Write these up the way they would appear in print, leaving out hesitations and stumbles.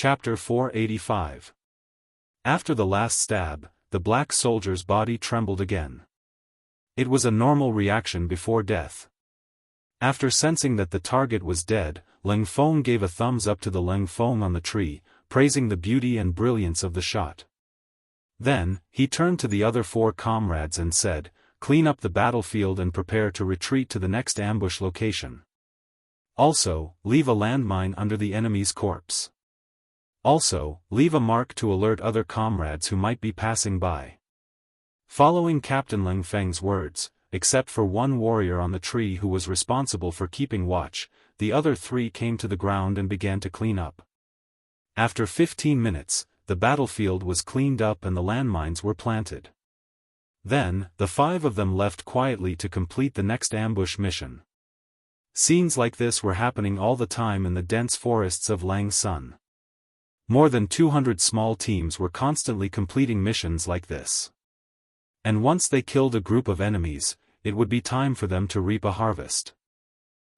Chapter 485. After the last stab, the black soldier's body trembled again. It was a normal reaction before death. After sensing that the target was dead, Leng Feng gave a thumbs up to the Leng Feng on the tree, praising the beauty and brilliance of the shot. Then, he turned to the other 4 comrades and said, "Clean up the battlefield and prepare to retreat to the next ambush location. Also, leave a landmine under the enemy's corpse. Also, leave a mark to alert other comrades who might be passing by." Following Captain Leng Feng's words, except for one warrior on the tree who was responsible for keeping watch, the other 3 came to the ground and began to clean up. After 15 minutes, the battlefield was cleaned up and the landmines were planted. Then, the 5 of them left quietly to complete the next ambush mission. Scenes like this were happening all the time in the dense forests of Langsun. More than 200 small teams were constantly completing missions like this. And once they killed a group of enemies, it would be time for them to reap a harvest.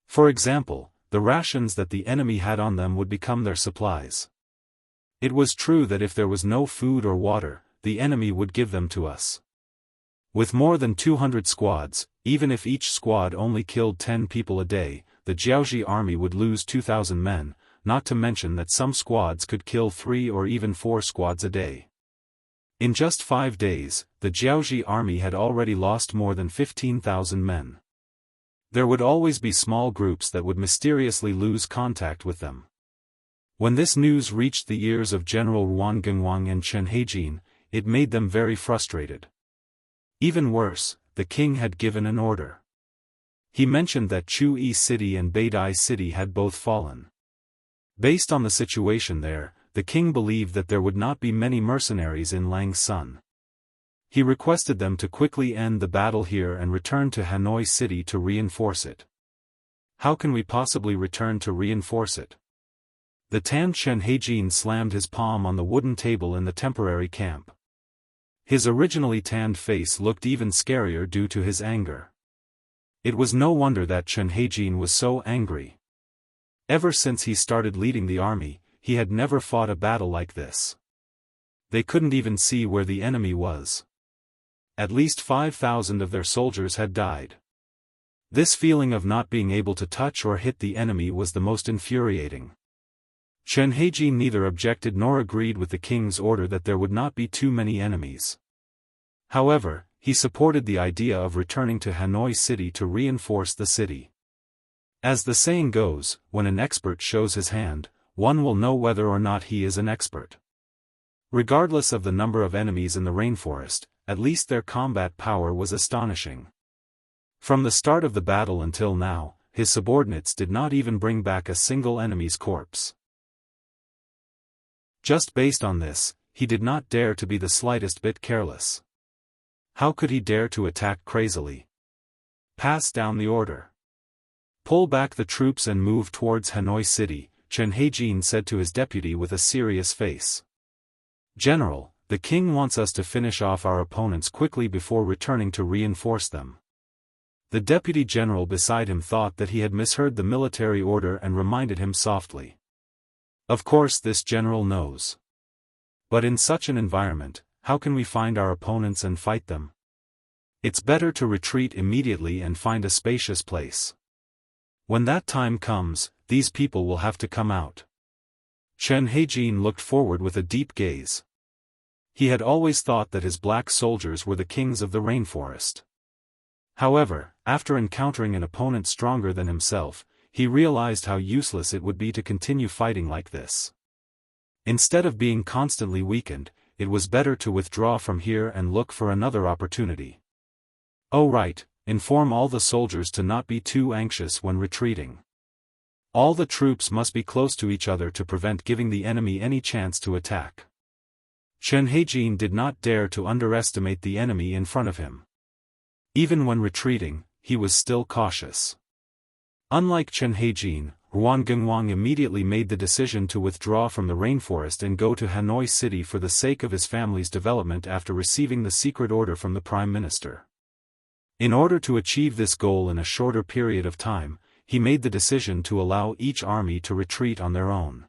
For example, the rations that the enemy had on them would become their supplies. It was true that if there was no food or water, the enemy would give them to us. With more than 200 squads, even if each squad only killed 10 people a day, the Jiaoji army would lose 2,000 men, not to mention that some squads could kill 3 or even 4 squads a day. In just 5 days, the Jiaoji army had already lost more than 15,000 men. There would always be small groups that would mysteriously lose contact with them. When this news reached the ears of General Yuan Gengwang and Chen Heijin, it made them very frustrated. Even worse, the king had given an order. He mentioned that Chu-Yi City and Beidai City had both fallen. Based on the situation there, the king believed that there would not be many mercenaries in Langsun. He requested them to quickly end the battle here and return to Hanoi City to reinforce it. "How can we possibly return to reinforce it?" The tanned Chen Heijin slammed his palm on the wooden table in the temporary camp. His originally tanned face looked even scarier due to his anger. It was no wonder that Chen Heijin was so angry. Ever since he started leading the army, he had never fought a battle like this. They couldn't even see where the enemy was. At least 5,000 of their soldiers had died. This feeling of not being able to touch or hit the enemy was the most infuriating. Chen Heijin neither objected nor agreed with the king's order that there would not be too many enemies. However, he supported the idea of returning to Hanoi City to reinforce the city. As the saying goes, when an expert shows his hand, one will know whether or not he is an expert. Regardless of the number of enemies in the rainforest, at least their combat power was astonishing. From the start of the battle until now, his subordinates did not even bring back a single enemy's corpse. Just based on this, he did not dare to be the slightest bit careless. How could he dare to attack crazily? Pass down the order. Pull back the troops and move towards Hanoi City, Chen Heijin said to his deputy with a serious face. "General, the king wants us to finish off our opponents quickly before returning to reinforce them." The deputy general beside him thought that he had misheard the military order and reminded him softly. "Of course this general knows. But in such an environment, how can we find our opponents and fight them? It's better to retreat immediately and find a spacious place. When that time comes, these people will have to come out." Chen Heijin looked forward with a deep gaze. He had always thought that his black soldiers were the kings of the rainforest. However, after encountering an opponent stronger than himself, he realized how useless it would be to continue fighting like this. Instead of being constantly weakened, it was better to withdraw from here and look for another opportunity. "Oh right, inform all the soldiers to not be too anxious when retreating. All the troops must be close to each other to prevent giving the enemy any chance to attack." Chen Heijin did not dare to underestimate the enemy in front of him. Even when retreating, he was still cautious. Unlike Chen Heijin, Yuan Gengwang immediately made the decision to withdraw from the rainforest and go to Hanoi City for the sake of his family's development after receiving the secret order from the Prime Minister. In order to achieve this goal in a shorter period of time, he made the decision to allow each army to retreat on their own.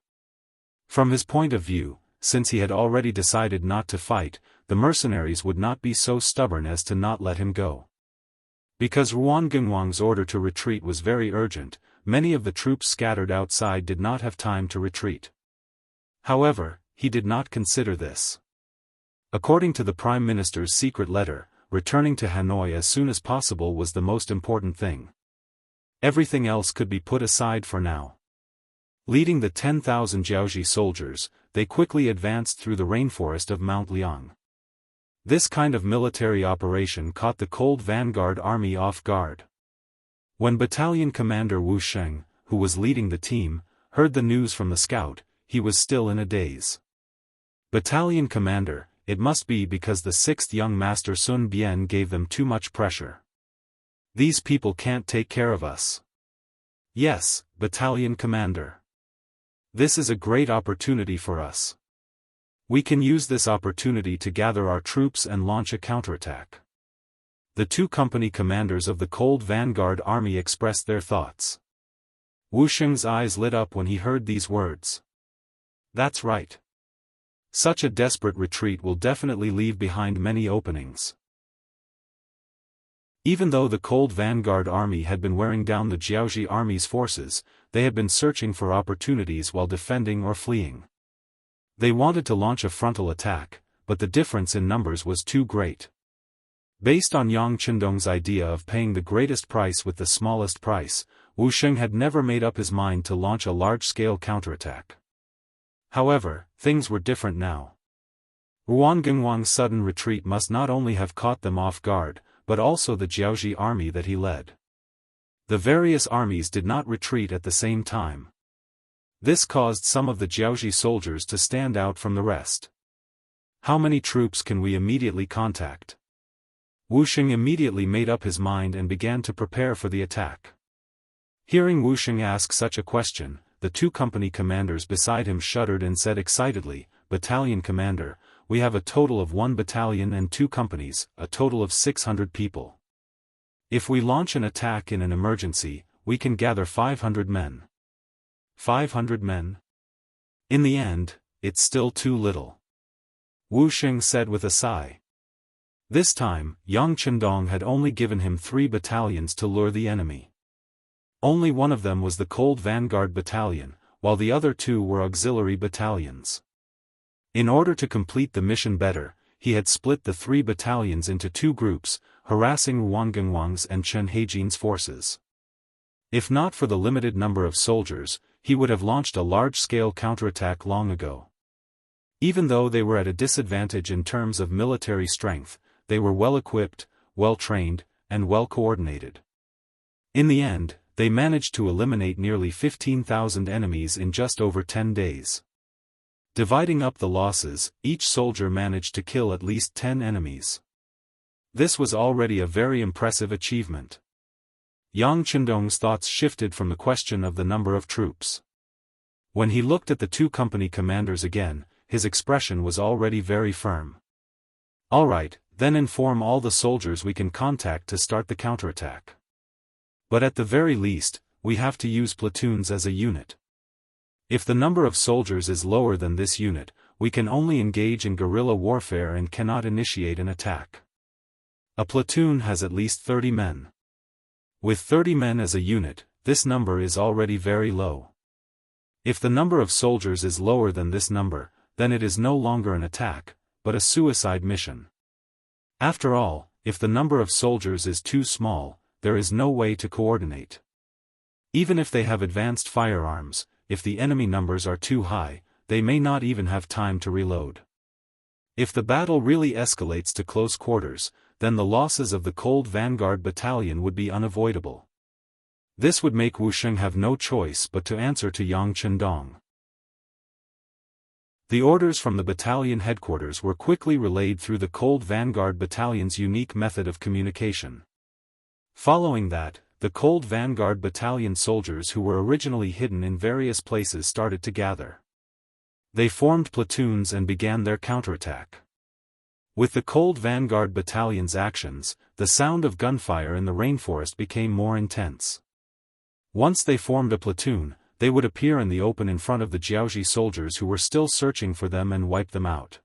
From his point of view, since he had already decided not to fight, the mercenaries would not be so stubborn as to not let him go. Because Ruan Gengwang's order to retreat was very urgent, many of the troops scattered outside did not have time to retreat. However, he did not consider this. According to the Prime Minister's secret letter, returning to Hanoi as soon as possible was the most important thing. Everything else could be put aside for now. Leading the 10,000 Jiaoji soldiers, they quickly advanced through the rainforest of Mount Liang. This kind of military operation caught the Cold Vanguard Army off guard. When Battalion Commander Wu Sheng, who was leading the team, heard the news from the scout, he was still in a daze. Battalion Commander, it must be because the 6th young master Sun Bian gave them too much pressure. These people can't take care of us. Yes, Battalion Commander. This is a great opportunity for us. We can use this opportunity to gather our troops and launch a counterattack. The 2 company commanders of the Cold Vanguard Army expressed their thoughts. Wu Sheng's eyes lit up when he heard these words. That's right. Such a desperate retreat will definitely leave behind many openings. Even though the Cold Vanguard Army had been wearing down the Jiaoji Army's forces, they had been searching for opportunities while defending or fleeing. They wanted to launch a frontal attack, but the difference in numbers was too great. Based on Yang Qindong's idea of paying the greatest price with the smallest price, Wu Sheng had never made up his mind to launch a large-scale counterattack. However, things were different now. Ruan Gengwang's sudden retreat must not only have caught them off guard, but also the Jiaoji army that he led. The various armies did not retreat at the same time. This caused some of the Jiaoji soldiers to stand out from the rest. How many troops can we immediately contact? Wu Sheng immediately made up his mind and began to prepare for the attack. Hearing Wu Sheng ask such a question, the 2 company commanders beside him shuddered and said excitedly, "Battalion Commander, we have a total of 1 battalion and 2 companies, a total of 600 people. If we launch an attack in an emergency, we can gather 500 men. 500 men? In the end, it's still too little." Wu Sheng said with a sigh. This time, Yang Qindong had only given him 3 battalions to lure the enemy. Only one of them was the Cold Vanguard Battalion, while the other 2 were auxiliary battalions. In order to complete the mission better, he had split the 3 battalions into 2 groups, harassing Ruan Gengwang's and Chen Heijin's forces. If not for the limited number of soldiers, he would have launched a large-scale counterattack long ago. Even though they were at a disadvantage in terms of military strength, they were well-equipped, well-trained, and well-coordinated. In the end, they managed to eliminate nearly 15,000 enemies in just over 10 days. Dividing up the losses, each soldier managed to kill at least 10 enemies. This was already a very impressive achievement. Yang Qindong's thoughts shifted from the question of the number of troops. When he looked at the 2 company commanders again, his expression was already very firm. "All right, then inform all the soldiers we can contact to start the counterattack. But at the very least, we have to use platoons as a unit. If the number of soldiers is lower than this unit, we can only engage in guerrilla warfare and cannot initiate an attack. A platoon has at least 30 men. With 30 men as a unit, this number is already very low. If the number of soldiers is lower than this number, then it is no longer an attack, but a suicide mission. After all, if the number of soldiers is too small, there is no way to coordinate. Even if they have advanced firearms, if the enemy numbers are too high, they may not even have time to reload. If the battle really escalates to close quarters, then the losses of the Cold Vanguard Battalion would be unavoidable. This would make Wu Sheng have no choice but to answer to Yang Qindong. The orders from the battalion headquarters were quickly relayed through the Cold Vanguard Battalion's unique method of communication. Following that, the Cold Vanguard Battalion soldiers who were originally hidden in various places started to gather. They formed platoons and began their counterattack. With the Cold Vanguard Battalion's actions, the sound of gunfire in the rainforest became more intense. Once they formed a platoon, they would appear in the open in front of the Jiaoji soldiers who were still searching for them and wipe them out.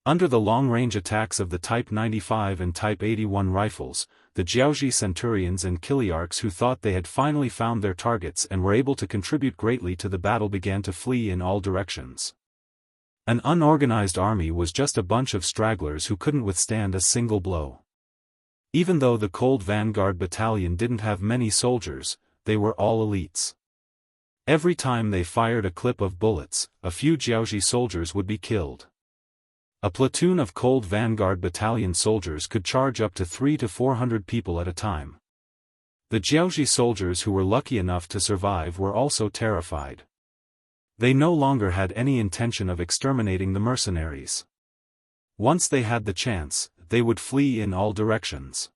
Under the long-range attacks of the Type 95 and Type 81 rifles, the Jiaoji centurions and Kiliarchs who thought they had finally found their targets and were able to contribute greatly to the battle began to flee in all directions. An unorganized army was just a bunch of stragglers who couldn't withstand a single blow. Even though the Cold Vanguard Battalion didn't have many soldiers, they were all elites. Every time they fired a clip of bullets, a few Jiaoji soldiers would be killed. A platoon of Cold Vanguard Battalion soldiers could charge up to 300 to 400 people at a time. The Jiaoji soldiers who were lucky enough to survive were also terrified. They no longer had any intention of exterminating the mercenaries. Once they had the chance, they would flee in all directions.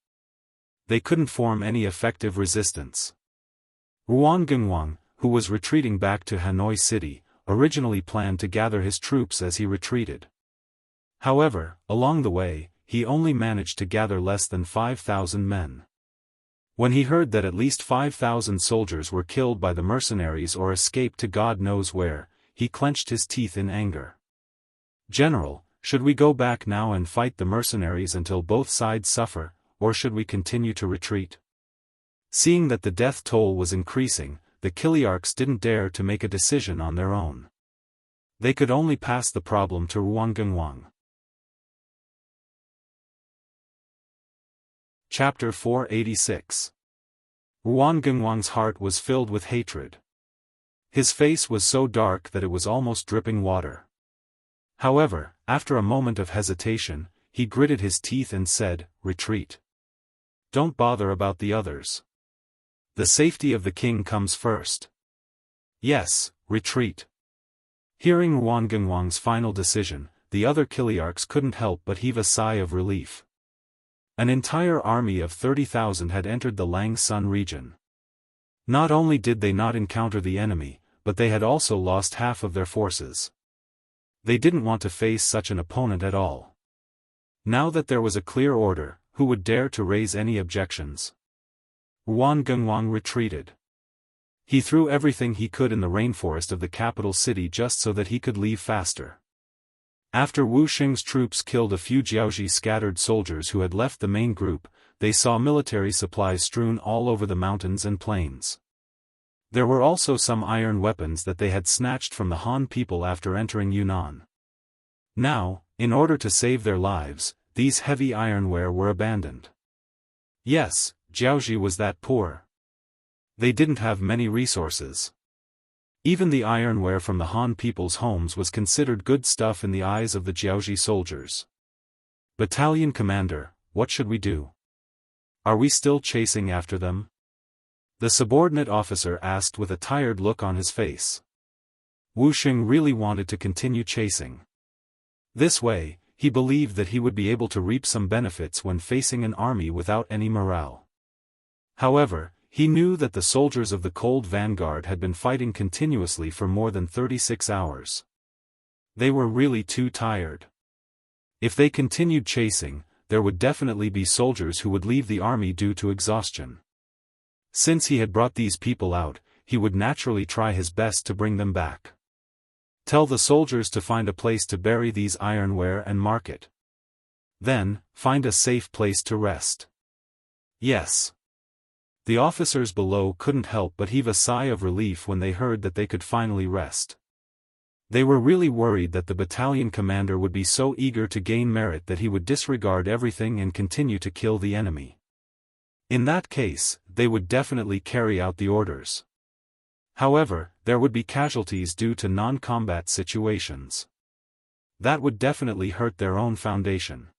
They couldn't form any effective resistance. Yuan, who was retreating back to Hanoi City, originally planned to gather his troops as he retreated. However, along the way, he only managed to gather less than 5,000 men. When he heard that at least 5,000 soldiers were killed by the mercenaries or escaped to God knows where, he clenched his teeth in anger. "General, should we go back now and fight the mercenaries until both sides suffer, or should we continue to retreat?" Seeing that the death toll was increasing, the Kiliarchs didn't dare to make a decision on their own. They could only pass the problem to Yuan. Chapter 486. Yuan's heart was filled with hatred. His face was so dark that it was almost dripping water. However, after a moment of hesitation, he gritted his teeth and said, "Retreat. Don't bother about the others. The safety of the king comes first. Yes, retreat." Hearing Yuan's final decision, the other Kiliarchs couldn't help but heave a sigh of relief. An entire army of 30,000 had entered the Langsun region. Not only did they not encounter the enemy, but they had also lost half of their forces. They didn't want to face such an opponent at all. Now that there was a clear order, who would dare to raise any objections? Yuan retreated. He threw everything he could in the rainforest of the capital city just so that he could leave faster. After Wu Xing's troops killed a few Jiaoji scattered soldiers who had left the main group, they saw military supplies strewn all over the mountains and plains. There were also some iron weapons that they had snatched from the Han people after entering Yunnan. Now, in order to save their lives, these heavy ironware were abandoned. Yes, Jiaoji was that poor. They didn't have many resources. Even the ironware from the Han people's homes was considered good stuff in the eyes of the Jiaoji soldiers. "Battalion commander, what should we do? Are we still chasing after them?" the subordinate officer asked with a tired look on his face. Wu Xing really wanted to continue chasing. This way, he believed that he would be able to reap some benefits when facing an army without any morale. However, he knew that the soldiers of the Cold Vanguard had been fighting continuously for more than 36 hours. They were really too tired. If they continued chasing, there would definitely be soldiers who would leave the army due to exhaustion. Since he had brought these people out, he would naturally try his best to bring them back. Tell the soldiers to find a place to bury these ironware and mark it. Then, find a safe place to rest. Yes. The officers below couldn't help but heave a sigh of relief when they heard that they could finally rest. They were really worried that the battalion commander would be so eager to gain merit that he would disregard everything and continue to kill the enemy. In that case, they would definitely carry out the orders. However, there would be casualties due to non-combat situations. That would definitely hurt their own foundation.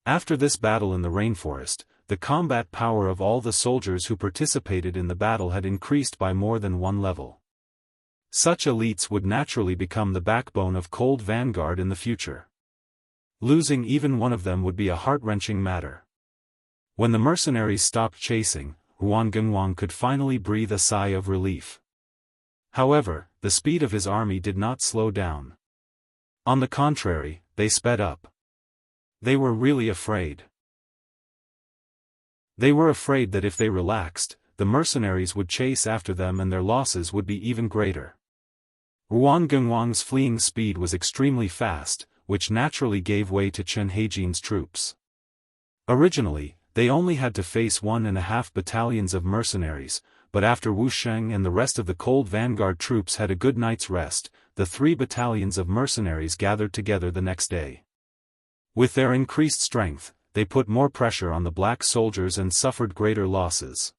After this battle in the rainforest, the combat power of all the soldiers who participated in the battle had increased by more than one level. Such elites would naturally become the backbone of Cold Vanguard in the future. Losing even one of them would be a heart-wrenching matter. When the mercenaries stopped chasing, Yuan could finally breathe a sigh of relief. However, the speed of his army did not slow down. On the contrary, they sped up. They were really afraid. They were afraid that if they relaxed, the mercenaries would chase after them and their losses would be even greater. Yuan Gengwang's fleeing speed was extremely fast, which naturally gave way to Chen Heijin's troops. Originally, they only had to face 1.5 battalions of mercenaries, but after Wu Sheng and the rest of the Cold Vanguard troops had a good night's rest, the 3 battalions of mercenaries gathered together the next day. With their increased strength, they put more pressure on the black soldiers and suffered greater losses.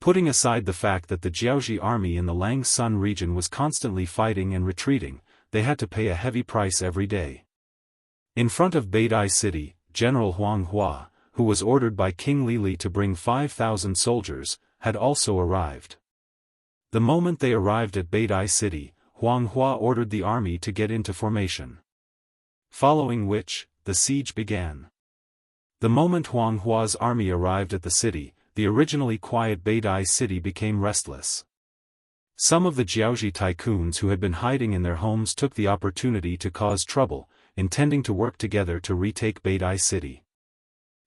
Putting aside the fact that the Jiaoji army in the Lang Sun region was constantly fighting and retreating, they had to pay a heavy price every day. In front of Beidai City, General Huang Hua, who was ordered by King Lili to bring 5,000 soldiers, had also arrived. The moment they arrived at Beidai City, Huang Hua ordered the army to get into formation. Following which, the siege began. The moment Huang Hua's army arrived at the city, the originally quiet Beidai City became restless. Some of the Jiaoji tycoons who had been hiding in their homes took the opportunity to cause trouble, intending to work together to retake Beidai City.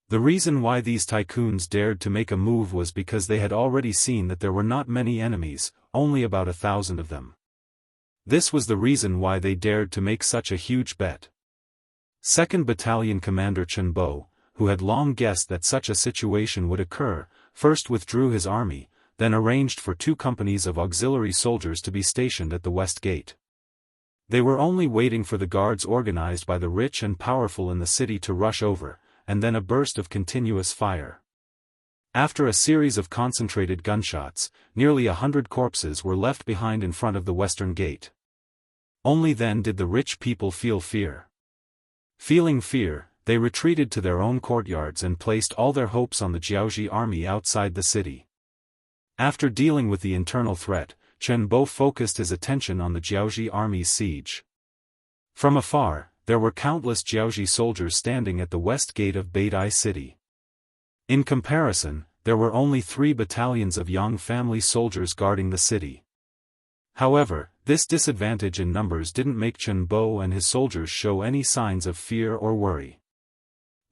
The reason why these tycoons dared to make a move was because they had already seen that there were not many enemies, only about 1,000 of them. This was the reason why they dared to make such a huge bet. 2nd Battalion Commander Chen Bo, who had long guessed that such a situation would occur, first withdrew his army, then arranged for 2 companies of auxiliary soldiers to be stationed at the west gate. They were only waiting for the guards organized by the rich and powerful in the city to rush over, and then a burst of continuous fire. After a series of concentrated gunshots, nearly 100 corpses were left behind in front of the western gate. Only then did the rich people feel fear. Feeling fear, they retreated to their own courtyards and placed all their hopes on the Jiaoji army outside the city. After dealing with the internal threat, Chen Bo focused his attention on the Jiaoji army's siege. From afar, there were countless Jiaoji soldiers standing at the west gate of Beidai City. In comparison, there were only 3 battalions of Yang family soldiers guarding the city. However, this disadvantage in numbers didn't make Chen Bo and his soldiers show any signs of fear or worry.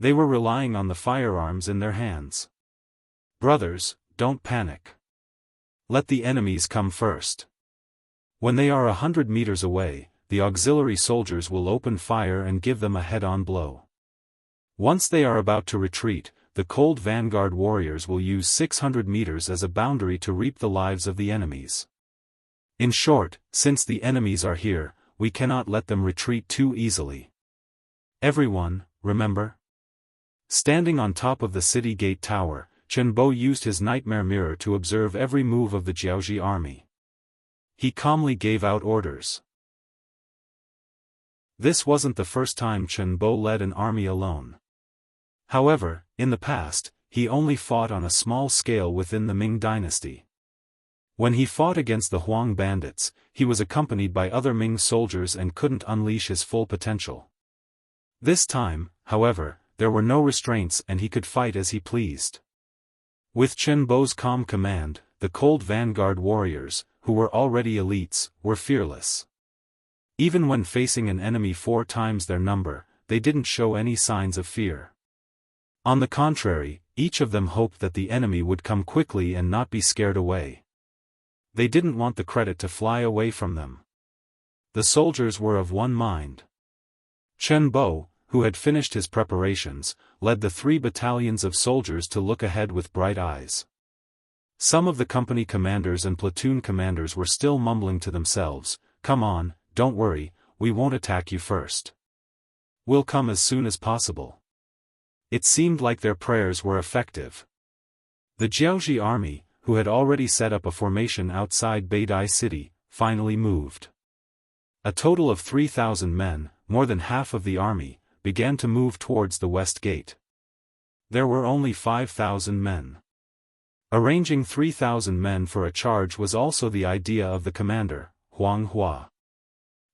They were relying on the firearms in their hands. Brothers, don't panic. Let the enemies come first. When they are 100 meters away, the auxiliary soldiers will open fire and give them a head-on blow. Once they are about to retreat, the Cold Vanguard warriors will use 600 meters as a boundary to reap the lives of the enemies. In short, since the enemies are here, we cannot let them retreat too easily. Everyone, remember? Standing on top of the city gate tower, Chen Bo used his nightmare mirror to observe every move of the Jiaoji army. He calmly gave out orders. This wasn't the first time Chen Bo led an army alone. However, in the past, he only fought on a small scale within the Ming dynasty. When he fought against the Huang bandits, he was accompanied by other Ming soldiers and couldn't unleash his full potential. This time, however, there were no restraints and he could fight as he pleased. With Chen Bo's calm command, the Cold Vanguard warriors, who were already elites, were fearless. Even when facing an enemy 4 times their number, they didn't show any signs of fear. On the contrary, each of them hoped that the enemy would come quickly and not be scared away. They didn't want the credit to fly away from them. The soldiers were of one mind. Chen Bo, who had finished his preparations, led the 3 battalions of soldiers to look ahead with bright eyes. Some of the company commanders and platoon commanders were still mumbling to themselves, "Come on, don't worry, we won't attack you first. We'll come as soon as possible." It seemed like their prayers were effective. The Jiaoji army, who had already set up a formation outside Beidai City, finally moved. A total of 3,000 men, more than half of the army, began to move towards the west gate. There were only 5,000 men. Arranging 3,000 men for a charge was also the idea of the commander, Huang Hua.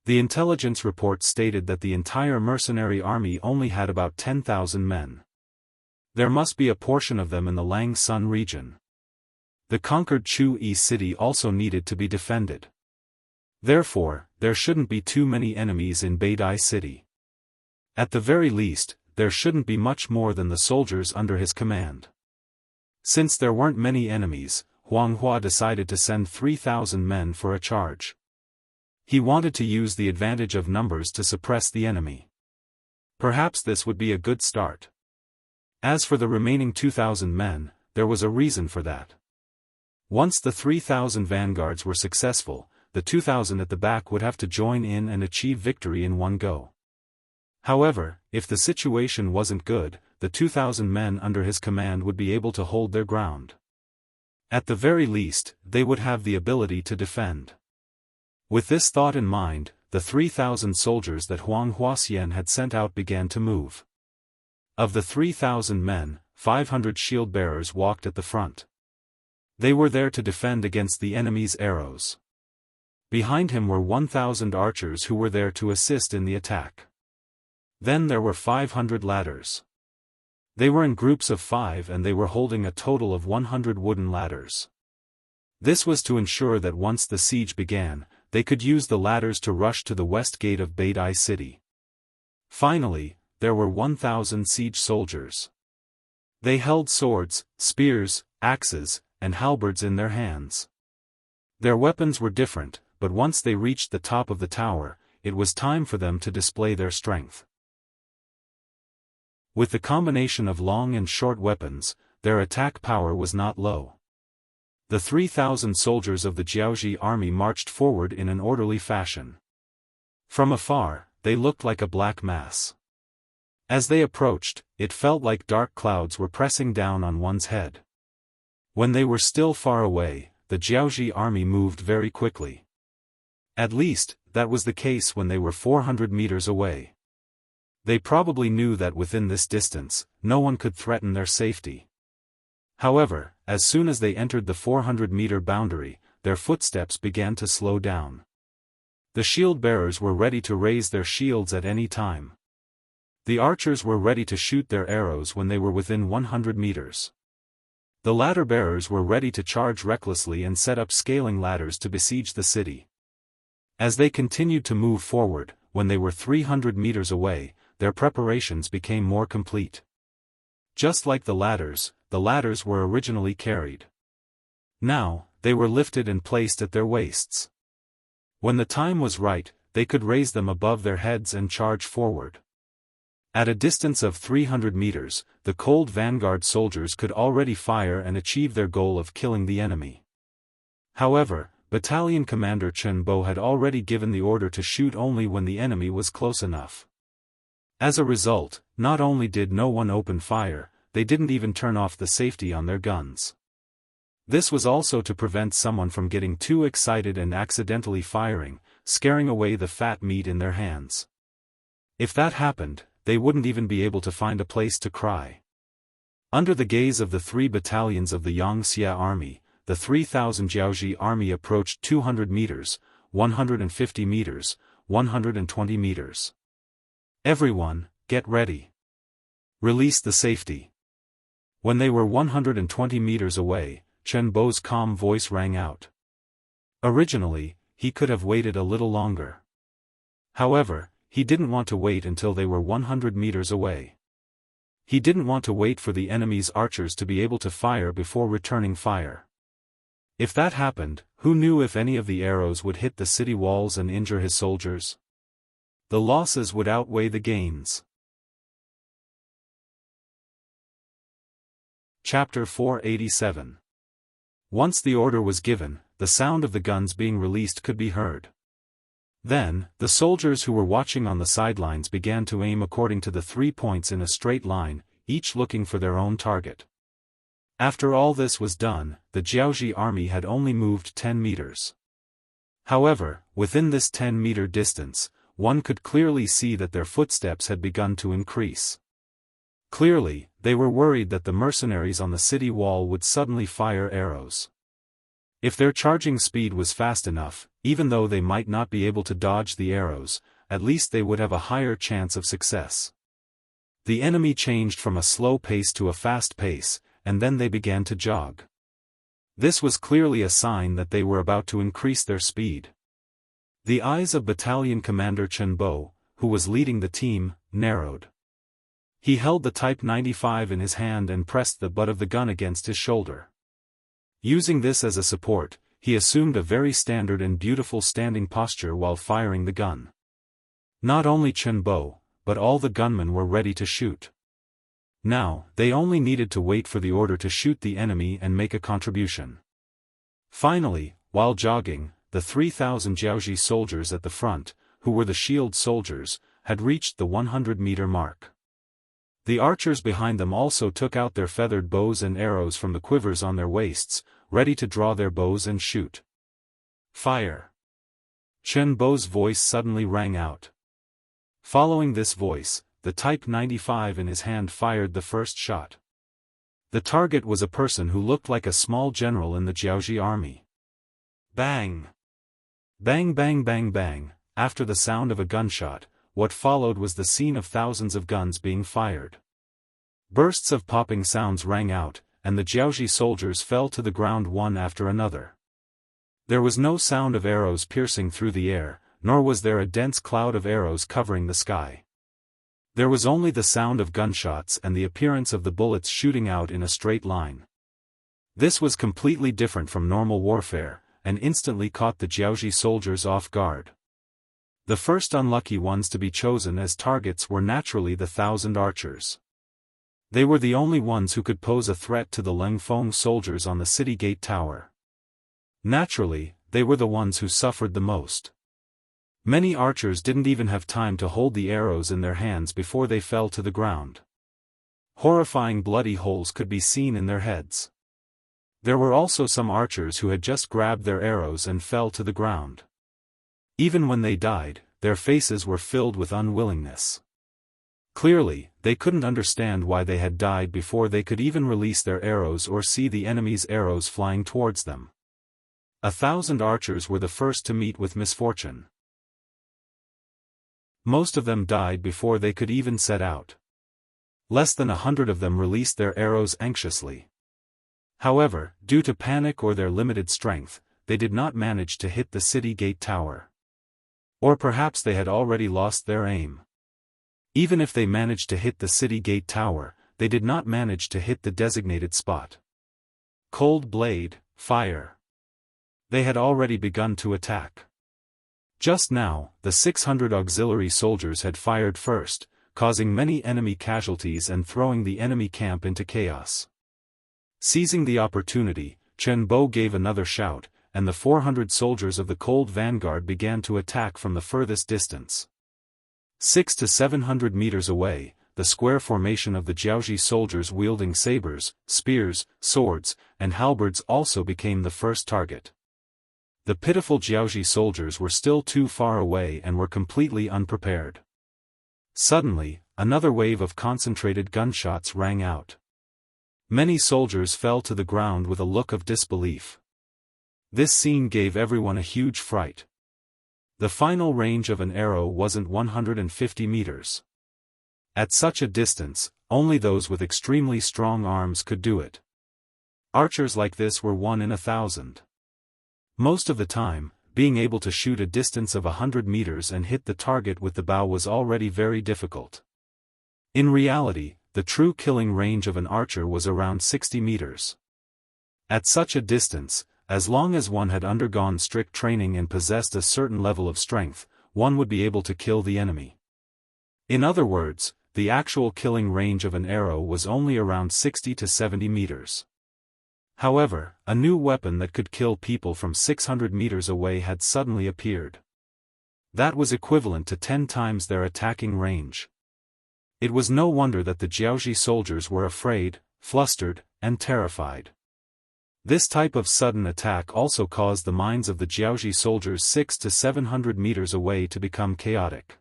The intelligence report stated that the entire mercenary army only had about 10,000 men. There must be a portion of them in the Lang Sun region. The conquered Chu-Yi city also needed to be defended. Therefore, there shouldn't be too many enemies in Beidai City. At the very least, there shouldn't be much more than the soldiers under his command. Since there weren't many enemies, Huang Hua decided to send 3,000 men for a charge. He wanted to use the advantage of numbers to suppress the enemy. Perhaps this would be a good start. As for the remaining 2,000 men, there was a reason for that. Once the 3,000 vanguards were successful, the 2,000 at the back would have to join in and achieve victory in one go. However, if the situation wasn't good, the 2,000 men under his command would be able to hold their ground. At the very least, they would have the ability to defend. With this thought in mind, the 3,000 soldiers that Huang Huaxian had sent out began to move. Of the 3,000 men, 500 shield-bearers walked at the front. They were there to defend against the enemy's arrows. Behind him were 1,000 archers who were there to assist in the attack. Then there were 500 ladders. They were in groups of 5 and they were holding a total of 100 wooden ladders. This was to ensure that once the siege began, they could use the ladders to rush to the west gate of Beidai city. Finally, there were 1,000 siege soldiers. They held swords, spears, axes, and halberds in their hands. Their weapons were different, but once they reached the top of the tower, it was time for them to display their strength. With the combination of long and short weapons, their attack power was not low. The 3,000 soldiers of the Jiaoji army marched forward in an orderly fashion. From afar, they looked like a black mass. As they approached, it felt like dark clouds were pressing down on one's head. When they were still far away, the Jiaoji army moved very quickly. At least, that was the case when they were 400 meters away. They probably knew that within this distance, no one could threaten their safety. However, as soon as they entered the 400-meter boundary, their footsteps began to slow down. The shield-bearers were ready to raise their shields at any time. The archers were ready to shoot their arrows when they were within 100 meters. The ladder-bearers were ready to charge recklessly and set up scaling ladders to besiege the city. As they continued to move forward, when they were 300 meters away, their preparations became more complete. Just like the ladders were originally carried. Now, they were lifted and placed at their waists. When the time was right, they could raise them above their heads and charge forward. At a distance of 300 meters, the cold vanguard soldiers could already fire and achieve their goal of killing the enemy. However, Battalion Commander Chen Bo had already given the order to shoot only when the enemy was close enough. As a result, not only did no one open fire, they didn't even turn off the safety on their guns. This was also to prevent someone from getting too excited and accidentally firing, scaring away the fat meat in their hands. If that happened, they wouldn't even be able to find a place to cry. Under the gaze of the 3 battalions of the Yangxia army, the 3,000 Jiaoji army approached 200 meters, 150 meters, 120 meters. Everyone, get ready. Release the safety. When they were 120 meters away, Chen Bo's calm voice rang out. Originally, he could have waited a little longer. However, he didn't want to wait until they were 100 meters away. He didn't want to wait for the enemy's archers to be able to fire before returning fire. If that happened, who knew if any of the arrows would hit the city walls and injure his soldiers? The losses would outweigh the gains. Chapter 487. Once the order was given, the sound of the guns being released could be heard. Then, the soldiers who were watching on the sidelines began to aim according to the 3 points in a straight line, each looking for their own target. After all this was done, the Jiaoji army had only moved 10 meters. However, within this 10-meter distance, one could clearly see that their footsteps had begun to increase. Clearly, they were worried that the mercenaries on the city wall would suddenly fire arrows. If their charging speed was fast enough, even though they might not be able to dodge the arrows, at least they would have a higher chance of success. The enemy changed from a slow pace to a fast pace, and then they began to jog. This was clearly a sign that they were about to increase their speed. The eyes of Battalion Commander Chen Bo, who was leading the team, narrowed. He held the Type 95 in his hand and pressed the butt of the gun against his shoulder. Using this as a support, he assumed a very standard and beautiful standing posture while firing the gun. Not only Chen Bo, but all the gunmen were ready to shoot. Now, they only needed to wait for the order to shoot the enemy and make a contribution. Finally, while jogging, the 3,000 Jiaoji soldiers at the front, who were the shield soldiers, had reached the 100-meter mark. The archers behind them also took out their feathered bows and arrows from the quivers on their waists, ready to draw their bows and shoot. Fire! Chen Bo's voice suddenly rang out. Following this voice, the Type 95 in his hand fired the first shot. The target was a person who looked like a small general in the Jiaoji army. Bang! Bang bang bang bang. After the sound of a gunshot, what followed was the scene of thousands of guns being fired. Bursts of popping sounds rang out, and the Jiaoji soldiers fell to the ground one after another. There was no sound of arrows piercing through the air, nor was there a dense cloud of arrows covering the sky. There was only the sound of gunshots and the appearance of the bullets shooting out in a straight line. This was completely different from normal warfare, and instantly caught the Jiaoji soldiers off guard. The first unlucky ones to be chosen as targets were naturally the 1,000 archers. They were the only ones who could pose a threat to the Lengfeng soldiers on the city gate tower. Naturally, they were the ones who suffered the most. Many archers didn't even have time to hold the arrows in their hands before they fell to the ground. Horrifying bloody holes could be seen in their heads. There were also some archers who had just grabbed their arrows and fell to the ground. Even when they died, their faces were filled with unwillingness. Clearly, they couldn't understand why they had died before they could even release their arrows or see the enemy's arrows flying towards them. 1,000 archers were the first to meet with misfortune. Most of them died before they could even set out. Less than 100 of them released their arrows anxiously. However, due to panic or their limited strength, they did not manage to hit the city gate tower. Or perhaps they had already lost their aim. Even if they managed to hit the city gate tower, they did not manage to hit the designated spot. Cold blade, fire. They had already begun to attack. Just now, the 600 auxiliary soldiers had fired first, causing many enemy casualties and throwing the enemy camp into chaos. Seizing the opportunity, Chen Bo gave another shout, and the 400 soldiers of the Cold Vanguard began to attack from the furthest distance. 600 to 700 meters away, the square formation of the Jiaoji soldiers wielding sabers, spears, swords, and halberds also became the first target. The pitiful Jiaoji soldiers were still too far away and were completely unprepared. Suddenly, another wave of concentrated gunshots rang out. Many soldiers fell to the ground with a look of disbelief. This scene gave everyone a huge fright. The final range of an arrow wasn't 150 meters. At such a distance, only those with extremely strong arms could do it. Archers like this were 1 in 1,000. Most of the time, being able to shoot a distance of 100 meters and hit the target with the bow was already very difficult. In reality, the true killing range of an archer was around 60 meters. At such a distance, as long as one had undergone strict training and possessed a certain level of strength, one would be able to kill the enemy. In other words, the actual killing range of an arrow was only around 60 to 70 meters. However, a new weapon that could kill people from 600 meters away had suddenly appeared. That was equivalent to 10 times their attacking range. It was no wonder that the Jiaoji soldiers were afraid, flustered, and terrified. This type of sudden attack also caused the minds of the Jiaoji soldiers 600 to 700 meters away to become chaotic.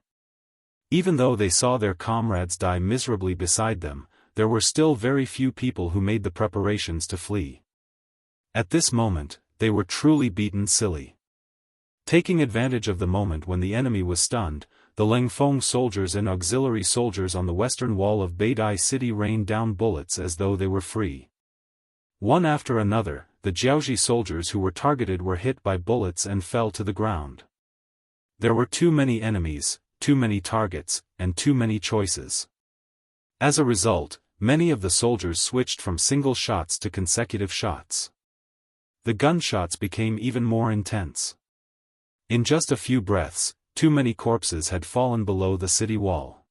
Even though they saw their comrades die miserably beside them, there were still very few people who made the preparations to flee. At this moment, they were truly beaten silly. Taking advantage of the moment when the enemy was stunned, the Lengfeng soldiers and auxiliary soldiers on the western wall of Beidai city rained down bullets as though they were free. One after another, the Jiaoji soldiers who were targeted were hit by bullets and fell to the ground. There were too many enemies, too many targets, and too many choices. As a result, many of the soldiers switched from single shots to consecutive shots. The gunshots became even more intense. In just a few breaths, too many corpses had fallen below the city wall.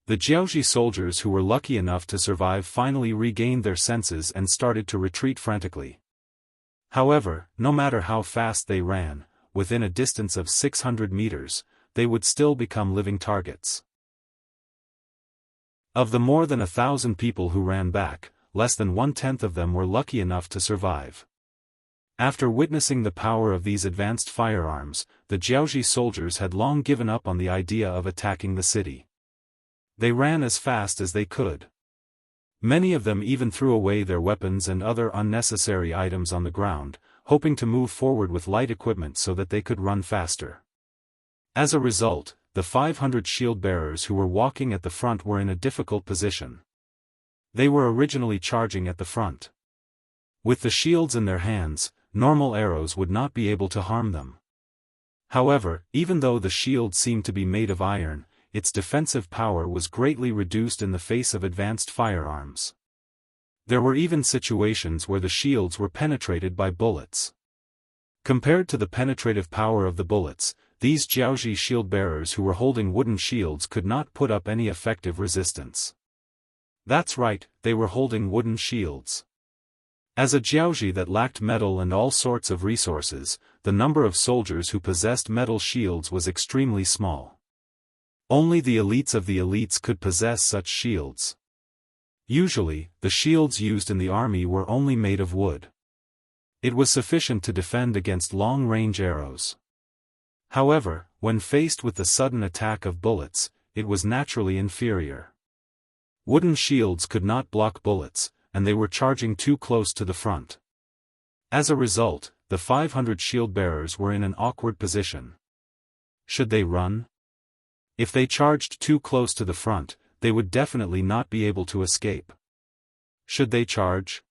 The Jianghu soldiers who were lucky enough to survive finally regained their senses and started to retreat frantically. However, no matter how fast they ran, within a distance of 600 meters, they would still become living targets. Of the more than 1,000 people who ran back, less than 1/10 of them were lucky enough to survive. After witnessing the power of these advanced firearms, the Jianghu soldiers had long given up on the idea of attacking the city. They ran as fast as they could. Many of them even threw away their weapons and other unnecessary items on the ground, hoping to move forward with light equipment so that they could run faster. As a result, the 500 shield-bearers who were walking at the front were in a difficult position. They were originally charging at the front. With the shields in their hands, normal arrows would not be able to harm them. However, even though the shield seemed to be made of iron, its defensive power was greatly reduced in the face of advanced firearms. There were even situations where the shields were penetrated by bullets. Compared to the penetrative power of the bullets, these Jianghu shield-bearers who were holding wooden shields could not put up any effective resistance. That's right, they were holding wooden shields. As a Jianghu that lacked metal and all sorts of resources, the number of soldiers who possessed metal shields was extremely small. Only the elites of the elites could possess such shields. Usually, the shields used in the army were only made of wood. It was sufficient to defend against long-range arrows. However, when faced with the sudden attack of bullets, it was naturally inferior. Wooden shields could not block bullets, and they were charging too close to the front. As a result, the 500 shield-bearers were in an awkward position. Should they run? If they charged too close to the front, they would definitely not be able to escape. Should they charge?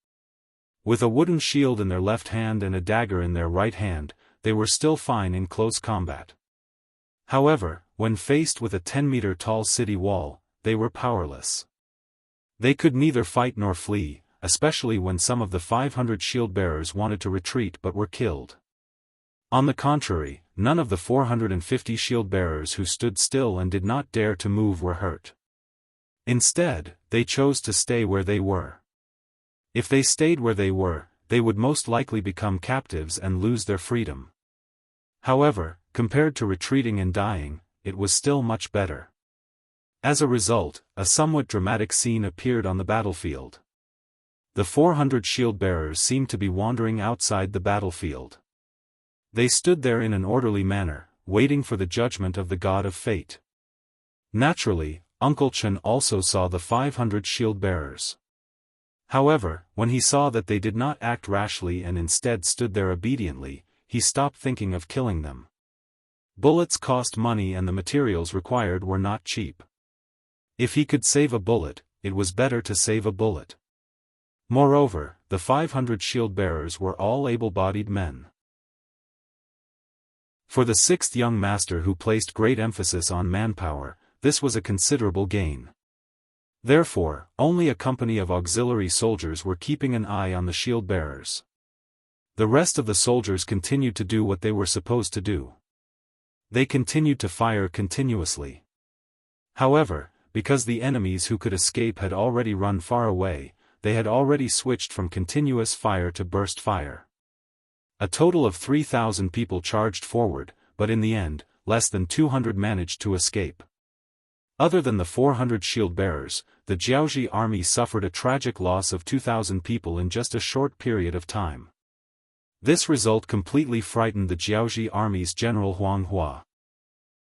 With a wooden shield in their left hand and a dagger in their right hand, they were still fine in close combat. However, when faced with a 10-meter tall city wall, they were powerless. They could neither fight nor flee, especially when some of the 500 shield-bearers wanted to retreat but were killed. On the contrary, none of the 450 shield-bearers who stood still and did not dare to move were hurt. Instead, they chose to stay where they were. If they stayed where they were, they would most likely become captives and lose their freedom. However, compared to retreating and dying, it was still much better. As a result, a somewhat dramatic scene appeared on the battlefield. The 400 shield-bearers seemed to be wandering outside the battlefield. They stood there in an orderly manner, waiting for the judgment of the god of fate. Naturally, Uncle Chen also saw the 500 shield-bearers. However, when he saw that they did not act rashly and instead stood there obediently, he stopped thinking of killing them. Bullets cost money and the materials required were not cheap. If he could save a bullet, it was better to save a bullet. Moreover, the 500 shield-bearers were all able-bodied men. For the sixth young master who placed great emphasis on manpower, this was a considerable gain. Therefore, only a company of auxiliary soldiers were keeping an eye on the shield-bearers. The rest of the soldiers continued to do what they were supposed to do. They continued to fire continuously. However, because the enemies who could escape had already run far away, they had already switched from continuous fire to burst fire. A total of 3,000 people charged forward, but in the end, less than 200 managed to escape. Other than the 400 shield-bearers, the Jianghu army suffered a tragic loss of 2,000 people in just a short period of time. This result completely frightened the Jianghu army's general Huang Hua.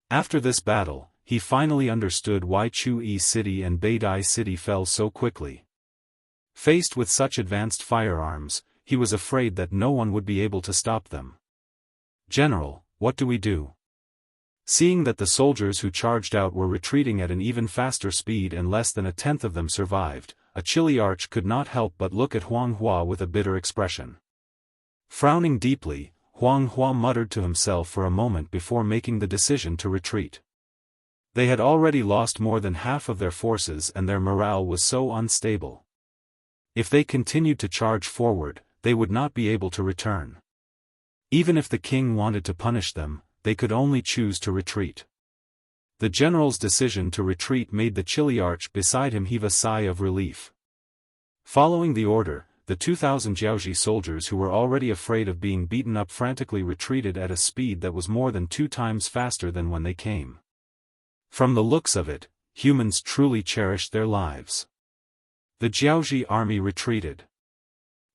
After this battle, he finally understood why Chu-Yi City and Beidai City fell so quickly. Faced with such advanced firearms, he was afraid that no one would be able to stop them. "General, what do we do?" Seeing that the soldiers who charged out were retreating at an even faster speed and less than a tenth of them survived, a chilly arch could not help but look at Huang Hua with a bitter expression. Frowning deeply, Huang Hua muttered to himself for a moment before making the decision to retreat. They had already lost more than half of their forces and their morale was so unstable. If they continued to charge forward, they would not be able to return. Even if the king wanted to punish them, they could only choose to retreat. The general's decision to retreat made the Chiliarch beside him heave a sigh of relief. Following the order, the 2,000 Jiaoji soldiers who were already afraid of being beaten up frantically retreated at a speed that was more than 2 times faster than when they came. From the looks of it, humans truly cherished their lives. The Jiaoji army retreated.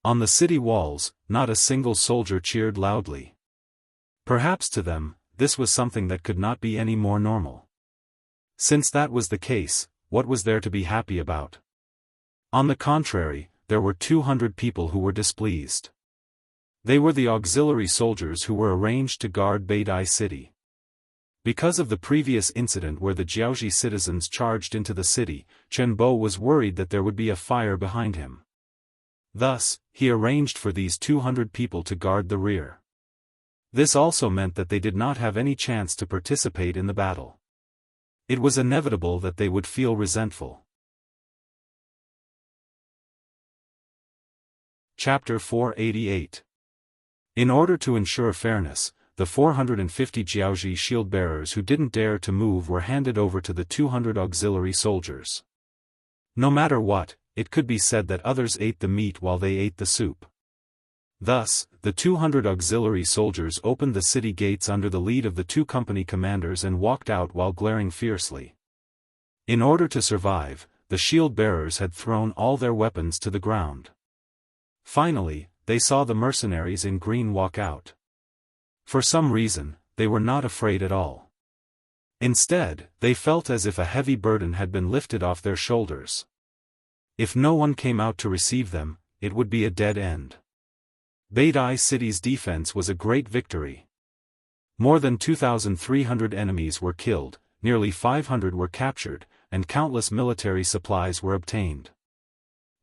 On the city walls, not a single soldier cheered loudly. Perhaps to them, this was something that could not be any more normal. Since that was the case, what was there to be happy about? On the contrary, there were 200 people who were displeased. They were the auxiliary soldiers who were arranged to guard Beidai city. Because of the previous incident where the Jiaoji citizens charged into the city, Chen Bo was worried that there would be a fire behind him. Thus, he arranged for these 200 people to guard the rear. This also meant that they did not have any chance to participate in the battle. It was inevitable that they would feel resentful. Chapter 488. In order to ensure fairness, the 450 Jiaoji shield-bearers who didn't dare to move were handed over to the 200 auxiliary soldiers. No matter what, it could be said that others ate the meat while they ate the soup. Thus, the 200 auxiliary soldiers opened the city gates under the lead of the 2 company commanders and walked out while glaring fiercely. In order to survive, the shield-bearers had thrown all their weapons to the ground. Finally, they saw the mercenaries in green walk out. For some reason, they were not afraid at all. Instead, they felt as if a heavy burden had been lifted off their shoulders. If no one came out to receive them, it would be a dead end. Beidai city's defense was a great victory. More than 2,300 enemies were killed, nearly 500 were captured, and countless military supplies were obtained.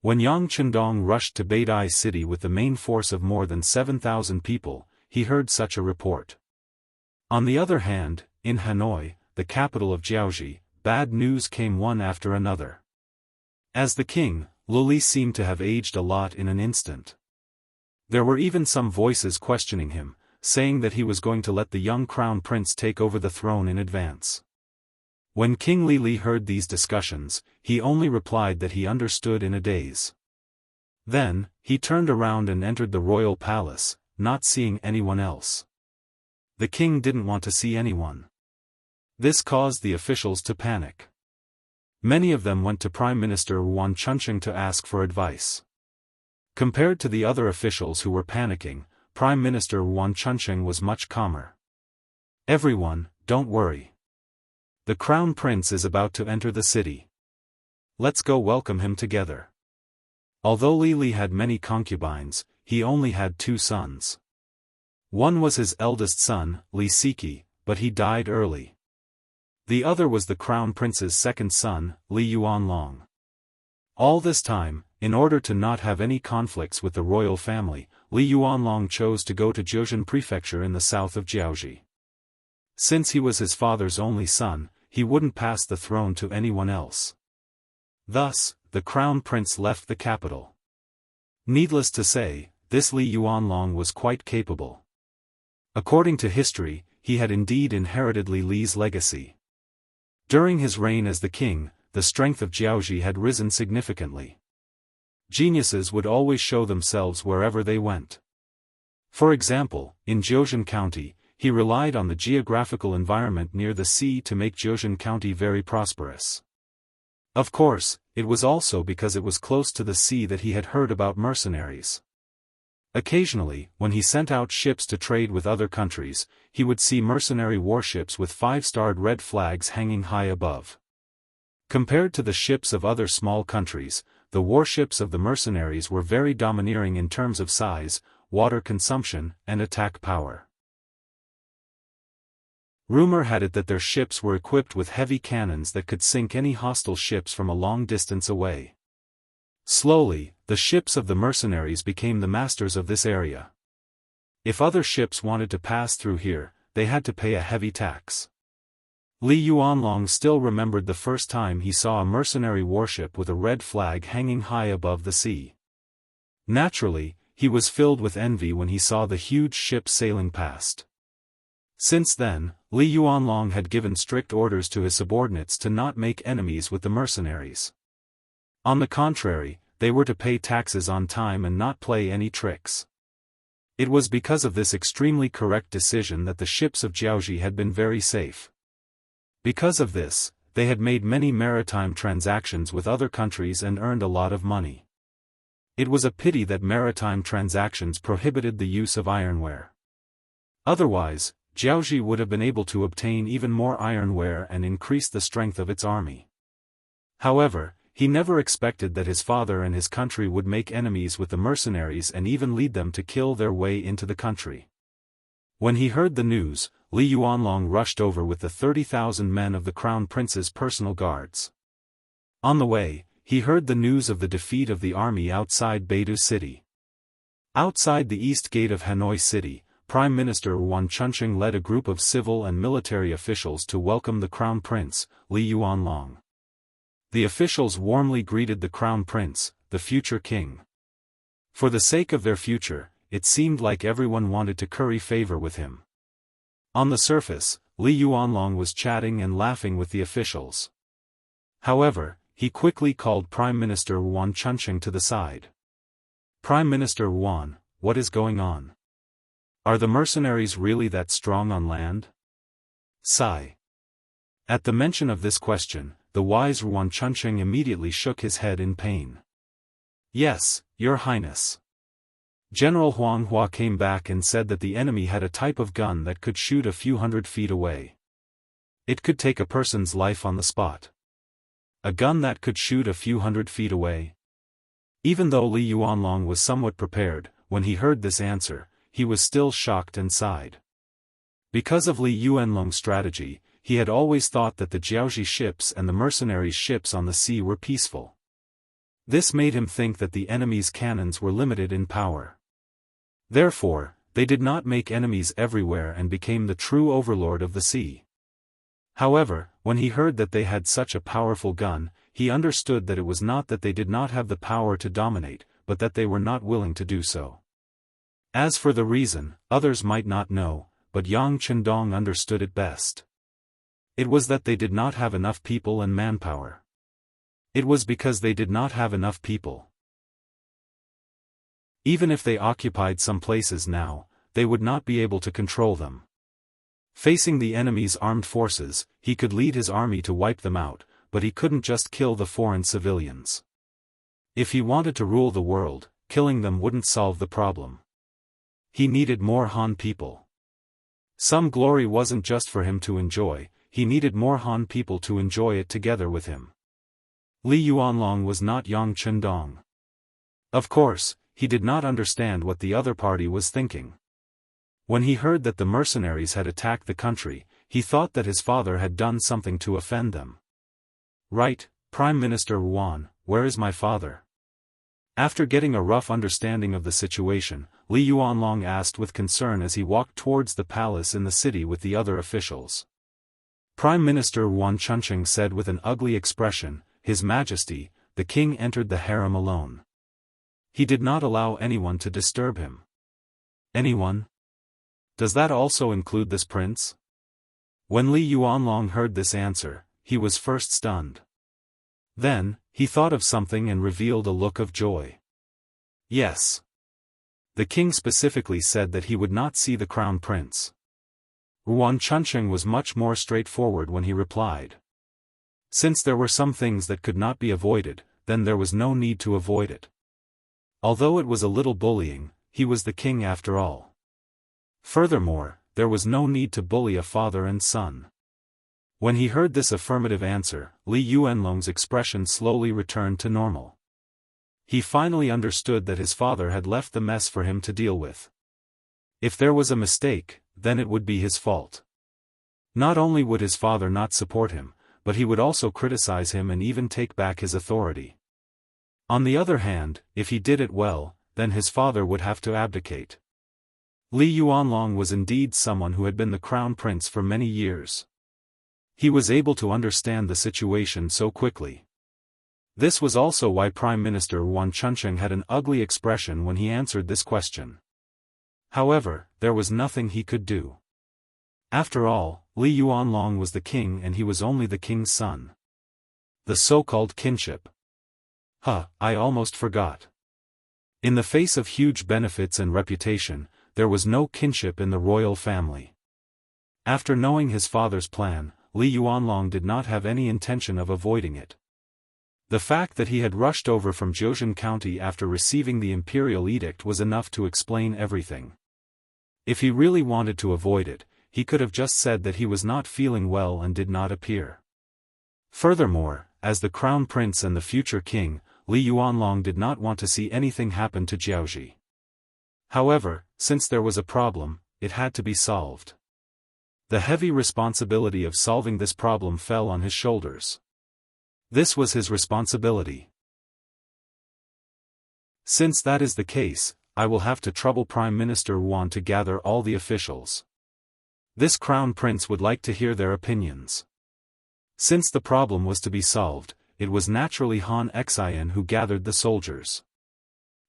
When Yang Chendong rushed to Beidai city with the main force of more than 7,000 people, he heard such a report. On the other hand, in Hanoi, the capital of Jiaoji, bad news came one after another. As the king, Luli seemed to have aged a lot in an instant. There were even some voices questioning him, saying that he was going to let the young crown prince take over the throne in advance. When King Li heard these discussions, he only replied that he understood in a daze. Then, he turned around and entered the royal palace, not seeing anyone else. The king didn't want to see anyone. This caused the officials to panic. Many of them went to Prime Minister Yuan to ask for advice. Compared to the other officials who were panicking, Prime Minister Yuan was much calmer. Everyone, don't worry. The crown prince is about to enter the city. Let's go welcome him together. Although Li had many concubines, he only had 2 sons. One was his eldest son, Li Siki, but he died early. The other was the crown prince's second son, Li Yuanlong. All this time, in order to not have any conflicts with the royal family, Li Yuanlong chose to go to Jiuzhen Prefecture in the south of Jiaoji. Since he was his father's only son, he wouldn't pass the throne to anyone else. Thus, the crown prince left the capital. Needless to say, this Li Yuanlong was quite capable. According to history, he had indeed inherited Li Li's legacy. During his reign as the king, the strength of Jiaoji had risen significantly. Geniuses would always show themselves wherever they went. For example, in Jiuzhen County, he relied on the geographical environment near the sea to make Jiuzhen County very prosperous. Of course, it was also because it was close to the sea that he had heard about mercenaries. Occasionally, when he sent out ships to trade with other countries, he would see mercenary warships with 5-starred red flags hanging high above. Compared to the ships of other small countries, the warships of the mercenaries were very domineering in terms of size, water consumption, and attack power. Rumor had it that their ships were equipped with heavy cannons that could sink any hostile ships from a long distance away. Slowly, the ships of the mercenaries became the masters of this area. If other ships wanted to pass through here, they had to pay a heavy tax. Li Yuanlong still remembered the first time he saw a mercenary warship with a red flag hanging high above the sea. Naturally, he was filled with envy when he saw the huge ship sailing past. Since then, Li Yuanlong had given strict orders to his subordinates to not make enemies with the mercenaries. On the contrary, they were to pay taxes on time and not play any tricks. It was because of this extremely correct decision that the ships of Jiaoji had been very safe. Because of this, they had made many maritime transactions with other countries and earned a lot of money. It was a pity that maritime transactions prohibited the use of ironware. Otherwise, Jiaoji would have been able to obtain even more ironware and increase the strength of its army. However, he never expected that his father and his country would make enemies with the mercenaries and even lead them to kill their way into the country. When he heard the news, Li Yuanlong rushed over with the 30,000 men of the Crown Prince's personal guards. On the way, he heard the news of the defeat of the army outside Beidu City. Outside the east gate of Hanoi City, Prime Minister Yuan Chunqing led a group of civil and military officials to welcome the Crown Prince, Li Yuanlong. The officials warmly greeted the Crown Prince, the future king. For the sake of their future, it seemed like everyone wanted to curry favor with him. On the surface, Li Yuanlong was chatting and laughing with the officials. However, he quickly called Prime Minister Yuan Chunqing to the side. "Prime Minister Yuan, what is going on? Are the mercenaries really that strong on land?" Sigh. At the mention of this question, the wise Yuan Chunqing immediately shook his head in pain. "Yes, Your Highness. General Huang Hua came back and said that the enemy had a type of gun that could shoot a few hundred feet away. It could take a person's life on the spot. A gun that could shoot a few hundred feet away?" Even though Li Yuanlong was somewhat prepared, when he heard this answer, he was still shocked and sighed. Because of Li Yuanlong's strategy, he had always thought that the Jiaoji ships and the mercenaries' ships on the sea were peaceful. This made him think that the enemy's cannons were limited in power. Therefore, they did not make enemies everywhere and became the true overlord of the sea. However, when he heard that they had such a powerful gun, he understood that it was not that they did not have the power to dominate, but that they were not willing to do so. As for the reason, others might not know, but Yang Chendong understood it best. It was that they did not have enough people and manpower. It was because they did not have enough people. Even if they occupied some places now, they would not be able to control them. Facing the enemy's armed forces, he could lead his army to wipe them out, but he couldn't just kill the foreign civilians. If he wanted to rule the world, killing them wouldn't solve the problem. He needed more Han people. Some glory wasn't just for him to enjoy, he needed more Han people to enjoy it together with him. Li Yuanlong was not Yang Chendong. Of course, he did not understand what the other party was thinking. When he heard that the mercenaries had attacked the country, he thought that his father had done something to offend them. "Right, Prime Minister Yuan, where is my father?" After getting a rough understanding of the situation, Li Yuanlong asked with concern as he walked towards the palace in the city with the other officials. Prime Minister Yuan Chunqing said with an ugly expression, "His Majesty, the king entered the harem alone. He did not allow anyone to disturb him." "Anyone? Does that also include this prince?" When Li Yuanlong heard this answer, he was first stunned. Then, he thought of something and revealed a look of joy. "Yes. The king specifically said that he would not see the crown prince." Yuan Chunqing was much more straightforward when he replied. Since there were some things that could not be avoided, then there was no need to avoid it. Although it was a little bullying, he was the king after all. Furthermore, there was no need to bully a father and son. When he heard this affirmative answer, Li Yuanlong's expression slowly returned to normal. He finally understood that his father had left the mess for him to deal with. If there was a mistake, then it would be his fault. Not only would his father not support him, but he would also criticize him and even take back his authority. On the other hand, if he did it well, then his father would have to abdicate. Li Yuanlong was indeed someone who had been the crown prince for many years. He was able to understand the situation so quickly. This was also why Prime Minister Yuan had an ugly expression when he answered this question. However, there was nothing he could do. After all, Li Yuanlong was the king and he was only the king's son. The so-called kinship. I almost forgot. In the face of huge benefits and reputation, there was no kinship in the royal family. After knowing his father's plan, Li Yuanlong did not have any intention of avoiding it. The fact that he had rushed over from Jianghu County after receiving the imperial edict was enough to explain everything. If he really wanted to avoid it, he could have just said that he was not feeling well and did not appear. Furthermore, as the crown prince and the future king, Li Yuanlong did not want to see anything happen to Jianghu. However, since there was a problem, it had to be solved. The heavy responsibility of solving this problem fell on his shoulders. This was his responsibility. Since that is the case, I will have to trouble Prime Minister Yuan to gather all the officials. This crown prince would like to hear their opinions. Since the problem was to be solved, it was naturally Han Xian who gathered the soldiers.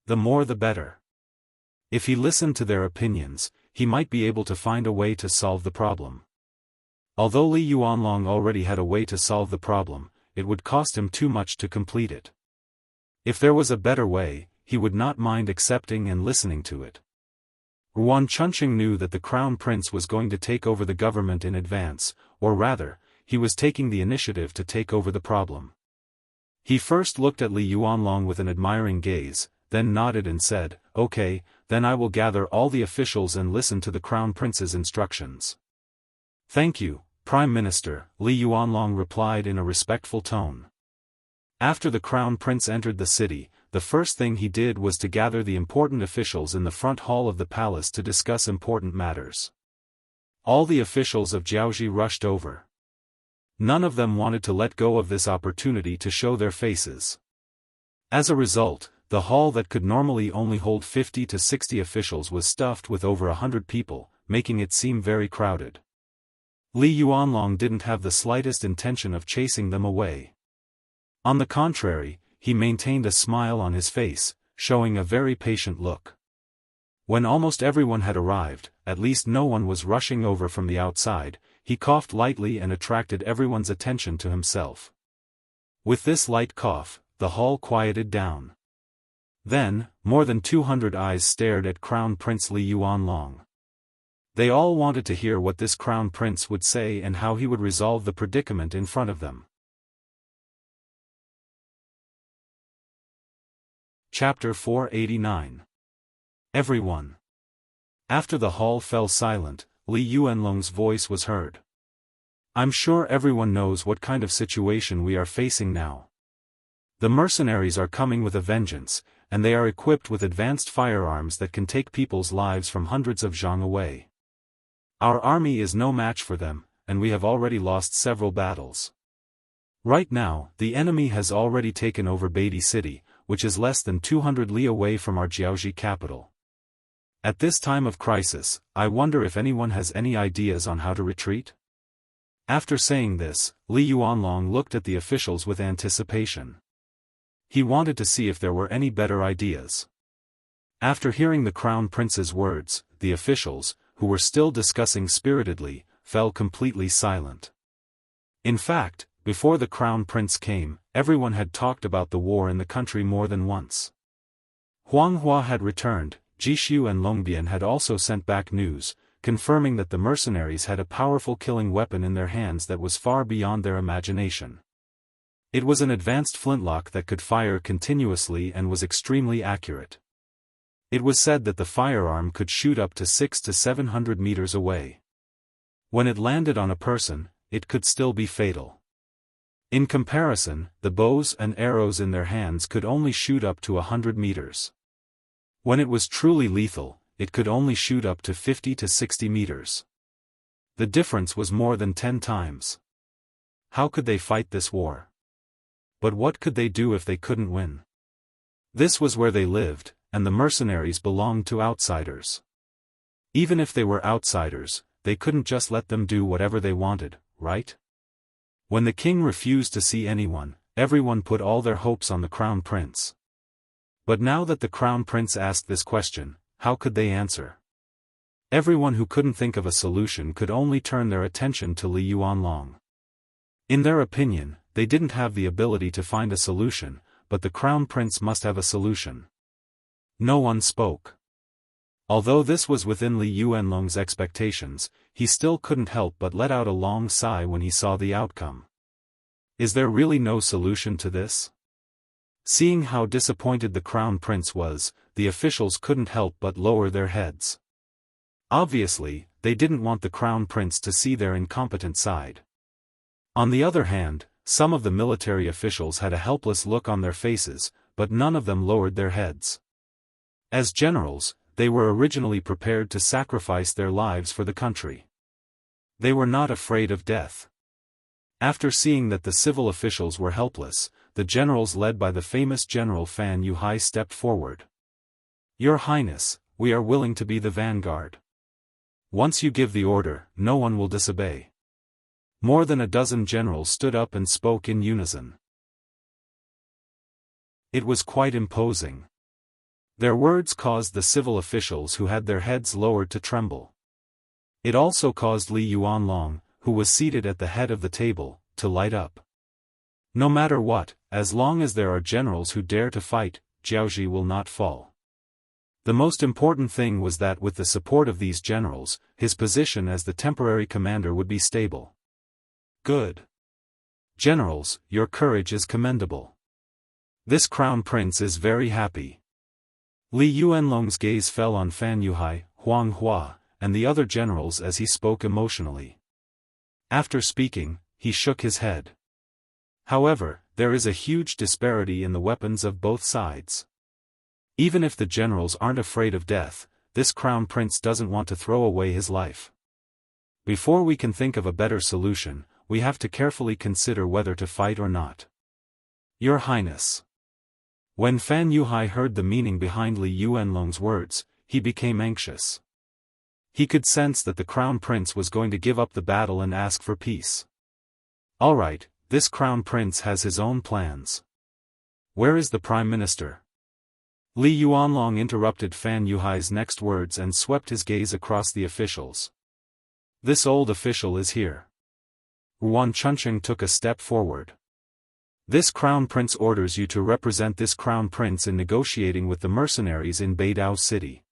The more the better. If he listened to their opinions, he might be able to find a way to solve the problem. Although Li Yuanlong already had a way to solve the problem, it would cost him too much to complete it. If there was a better way, he would not mind accepting and listening to it. Yuan knew that the crown prince was going to take over the government in advance, or rather, he was taking the initiative to take over the problem. He first looked at Li Yuanlong with an admiring gaze, then nodded and said, "Okay, then I will gather all the officials and listen to the crown prince's instructions." "Thank you, Prime Minister," Li Yuanlong replied in a respectful tone. After the crown prince entered the city, the first thing he did was to gather the important officials in the front hall of the palace to discuss important matters. All the officials of Jianghu rushed over. None of them wanted to let go of this opportunity to show their faces. As a result, the hall that could normally only hold 50 to 60 officials was stuffed with over 100 people, making it seem very crowded. Li Yuanlong didn't have the slightest intention of chasing them away. On the contrary, he maintained a smile on his face, showing a very patient look. When almost everyone had arrived, at least no one was rushing over from the outside, he coughed lightly and attracted everyone's attention to himself. With this light cough, the hall quieted down. Then, more than 200 eyes stared at Crown Prince Li Yuanlong. They all wanted to hear what this crown prince would say and how he would resolve the predicament in front of them. Chapter 489. Everyone. After the hall fell silent, Li Yuanlong's voice was heard. "I'm sure everyone knows what kind of situation we are facing now. The mercenaries are coming with a vengeance, and they are equipped with advanced firearms that can take people's lives from hundreds of zhang away. Our army is no match for them, and we have already lost several battles. Right now, the enemy has already taken over Beatty City, which is less than 200 li away from our Jianghu capital. At this time of crisis, I wonder if anyone has any ideas on how to retreat?" After saying this, Li Yuanlong looked at the officials with anticipation. He wanted to see if there were any better ideas. After hearing the crown prince's words, the officials, who were still discussing spiritedly, fell completely silent. In fact, before the crown prince came, everyone had talked about the war in the country more than once. Huang Hua had returned, Jishu and Longbian had also sent back news, confirming that the mercenaries had a powerful killing weapon in their hands that was far beyond their imagination. It was an advanced flintlock that could fire continuously and was extremely accurate. It was said that the firearm could shoot up to 600 to 700 meters away. When it landed on a person, it could still be fatal. In comparison, the bows and arrows in their hands could only shoot up to 100 meters. When it was truly lethal, it could only shoot up to 50 to 60 meters. The difference was more than 10 times. How could they fight this war? But what could they do if they couldn't win? This was where they lived, and the mercenaries belonged to outsiders. Even if they were outsiders, they couldn't just let them do whatever they wanted, right? When the king refused to see anyone, everyone put all their hopes on the crown prince. But now that the crown prince asked this question, how could they answer? Everyone who couldn't think of a solution could only turn their attention to Li Yuanlong. In their opinion, they didn't have the ability to find a solution, but the crown prince must have a solution. No one spoke. Although this was within Li Yuanlong's expectations, he still couldn't help but let out a long sigh when he saw the outcome. Is there really no solution to this? Seeing how disappointed the crown prince was, the officials couldn't help but lower their heads. Obviously, they didn't want the crown prince to see their incompetent side. On the other hand, some of the military officials had a helpless look on their faces, but none of them lowered their heads. As generals, they were originally prepared to sacrifice their lives for the country. They were not afraid of death. After seeing that the civil officials were helpless, the generals led by the famous General Fan Yuhai stepped forward. Your Highness, we are willing to be the vanguard. Once you give the order, no one will disobey. More than a dozen generals stood up and spoke in unison. It was quite imposing. Their words caused the civil officials who had their heads lowered to tremble. It also caused Li Yuanlong, who was seated at the head of the table, to light up. No matter what, as long as there are generals who dare to fight, Jiaoji will not fall. The most important thing was that with the support of these generals, his position as the temporary commander would be stable. Good. Generals, your courage is commendable. This crown prince is very happy. Li Yuanlong's gaze fell on Fan Yuhai, Huang Hua, and the other generals as he spoke emotionally. After speaking, he shook his head. However, there is a huge disparity in the weapons of both sides. Even if the generals aren't afraid of death, this crown prince doesn't want to throw away his life. Before we can think of a better solution, we have to carefully consider whether to fight or not. Your Highness. When Fan Yuhai heard the meaning behind Li Yuanlong's words, he became anxious. He could sense that the crown prince was going to give up the battle and ask for peace. Alright, this crown prince has his own plans. Where is the prime minister? Li Yuanlong interrupted Fan Yuhai's next words and swept his gaze across the officials. This old official is here. Yuan Chunqing took a step forward. This crown prince orders you to represent this crown prince in negotiating with the mercenaries in Beidao City.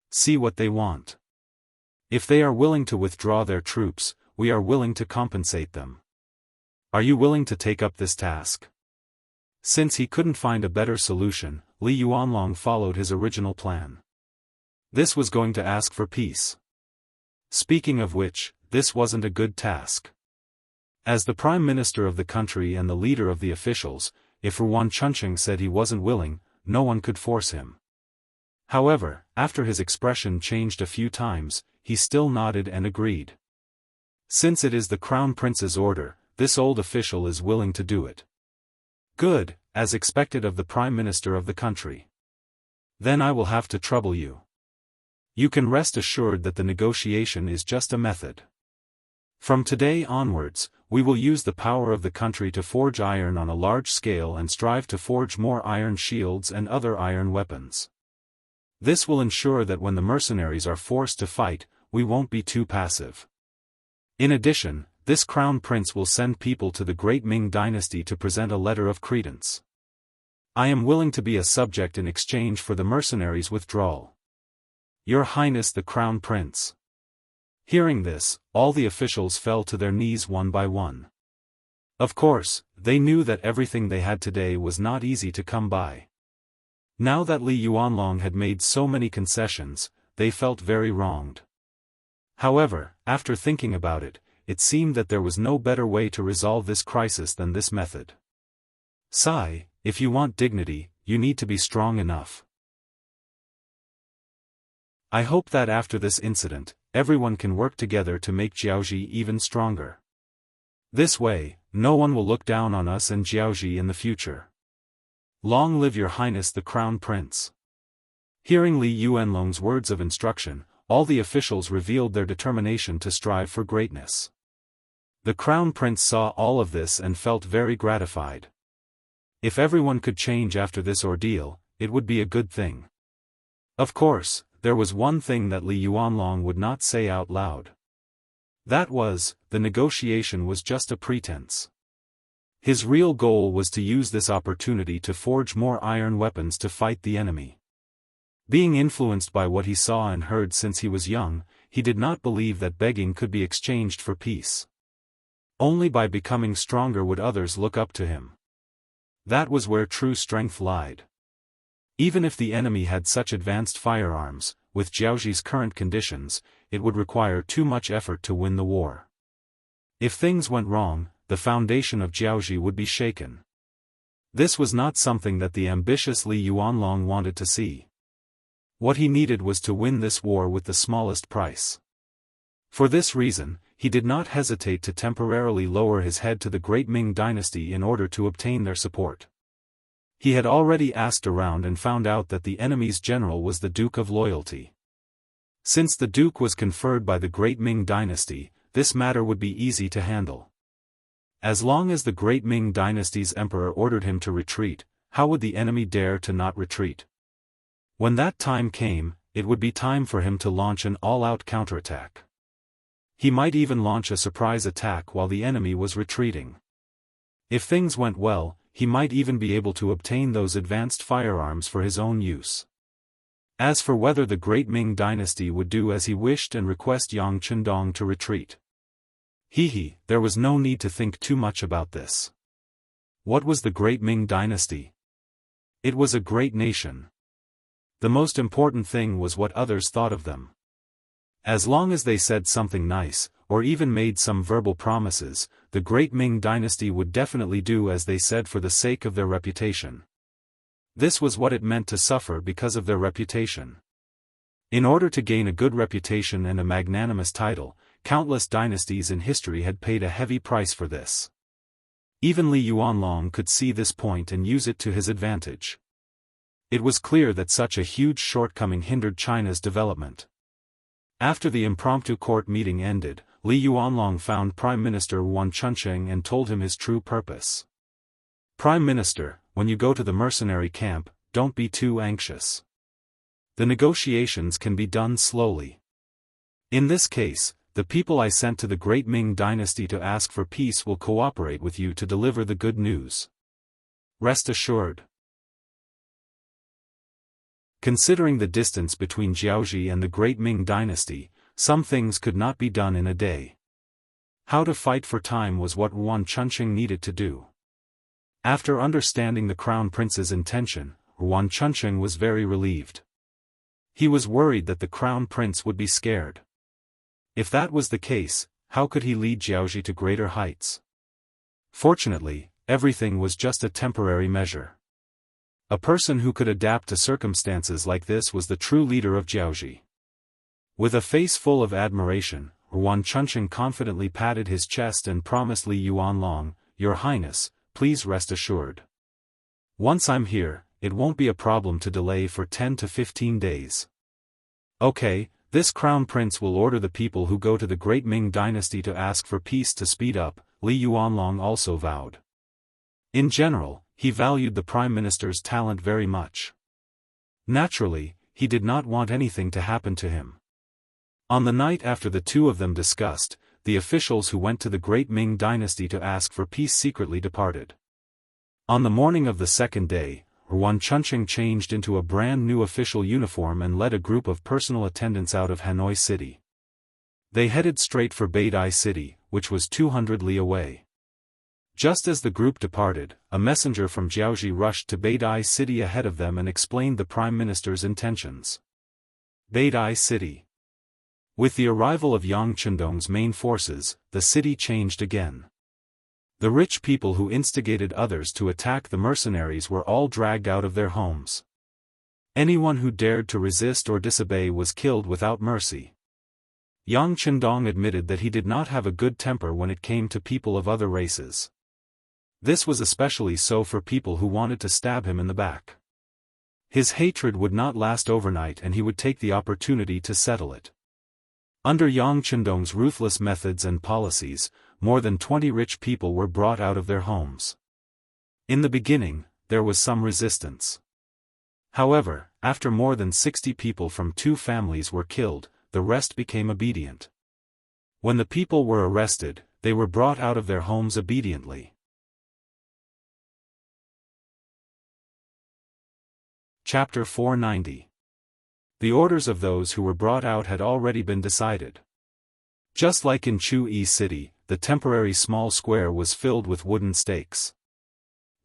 See what they want. If they are willing to withdraw their troops, we are willing to compensate them. Are you willing to take up this task? Since he couldn't find a better solution, Li Yuanlong followed his original plan. This was going to ask for peace. Speaking of which, this wasn't a good task. As the prime minister of the country and the leader of the officials, if Yuan Chunqing said he wasn't willing, no one could force him. However, after his expression changed a few times, he still nodded and agreed. Since it is the crown prince's order, this old official is willing to do it. Good, as expected of the prime minister of the country. Then I will have to trouble you. You can rest assured that the negotiation is just a method. From today onwards, we will use the power of the country to forge iron on a large scale and strive to forge more iron shields and other iron weapons. This will ensure that when the mercenaries are forced to fight, we won't be too passive. In addition, this crown prince will send people to the great Ming Dynasty to present a letter of credence. I am willing to be a subject in exchange for the mercenaries' withdrawal. Your Highness the Crown Prince. Hearing this, all the officials fell to their knees one by one. Of course, they knew that everything they had today was not easy to come by. Now that Li Yuanlong had made so many concessions, they felt very wronged. However, after thinking about it, it seemed that there was no better way to resolve this crisis than this method. Sai, if you want dignity, you need to be strong enough. I hope that after this incident, everyone can work together to make Jiaoji even stronger. This way, no one will look down on us and Jiaoji in the future. Long live your Highness the Crown Prince. Hearing Li Yuanlong's words of instruction, all the officials revealed their determination to strive for greatness. The Crown Prince saw all of this and felt very gratified. If everyone could change after this ordeal, it would be a good thing. Of course, there was one thing that Li Yuanlong would not say out loud. That was, the negotiation was just a pretense. His real goal was to use this opportunity to forge more iron weapons to fight the enemy. Being influenced by what he saw and heard since he was young, he did not believe that begging could be exchanged for peace. Only by becoming stronger would others look up to him. That was where true strength lied. Even if the enemy had such advanced firearms, with Jiaoxi's current conditions, it would require too much effort to win the war. If things went wrong, the foundation of Jiaoxi would be shaken. This was not something that the ambitious Li Yuanlong wanted to see. What he needed was to win this war with the smallest price. For this reason, he did not hesitate to temporarily lower his head to the great Ming dynasty in order to obtain their support. He had already asked around and found out that the enemy's general was the Duke of Loyalty. Since the Duke was conferred by the great Ming dynasty, this matter would be easy to handle. As long as the great Ming dynasty's emperor ordered him to retreat, how would the enemy dare to not retreat? When that time came, it would be time for him to launch an all-out counterattack. He might even launch a surprise attack while the enemy was retreating. If things went well, he might even be able to obtain those advanced firearms for his own use. As for whether the great Ming dynasty would do as he wished and request Yang Chendong to retreat, there was no need to think too much about this. What was the great Ming dynasty? It was a great nation. The most important thing was what others thought of them. As long as they said something nice, or even made some verbal promises, the great Ming dynasty would definitely do as they said for the sake of their reputation. This was what it meant to suffer because of their reputation. In order to gain a good reputation and a magnanimous title, countless dynasties in history had paid a heavy price for this. Even Li Yuanlong could see this point and use it to his advantage. It was clear that such a huge shortcoming hindered China's development. After the impromptu court meeting ended, Li Yuanlong found Prime Minister Wuan Chunqing and told him his true purpose. Prime Minister, when you go to the mercenary camp, don't be too anxious. The negotiations can be done slowly. In this case, the people I sent to the great Ming dynasty to ask for peace will cooperate with you to deliver the good news. Rest assured. Considering the distance between Jiaoxi and the great Ming dynasty, some things could not be done in a day. How to fight for time was what Wuan Chunqing needed to do. After understanding the crown prince's intention, Wuan Chunqing was very relieved. He was worried that the crown prince would be scared. If that was the case, how could he lead Jiaoxi to greater heights? Fortunately, everything was just a temporary measure. A person who could adapt to circumstances like this was the true leader of Jiaoxi. With a face full of admiration, Wuan Chunqing confidently patted his chest and promised Li Yuanlong, "Your Highness, please rest assured. Once I'm here, it won't be a problem to delay for 10 to 15 days. Okay, this crown prince will order the people who go to the great Ming dynasty to ask for peace to speed up," Li Yuanlong also vowed. In general, he valued the prime minister's talent very much. Naturally, he did not want anything to happen to him. On the night after the two of them discussed, the officials who went to the great Ming dynasty to ask for peace secretly departed. On the morning of the second day, Wuan Chunqing changed into a brand new official uniform and led a group of personal attendants out of Hanoi City. They headed straight for Beidai City, which was 200 li away. Just as the group departed, a messenger from Jiaoxi rushed to Beidai City ahead of them and explained the prime minister's intentions. Beidai City. With the arrival of Yang Chendong's main forces, the city changed again. The rich people who instigated others to attack the mercenaries were all dragged out of their homes. Anyone who dared to resist or disobey was killed without mercy. Yang Chendong admitted that he did not have a good temper when it came to people of other races. This was especially so for people who wanted to stab him in the back. His hatred would not last overnight and he would take the opportunity to settle it. Under Yang Chendong's ruthless methods and policies, more than 20 rich people were brought out of their homes. In the beginning, there was some resistance. However, after more than 60 people from 2 families were killed, the rest became obedient. When the people were arrested, they were brought out of their homes obediently. Chapter 490. The orders of those who were brought out had already been decided. Just like in Chu-Yi City, the temporary small square was filled with wooden stakes.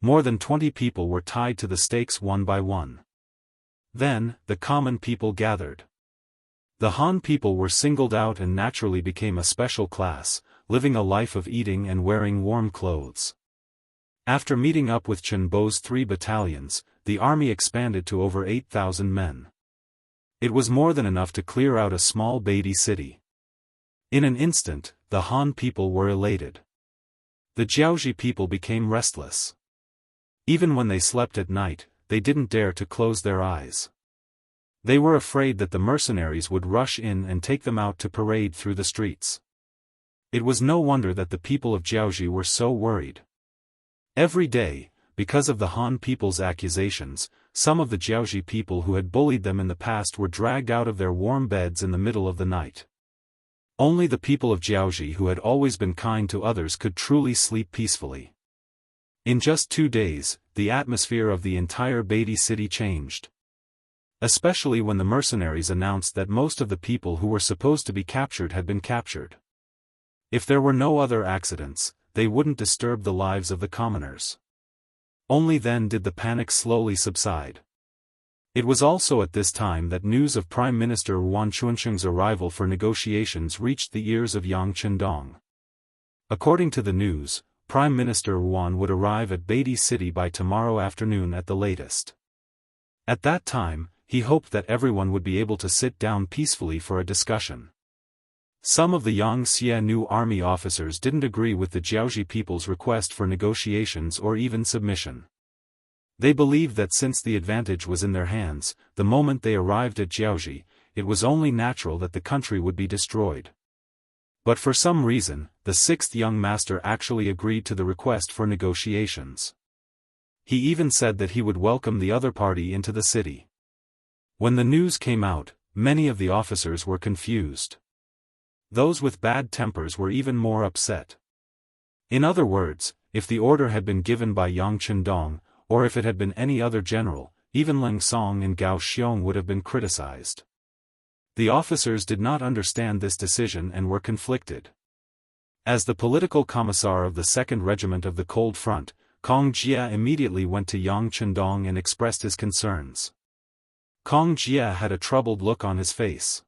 More than 20 people were tied to the stakes one by one. Then, the common people gathered. The Han people were singled out and naturally became a special class, living a life of eating and wearing warm clothes. After meeting up with Chen Bo's 3 battalions, the army expanded to over 8,000 men. It was more than enough to clear out a small Beatty city. In an instant, the Han people were elated. The Jiaoji people became restless. Even when they slept at night, they didn't dare to close their eyes. They were afraid that the mercenaries would rush in and take them out to parade through the streets. It was no wonder that the people of Jiaoji were so worried. Every day, because of the Han people's accusations, some of the Jiaoji people who had bullied them in the past were dragged out of their warm beds in the middle of the night. Only the people of Jiaoji who had always been kind to others could truly sleep peacefully. In just 2 days, the atmosphere of the entire Beatty city changed. Especially when the mercenaries announced that most of the people who were supposed to be captured had been captured. If there were no other accidents, they wouldn't disturb the lives of the commoners. Only then did the panic slowly subside. It was also at this time that news of Prime Minister Yuan Chunsheng's arrival for negotiations reached the ears of Yang Chendong. According to the news, Prime Minister Yuan would arrive at Beatty City by tomorrow afternoon at the latest. At that time, he hoped that everyone would be able to sit down peacefully for a discussion. Some of the Yangtze new army officers didn't agree with the Jiaoji people's request for negotiations or even submission. They believed that since the advantage was in their hands, the moment they arrived at Jiaoji, it was only natural that the country would be destroyed. But for some reason, the 6th young master actually agreed to the request for negotiations. He even said that he would welcome the other party into the city. When the news came out, many of the officers were confused. Those with bad tempers were even more upset. In other words, if the order had been given by Yang Chendong, or if it had been any other general, even Leng Song and Gao Xiong would have been criticized. The officers did not understand this decision and were conflicted. As the political commissar of the 2nd Regiment of the Cold Front, Kong Jia immediately went to Yang Chendong and expressed his concerns. Kong Jia had a troubled look on his face.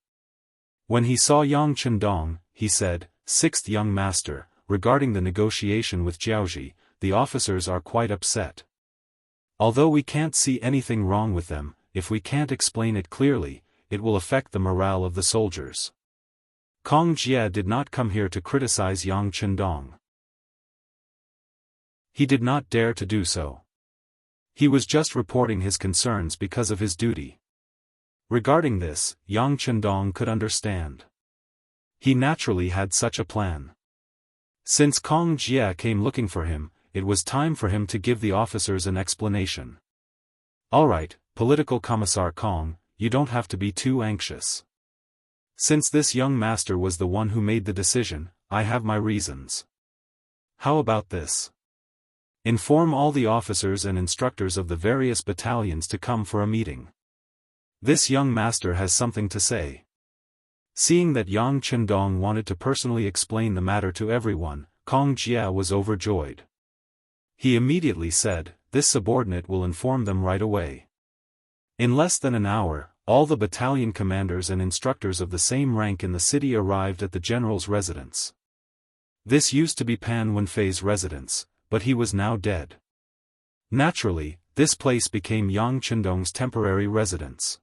When he saw Yang Chendong, he said, 6th young master, regarding the negotiation with Jiaoji, the officers are quite upset. Although we can't see anything wrong with them, if we can't explain it clearly, it will affect the morale of the soldiers. Kong Jia did not come here to criticize Yang Chendong. He did not dare to do so. He was just reporting his concerns because of his duty. Regarding this, Yang Chendong could understand. He naturally had such a plan. Since Kong Jia came looking for him, it was time for him to give the officers an explanation. Alright, Political Commissar Kong, you don't have to be too anxious. Since this young master was the one who made the decision, I have my reasons. How about this? Inform all the officers and instructors of the various battalions to come for a meeting. This young master has something to say. Seeing that Yang Chendong wanted to personally explain the matter to everyone, Kong Jia was overjoyed. He immediately said, this subordinate will inform them right away. In less than an hour, all the battalion commanders and instructors of the same rank in the city arrived at the general's residence. This used to be Pan Wenfei's residence, but he was now dead. Naturally, this place became Yang Chendong's temporary residence.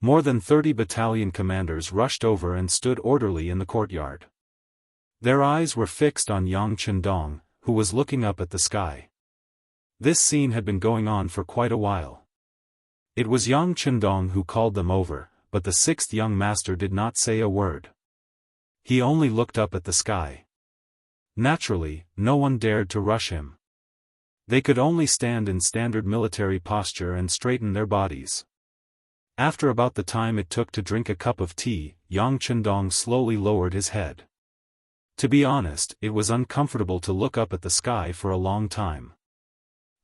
More than 30 battalion commanders rushed over and stood orderly in the courtyard. Their eyes were fixed on Yang Chendong, who was looking up at the sky. This scene had been going on for quite a while. It was Yang Chendong who called them over, but the 6th young master did not say a word. He only looked up at the sky. Naturally, no one dared to rush him. They could only stand in standard military posture and straighten their bodies. After about the time it took to drink a cup of tea, Yang Chendong slowly lowered his head. To be honest, it was uncomfortable to look up at the sky for a long time.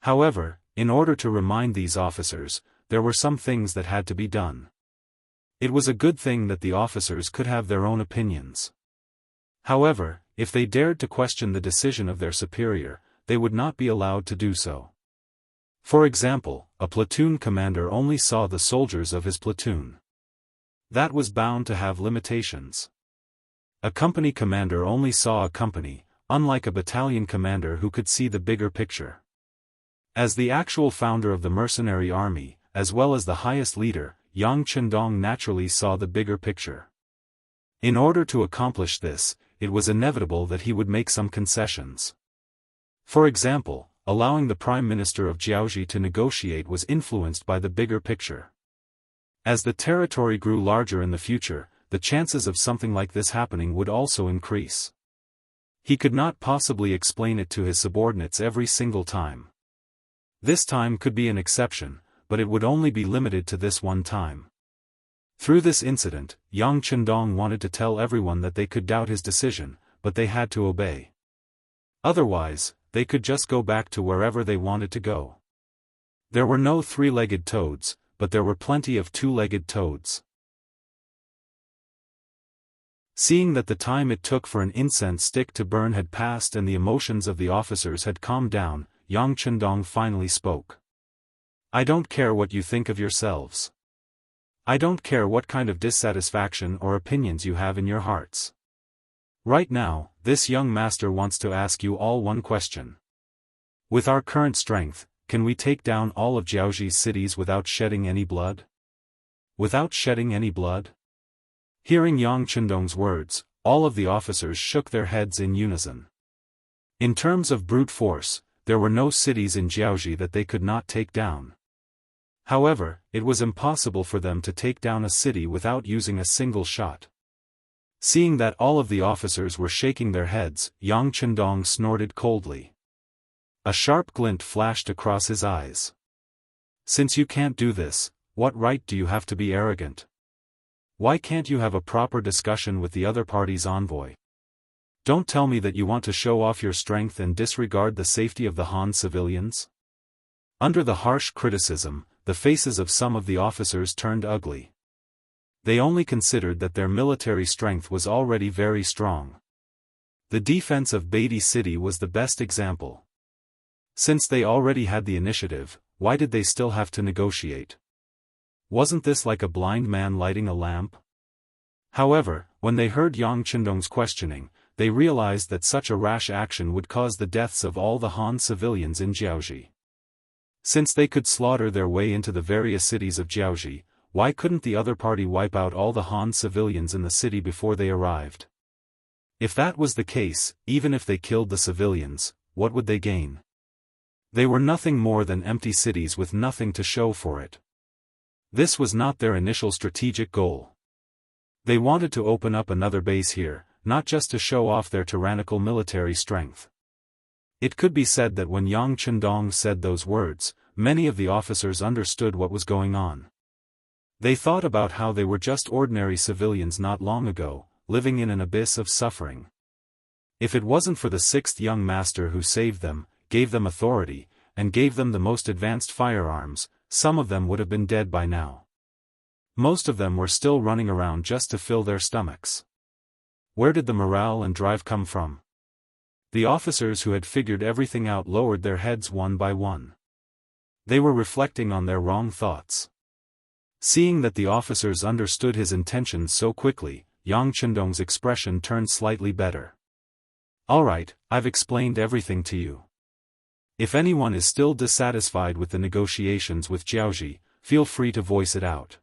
However, in order to remind these officers, there were some things that had to be done. It was a good thing that the officers could have their own opinions. However, if they dared to question the decision of their superior, they would not be allowed to do so. For example, a platoon commander only saw the soldiers of his platoon. That was bound to have limitations. A company commander only saw a company, unlike a battalion commander who could see the bigger picture. As the actual founder of the mercenary army, as well as the highest leader, Yang Chendong naturally saw the bigger picture. In order to accomplish this, it was inevitable that he would make some concessions. For example, allowing the Prime Minister of Jianghu to negotiate was influenced by the bigger picture. As the territory grew larger in the future, the chances of something like this happening would also increase. He could not possibly explain it to his subordinates every single time. This time could be an exception, but it would only be limited to this one time. Through this incident, Yang Chendong wanted to tell everyone that they could doubt his decision, but they had to obey. Otherwise, they could just go back to wherever they wanted to go. There were no three-legged toads, but there were plenty of two-legged toads. Seeing that the time it took for an incense stick to burn had passed and the emotions of the officers had calmed down, Yang Chendong finally spoke. "I don't care what you think of yourselves. I don't care what kind of dissatisfaction or opinions you have in your hearts. Right now, this young master wants to ask you all one question. With our current strength, can we take down all of Jianghu's cities without shedding any blood? Without shedding any blood?" Hearing Yang Chendong's words, all of the officers shook their heads in unison. In terms of brute force, there were no cities in Jianghu that they could not take down. However, it was impossible for them to take down a city without using a single shot. Seeing that all of the officers were shaking their heads, Yang Chendong snorted coldly. A sharp glint flashed across his eyes. "Since you can't do this, what right do you have to be arrogant? Why can't you have a proper discussion with the other party's envoy? Don't tell me that you want to show off your strength and disregard the safety of the Han civilians?" Under the harsh criticism, the faces of some of the officers turned ugly. They only considered that their military strength was already very strong. The defense of Beatty City was the best example. Since they already had the initiative, why did they still have to negotiate? Wasn't this like a blind man lighting a lamp? However, when they heard Yang Chendong's questioning, they realized that such a rash action would cause the deaths of all the Han civilians in Jianghu. Since they could slaughter their way into the various cities of Jianghu, why couldn't the other party wipe out all the Han civilians in the city before they arrived? If that was the case, even if they killed the civilians, what would they gain? They were nothing more than empty cities with nothing to show for it. This was not their initial strategic goal. They wanted to open up another base here, not just to show off their tyrannical military strength. It could be said that when Yang Chendong said those words, many of the officers understood what was going on. They thought about how they were just ordinary civilians not long ago, living in an abyss of suffering. If it wasn't for the sixth young master who saved them, gave them authority, and gave them the most advanced firearms, some of them would have been dead by now. Most of them were still running around just to fill their stomachs. Where did the morale and drive come from? The officers who had figured everything out lowered their heads one by one. They were reflecting on their wrong thoughts. Seeing that the officers understood his intentions so quickly, Yang Chendong's expression turned slightly better. "All right, I've explained everything to you. If anyone is still dissatisfied with the negotiations with Jianghu, feel free to voice it out.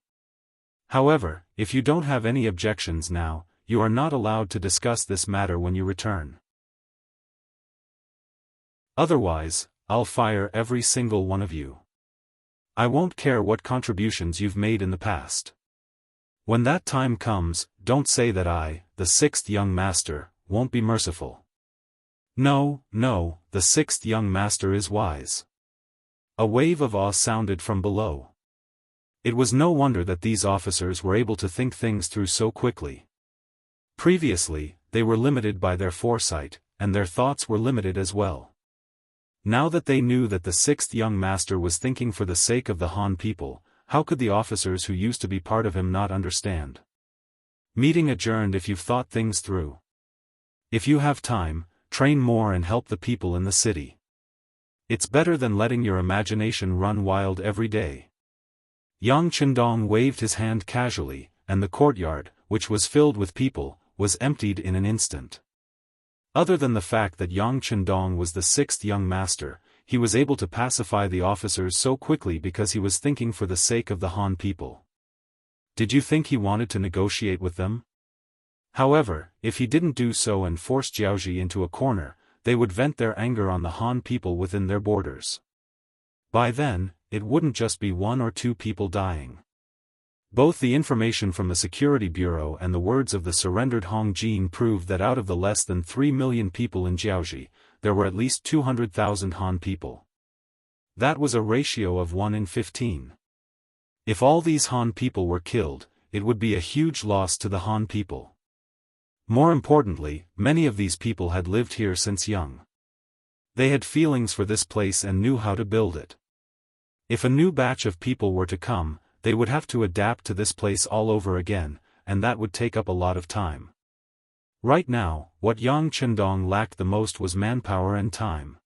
However, if you don't have any objections now, you are not allowed to discuss this matter when you return. Otherwise, I'll fire every single one of you. I won't care what contributions you've made in the past. When that time comes, don't say that I, the sixth young master, won't be merciful. No, no, the sixth young master is wise. A wave of awe sounded from below. It was no wonder that these officers were able to think things through so quickly. Previously, they were limited by their foresight, and their thoughts were limited as well. Now that they knew that the sixth young master was thinking for the sake of the Han people, how could the officers who used to be part of him not understand? Meeting adjourned if you've thought things through. If you have time, train more and help the people in the city. It's better than letting your imagination run wild every day. Yang Chendong waved his hand casually, and the courtyard, which was filled with people, was emptied in an instant. Other than the fact that Yang Chendong was the sixth young master, he was able to pacify the officers so quickly because he was thinking for the sake of the Han people. Did you think he wanted to negotiate with them? However, if he didn't do so and force Jiaoji into a corner, they would vent their anger on the Han people within their borders. By then, it wouldn't just be one or two people dying. Both the information from the Security Bureau and the words of the surrendered Hong Jin proved that out of the less than 3 million people in Jiaoji, there were at least 200,000 Han people. That was a ratio of 1 in 15. If all these Han people were killed, it would be a huge loss to the Han people. More importantly, many of these people had lived here since young. They had feelings for this place and knew how to build it. If a new batch of people were to come, they would have to adapt to this place all over again, and that would take up a lot of time. Right now, what Yang Chendong lacked the most was manpower and time.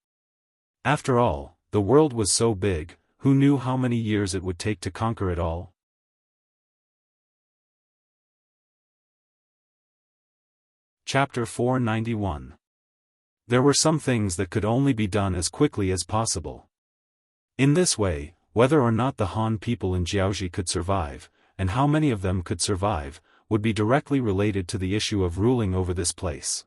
After all, the world was so big, who knew how many years it would take to conquer it all? Chapter 491. There were some things that could only be done as quickly as possible. In this way, whether or not the Han people in Jiaoji could survive, and how many of them could survive, would be directly related to the issue of ruling over this place.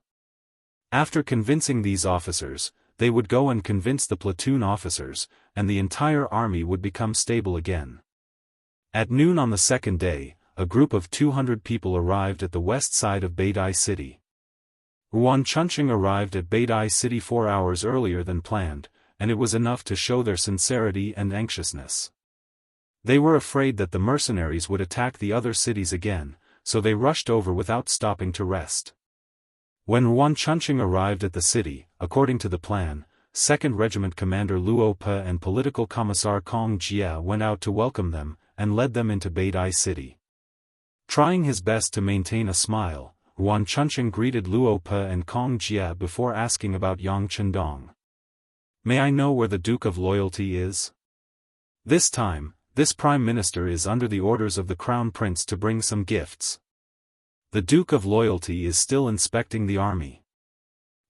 After convincing these officers, they would go and convince the platoon officers, and the entire army would become stable again. At noon on the second day, a group of 200 people arrived at the west side of Beidai City. Yuan Chunqing arrived at Beidai City 4 hours earlier than planned, and it was enough to show their sincerity and anxiousness. They were afraid that the mercenaries would attack the other cities again, so they rushed over without stopping to rest. When Yuan Chunqing arrived at the city, according to the plan, 2nd Regiment Commander Luo Pe and Political Commissar Kong Jia went out to welcome them, and led them into Beidai City. Trying his best to maintain a smile, Yuan Chunqing greeted Luo Pe and Kong Jia before asking about Yang Chendong. May I know where the Duke of Loyalty is? This time, this Prime Minister is under the orders of the Crown Prince to bring some gifts. The Duke of Loyalty is still inspecting the army.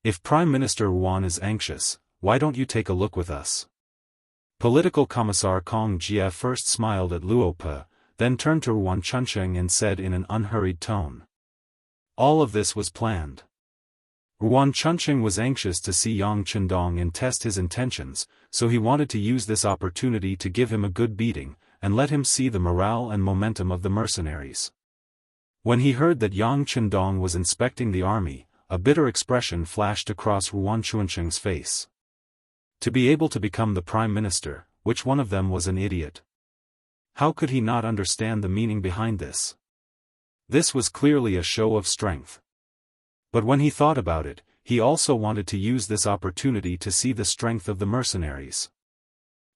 If Prime Minister Yuan is anxious, why don't you take a look with us? Political Commissar Kong Jia first smiled at Luo Pe, then turned to Yuan Chunqing and said in an unhurried tone. All of this was planned. Yuan Chunqing was anxious to see Yang Chendong and test his intentions, so he wanted to use this opportunity to give him a good beating, and let him see the morale and momentum of the mercenaries. When he heard that Yang Chendong was inspecting the army, a bitter expression flashed across Yuan Chunqing's face. To be able to become the Prime Minister, which one of them was an idiot? How could he not understand the meaning behind this? This was clearly a show of strength. But when he thought about it, he also wanted to use this opportunity to see the strength of the mercenaries.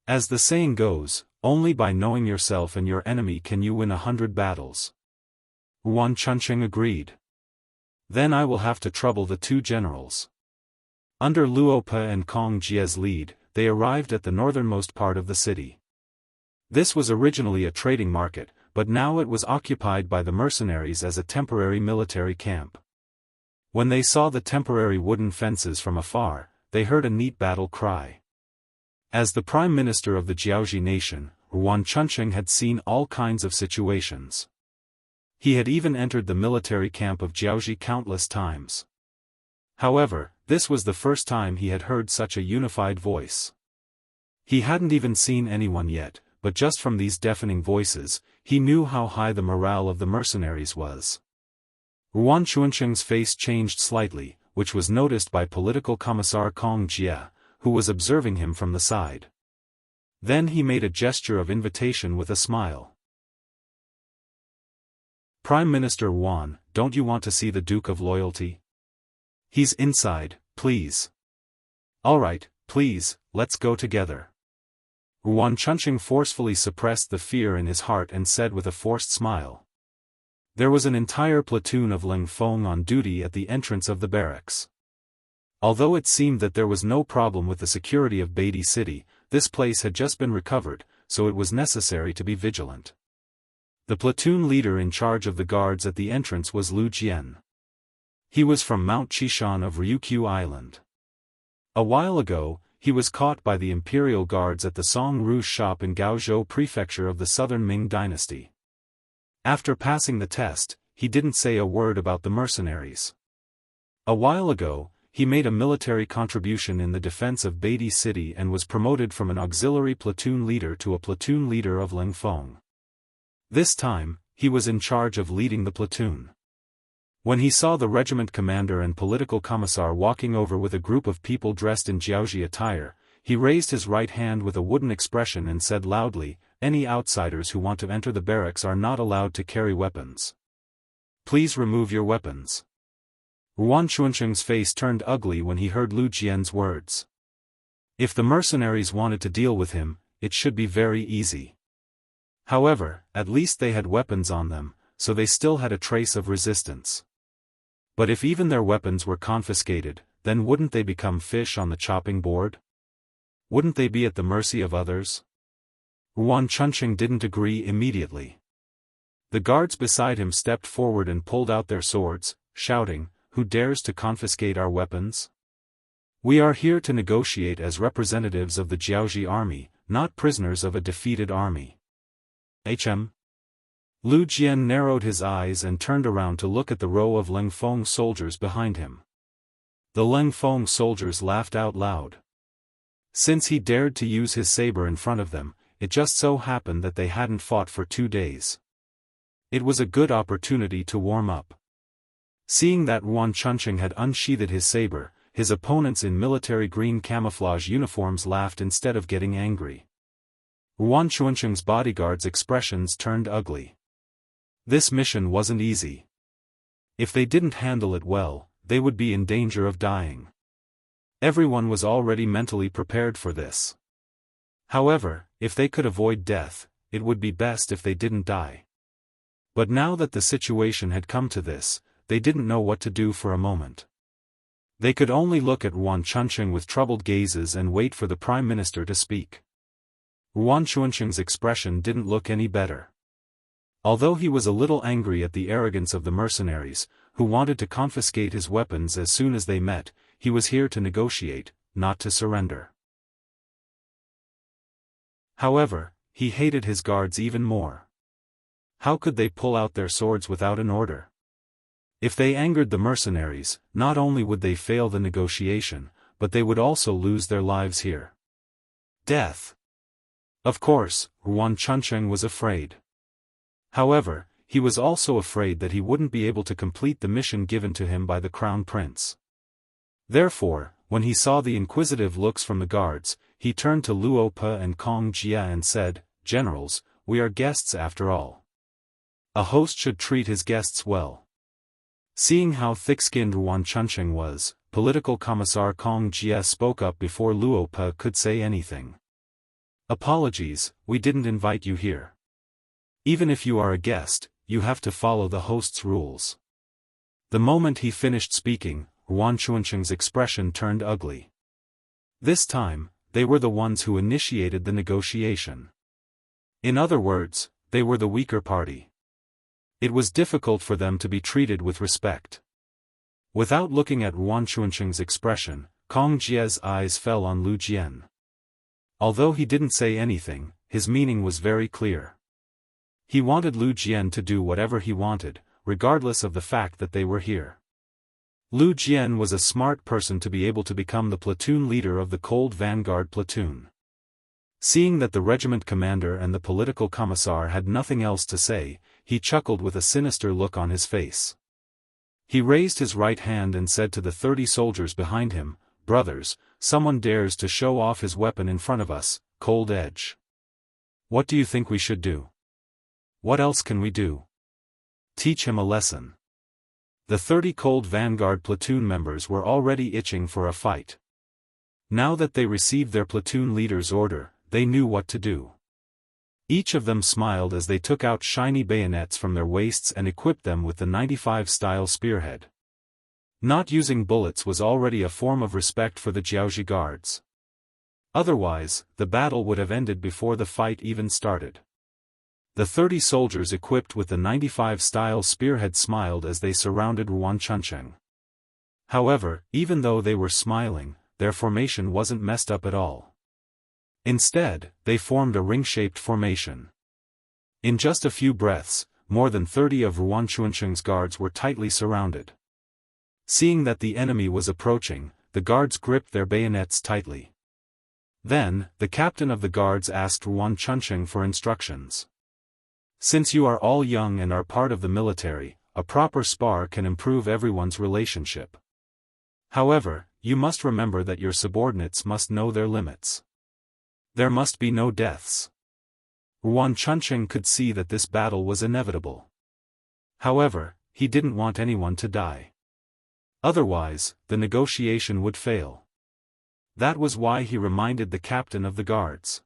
As the saying goes, only by knowing yourself and your enemy can you win 100 battles. Yuan Chunqing agreed. Then I will have to trouble the two generals. Under Luo Pe and Kong Jia's lead, they arrived at the northernmost part of the city. This was originally a trading market, but now it was occupied by the mercenaries as a temporary military camp. When they saw the temporary wooden fences from afar, they heard a neat battle cry. As the Prime Minister of the Jiaoji nation, Yuan Chunqing had seen all kinds of situations. He had even entered the military camp of Jiaoji countless times. However, this was the first time he had heard such a unified voice. He hadn't even seen anyone yet, but just from these deafening voices, he knew how high the morale of the mercenaries was. Yuan Chunqing's face changed slightly, which was noticed by Political Commissar Kong Jie, who was observing him from the side. Then he made a gesture of invitation with a smile. "Prime Minister Yuan, don't you want to see the Duke of Loyalty? He's inside, please." "Alright, please, let's go together." Yuan Chunqing forcefully suppressed the fear in his heart and said with a forced smile. There was an entire platoon of Ling Feng on duty at the entrance of the barracks. Although it seemed that there was no problem with the security of Beatty City, this place had just been recovered, so it was necessary to be vigilant. The platoon leader in charge of the guards at the entrance was Lu Jian. He was from Mount Qishan of Ryukyu Island. A while ago, he was caught by the imperial guards at the Song Rouge shop in Gaozhou Prefecture of the Southern Ming Dynasty. After passing the test, he didn't say a word about the mercenaries. A while ago, he made a military contribution in the defense of Beatty City and was promoted from an auxiliary platoon leader to a platoon leader of Ling Feng. This time, he was in charge of leading the platoon. When he saw the regiment commander and political commissar walking over with a group of people dressed in Jiaoji attire, he raised his right hand with a wooden expression and said loudly, "Any outsiders who want to enter the barracks are not allowed to carry weapons. Please remove your weapons." Yuan Chunqing's face turned ugly when he heard Lu Jian's words. If the mercenaries wanted to deal with him, it should be very easy. However, at least they had weapons on them, so they still had a trace of resistance. But if even their weapons were confiscated, then wouldn't they become fish on the chopping board? Wouldn't they be at the mercy of others? Yuan Chunqing didn't agree immediately. The guards beside him stepped forward and pulled out their swords, shouting, "Who dares to confiscate our weapons? We are here to negotiate as representatives of the Jiaoji army, not prisoners of a defeated army." Lu Jian narrowed his eyes and turned around to look at the row of Ling Feng soldiers behind him. The Ling Feng soldiers laughed out loud. Since he dared to use his saber in front of them, it just so happened that they hadn't fought for 2 days. It was a good opportunity to warm up. Seeing that Yuan Chunqing had unsheathed his saber, his opponents in military green camouflage uniforms laughed instead of getting angry. Yuan Chunqing's bodyguards' expressions turned ugly. This mission wasn't easy. If they didn't handle it well, they would be in danger of dying. Everyone was already mentally prepared for this. However, if they could avoid death, it would be best if they didn't die. But now that the situation had come to this, they didn't know what to do for a moment. They could only look at Yuan Chunqing with troubled gazes and wait for the Prime Minister to speak. Yuan Chunqing's expression didn't look any better. Although he was a little angry at the arrogance of the mercenaries, who wanted to confiscate his weapons as soon as they met, he was here to negotiate, not to surrender. However, he hated his guards even more. How could they pull out their swords without an order? If they angered the mercenaries, not only would they fail the negotiation, but they would also lose their lives here. Death. Of course, Yuan Chunqing was afraid. However, he was also afraid that he wouldn't be able to complete the mission given to him by the Crown Prince. Therefore, when he saw the inquisitive looks from the guards, he turned to Luo Pe and Kong Jie and said, "Generals, we are guests after all. A host should treat his guests well." Seeing how thick-skinned Yuan Chunqing was, Political Commissar Kong Jie spoke up before Luo Pe could say anything. "Apologies, we didn't invite you here. Even if you are a guest, you have to follow the host's rules." The moment he finished speaking, Yuan Chunqing's expression turned ugly. This time, they were the ones who initiated the negotiation. In other words, they were the weaker party. It was difficult for them to be treated with respect. Without looking at Yuan Chunqing's expression, Kong Jie's eyes fell on Lu Jian. Although he didn't say anything, his meaning was very clear. He wanted Lu Jian to do whatever he wanted, regardless of the fact that they were here. Lu Jian was a smart person to be able to become the platoon leader of the Cold Vanguard platoon. Seeing that the regiment commander and the political commissar had nothing else to say, he chuckled with a sinister look on his face. He raised his right hand and said to the 30 soldiers behind him, "Brothers, someone dares to show off his weapon in front of us, Cold Edge. What do you think we should do? What else can we do? Teach him a lesson." The 30 Cold Vanguard platoon members were already itching for a fight. Now that they received their platoon leader's order, they knew what to do. Each of them smiled as they took out shiny bayonets from their waists and equipped them with the 95-style spearhead. Not using bullets was already a form of respect for the Jiaozhi guards. Otherwise, the battle would have ended before the fight even started. The 30 soldiers equipped with the 95-style spearhead smiled as they surrounded Yuan Chuncheng. However, even though they were smiling, their formation wasn't messed up at all. Instead, they formed a ring-shaped formation. In just a few breaths, more than 30 of Yuan Chuncheng's guards were tightly surrounded. Seeing that the enemy was approaching, the guards gripped their bayonets tightly. Then, the captain of the guards asked Yuan Chuncheng for instructions. "Since you are all young and are part of the military, a proper spar can improve everyone's relationship. However, you must remember that your subordinates must know their limits. There must be no deaths." Yuan Chuncheng could see that this battle was inevitable. However, he didn't want anyone to die. Otherwise, the negotiation would fail. That was why he reminded the captain of the guards.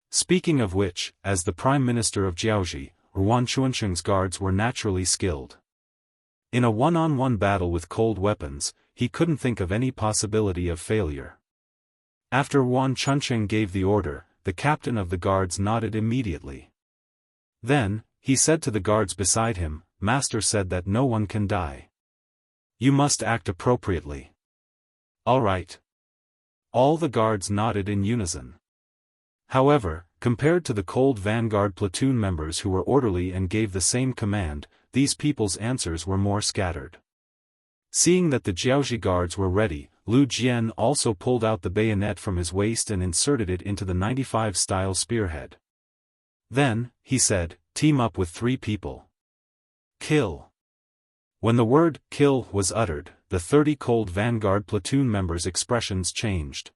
Speaking of which, as the Prime Minister of Jiaozhi, Yuan Chuncheng's guards were naturally skilled. In a one-on-one battle with cold weapons, he couldn't think of any possibility of failure. After Yuan Chuncheng gave the order, the captain of the guards nodded immediately. Then, he said to the guards beside him, "Master said that no one can die. You must act appropriately." "All right." All the guards nodded in unison. However, compared to the Cold Vanguard platoon members who were orderly and gave the same command, these people's answers were more scattered. Seeing that the Jiaozhi guards were ready, Lu Jian also pulled out the bayonet from his waist and inserted it into the 95-style spearhead. Then, he said, "Team up with 3 people. Kill." When the word "kill" was uttered, the 30 Cold Vanguard platoon members' expressions changed.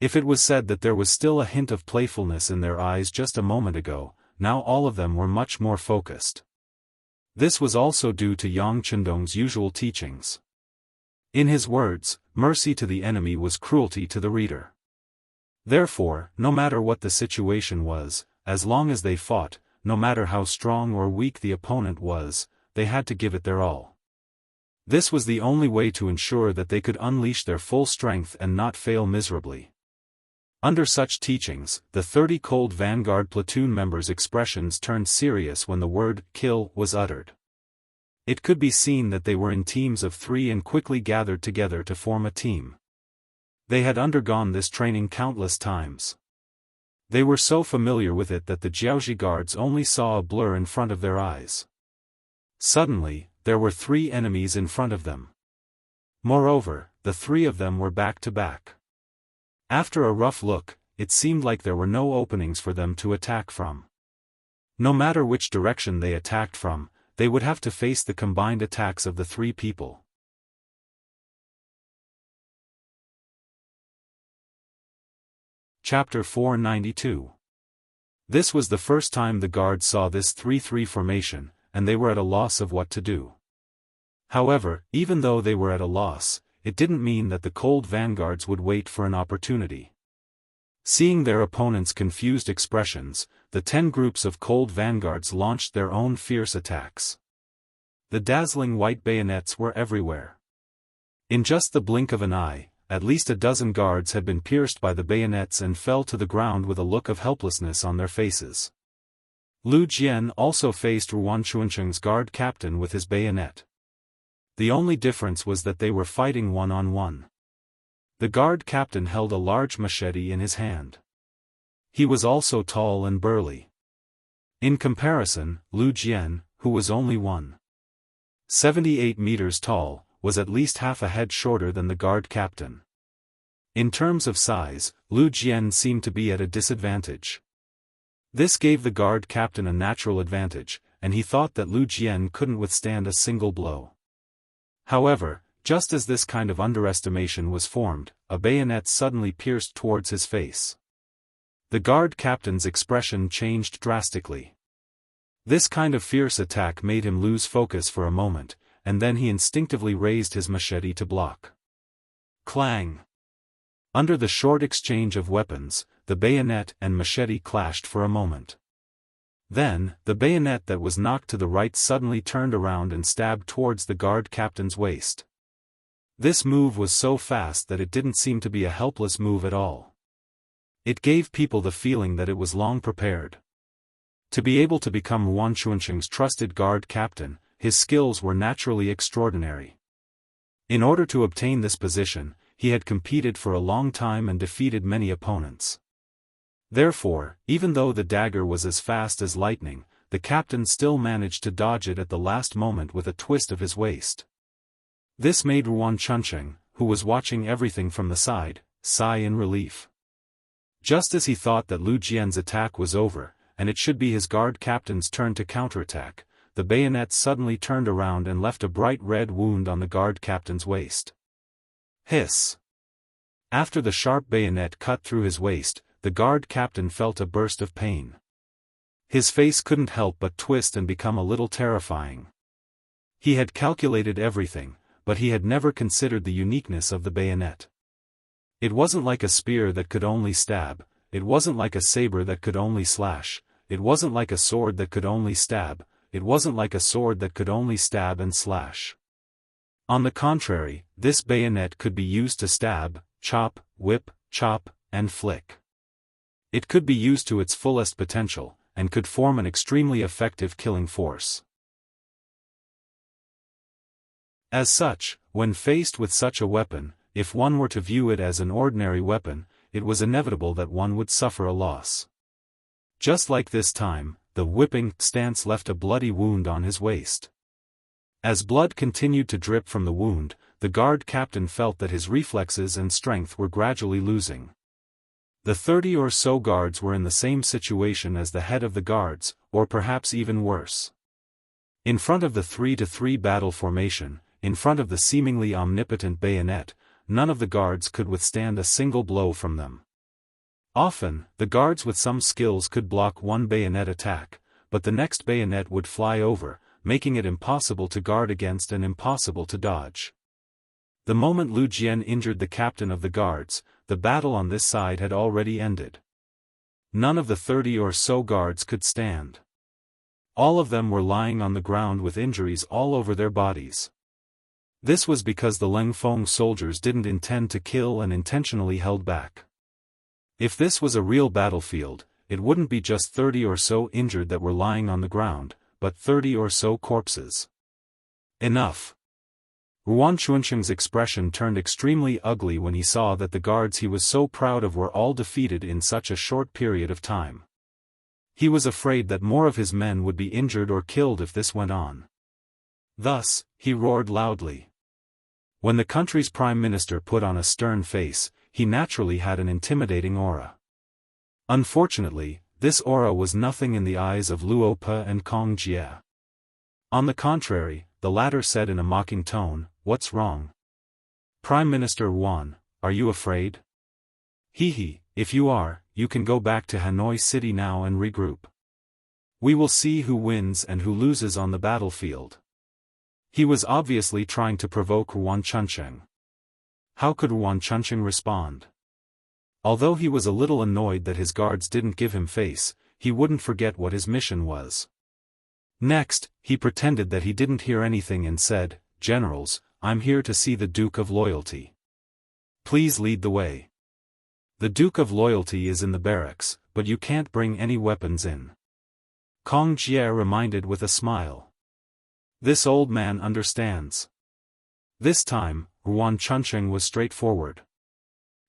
If it was said that there was still a hint of playfulness in their eyes just a moment ago, now all of them were much more focused. This was also due to Yang Chendong's usual teachings. In his words, mercy to the enemy was cruelty to the reader. Therefore, no matter what the situation was, as long as they fought, no matter how strong or weak the opponent was, they had to give it their all. This was the only way to ensure that they could unleash their full strength and not fail miserably. Under such teachings, the 30 Cold Vanguard platoon members' expressions turned serious when the word "kill" was uttered. It could be seen that they were in teams of 3 and quickly gathered together to form a team. They had undergone this training countless times. They were so familiar with it that the Jiaozhi guards only saw a blur in front of their eyes. Suddenly, there were 3 enemies in front of them. Moreover, the 3 of them were back to back. After a rough look, it seemed like there were no openings for them to attack from. No matter which direction they attacked from, they would have to face the combined attacks of the 3 people. Chapter 492. This was the first time the guards saw this 3-3 formation, and they were at a loss of what to do. However, even though they were at a loss, it didn't mean that the Cold Vanguards would wait for an opportunity. Seeing their opponents' confused expressions, the 10 groups of Cold Vanguards launched their own fierce attacks. The dazzling white bayonets were everywhere. In just the blink of an eye, at least a dozen guards had been pierced by the bayonets and fell to the ground with a look of helplessness on their faces. Lu Jian also faced Yuan Chuncheng's guard captain with his bayonet. The only difference was that they were fighting one-on-one. The guard captain held a large machete in his hand. He was also tall and burly. In comparison, Lu Jian, who was only 1.78 meters tall, was at least half a head shorter than the guard captain. In terms of size, Lu Jian seemed to be at a disadvantage. This gave the guard captain a natural advantage, and he thought that Lu Jian couldn't withstand a single blow. However, just as this kind of underestimation was formed, a bayonet suddenly pierced towards his face. The guard captain's expression changed drastically. This kind of fierce attack made him lose focus for a moment, and then he instinctively raised his machete to block. Clang! Under the short exchange of weapons, the bayonet and machete clashed for a moment. Then, the bayonet that was knocked to the right suddenly turned around and stabbed towards the guard captain's waist. This move was so fast that it didn't seem to be a helpless move at all. It gave people the feeling that it was long prepared. To be able to become Yuan Chuancheng's trusted guard captain, his skills were naturally extraordinary. In order to obtain this position, he had competed for a long time and defeated many opponents. Therefore, even though the dagger was as fast as lightning, the captain still managed to dodge it at the last moment with a twist of his waist. This made Yuan Chuancheng, who was watching everything from the side, sigh in relief. Just as he thought that Lu Jian's attack was over, and it should be his guard captain's turn to counterattack, the bayonet suddenly turned around and left a bright red wound on the guard captain's waist. Hiss! After the sharp bayonet cut through his waist, the guard captain felt a burst of pain. His face couldn't help but twist and become a little terrifying. He had calculated everything, but he had never considered the uniqueness of the bayonet. It wasn't like a spear that could only stab, it wasn't like a saber that could only slash, it wasn't like a sword that could only stab, it wasn't like a sword that could only stab and slash. On the contrary, this bayonet could be used to stab, chop, whip, chop, and flick. It could be used to its fullest potential, and could form an extremely effective killing force. As such, when faced with such a weapon, if one were to view it as an ordinary weapon, it was inevitable that one would suffer a loss. Just like this time, the whipping stance left a bloody wound on his waist. As blood continued to drip from the wound, the guard captain felt that his reflexes and strength were gradually losing. The 30 or so guards were in the same situation as the head of the guards, or perhaps even worse. In front of the 3-to-3 battle formation, in front of the seemingly omnipotent bayonet, none of the guards could withstand a single blow from them. Often, the guards with some skills could block one bayonet attack, but the next bayonet would fly over, making it impossible to guard against and impossible to dodge. The moment Lu Jian injured the captain of the guards, the battle on this side had already ended. None of the 30 or so guards could stand. All of them were lying on the ground with injuries all over their bodies. This was because the Lengfeng soldiers didn't intend to kill and intentionally held back. If this was a real battlefield, it wouldn't be just 30 or so injured that were lying on the ground, but 30 or so corpses. Enough! Yuan Chuancheng's expression turned extremely ugly when he saw that the guards he was so proud of were all defeated in such a short period of time. He was afraid that more of his men would be injured or killed if this went on. Thus, he roared loudly. When the country's prime minister put on a stern face, he naturally had an intimidating aura. Unfortunately, this aura was nothing in the eyes of Luo Pe and Kong Jie. On the contrary, the latter said in a mocking tone, "What's wrong? Prime Minister Yuan, are you afraid? Hee, if you are, you can go back to Hanoi City now and regroup. We will see who wins and who loses on the battlefield." He was obviously trying to provoke Yuan Chuancheng. How could Yuan Chuancheng respond? Although he was a little annoyed that his guards didn't give him face, he wouldn't forget what his mission was. Next, he pretended that he didn't hear anything and said, "Generals, I'm here to see the Duke of Loyalty. Please lead the way. The Duke of Loyalty is in the barracks, but you can't bring any weapons in." Kong Jie reminded with a smile. This old man understands. This time, Yuan Chuancheng was straightforward.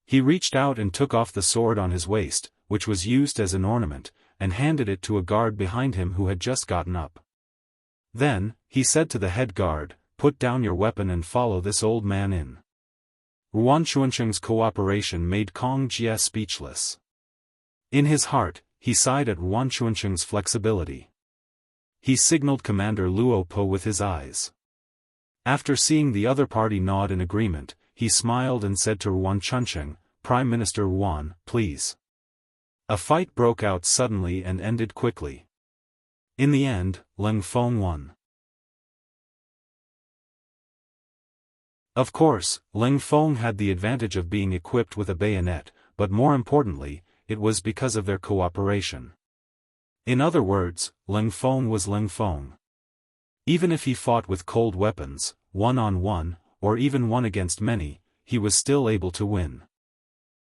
He reached out and took off the sword on his waist, which was used as an ornament, and handed it to a guard behind him who had just gotten up. Then, he said to the head guard, "Put down your weapon and follow this old man in." Yuan Chuancheng's cooperation made Kong Jie speechless. In his heart, he sighed at Yuan Chuancheng's flexibility. He signaled Commander Luo Po with his eyes. After seeing the other party nod in agreement, he smiled and said to Yuan Chuncheng, "Prime Minister Yuan, please." A fight broke out suddenly and ended quickly. In the end, Leng Feng won. Of course, Leng Feng had the advantage of being equipped with a bayonet, but more importantly, it was because of their cooperation. In other words, Leng Feng was Leng Feng. Even if he fought with cold weapons, one-on-one, or even one against many, he was still able to win.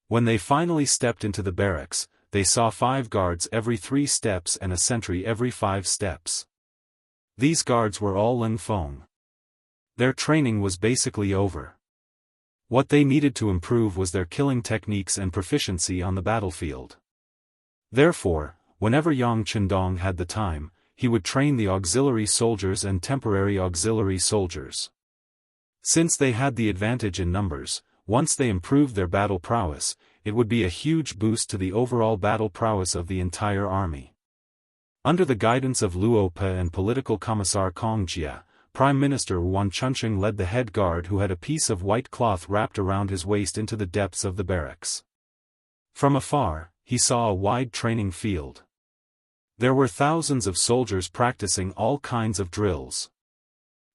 When they finally stepped into the barracks, they saw 5 guards every 3 steps and a sentry every 5 steps. These guards were all Leng Feng. Their training was basically over. What they needed to improve was their killing techniques and proficiency on the battlefield. Therefore, whenever Yang Chendong had the time, he would train the auxiliary soldiers and temporary auxiliary soldiers. Since they had the advantage in numbers, once they improved their battle prowess, it would be a huge boost to the overall battle prowess of the entire army. Under the guidance of Luo Pe and political commissar Kong Jia, Prime Minister Yuan Chuncheng led the head guard who had a piece of white cloth wrapped around his waist into the depths of the barracks. From afar, he saw a wide training field. There were thousands of soldiers practicing all kinds of drills.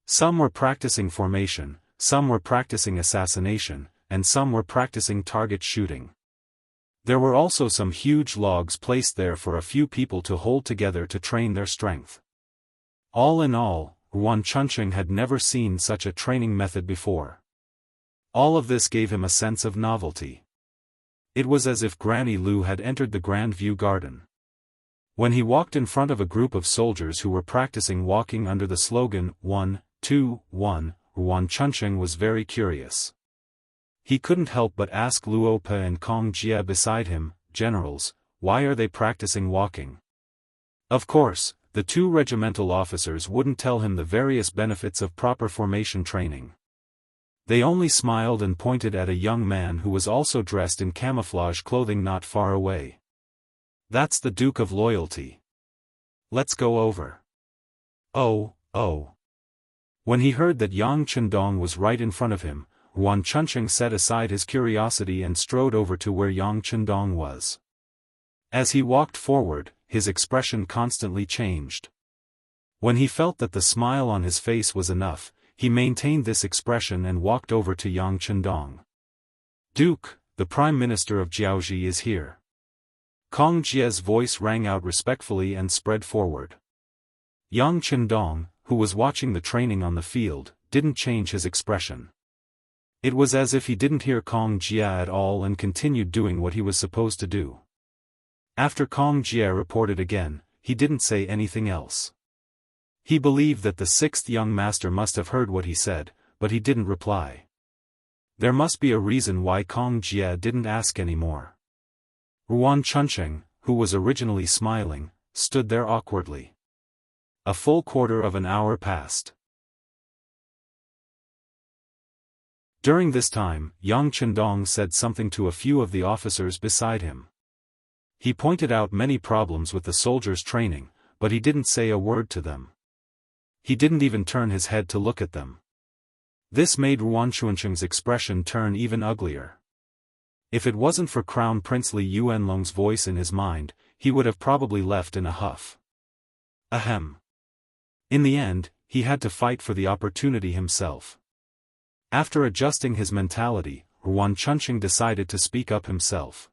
Some were practicing formation, some were practicing assassination, and some were practicing target shooting. There were also some huge logs placed there for a few people to hold together to train their strength. All in all, Yuan Chuncheng had never seen such a training method before. All of this gave him a sense of novelty. It was as if Granny Lu had entered the Grand View Garden. When he walked in front of a group of soldiers who were practicing walking under the slogan, 1, 2, 1, Yuan Chuncheng was very curious. He couldn't help but ask Luo Pe and Kong Jia beside him, "Generals, why are they practicing walking?" Of course, the 2 regimental officers wouldn't tell him the various benefits of proper formation training. They only smiled and pointed at a young man who was also dressed in camouflage clothing not far away. "That's the Duke of Loyalty. Let's go over." Oh. When he heard that Yang Chendong was right in front of him, Yuan Chuncheng set aside his curiosity and strode over to where Yang Chendong was. As he walked forward, his expression constantly changed. When he felt that the smile on his face was enough, he maintained this expression and walked over to Yang Chendong. "Duke, the Prime Minister of Jiaoji is here." Kong Jia's voice rang out respectfully and spread forward. Yang Chendong, who was watching the training on the field, didn't change his expression. It was as if he didn't hear Kong Jia at all and continued doing what he was supposed to do. After Kong Jia reported again, he didn't say anything else. He believed that the 6th young master must have heard what he said, but he didn't reply. There must be a reason why Kong Jia didn't ask anymore. Yuan Chuncheng, who was originally smiling, stood there awkwardly. A full quarter of an hour passed. During this time, Yang Chendong said something to a few of the officers beside him. He pointed out many problems with the soldiers' training, but he didn't say a word to them. He didn't even turn his head to look at them. This made Yuan Chuncheng's expression turn even uglier. If it wasn't for Crown Prince Li Yuanlong's voice in his mind, he would have probably left in a huff. Ahem. In the end, he had to fight for the opportunity himself. After adjusting his mentality, Yuan Chuncheng decided to speak up himself.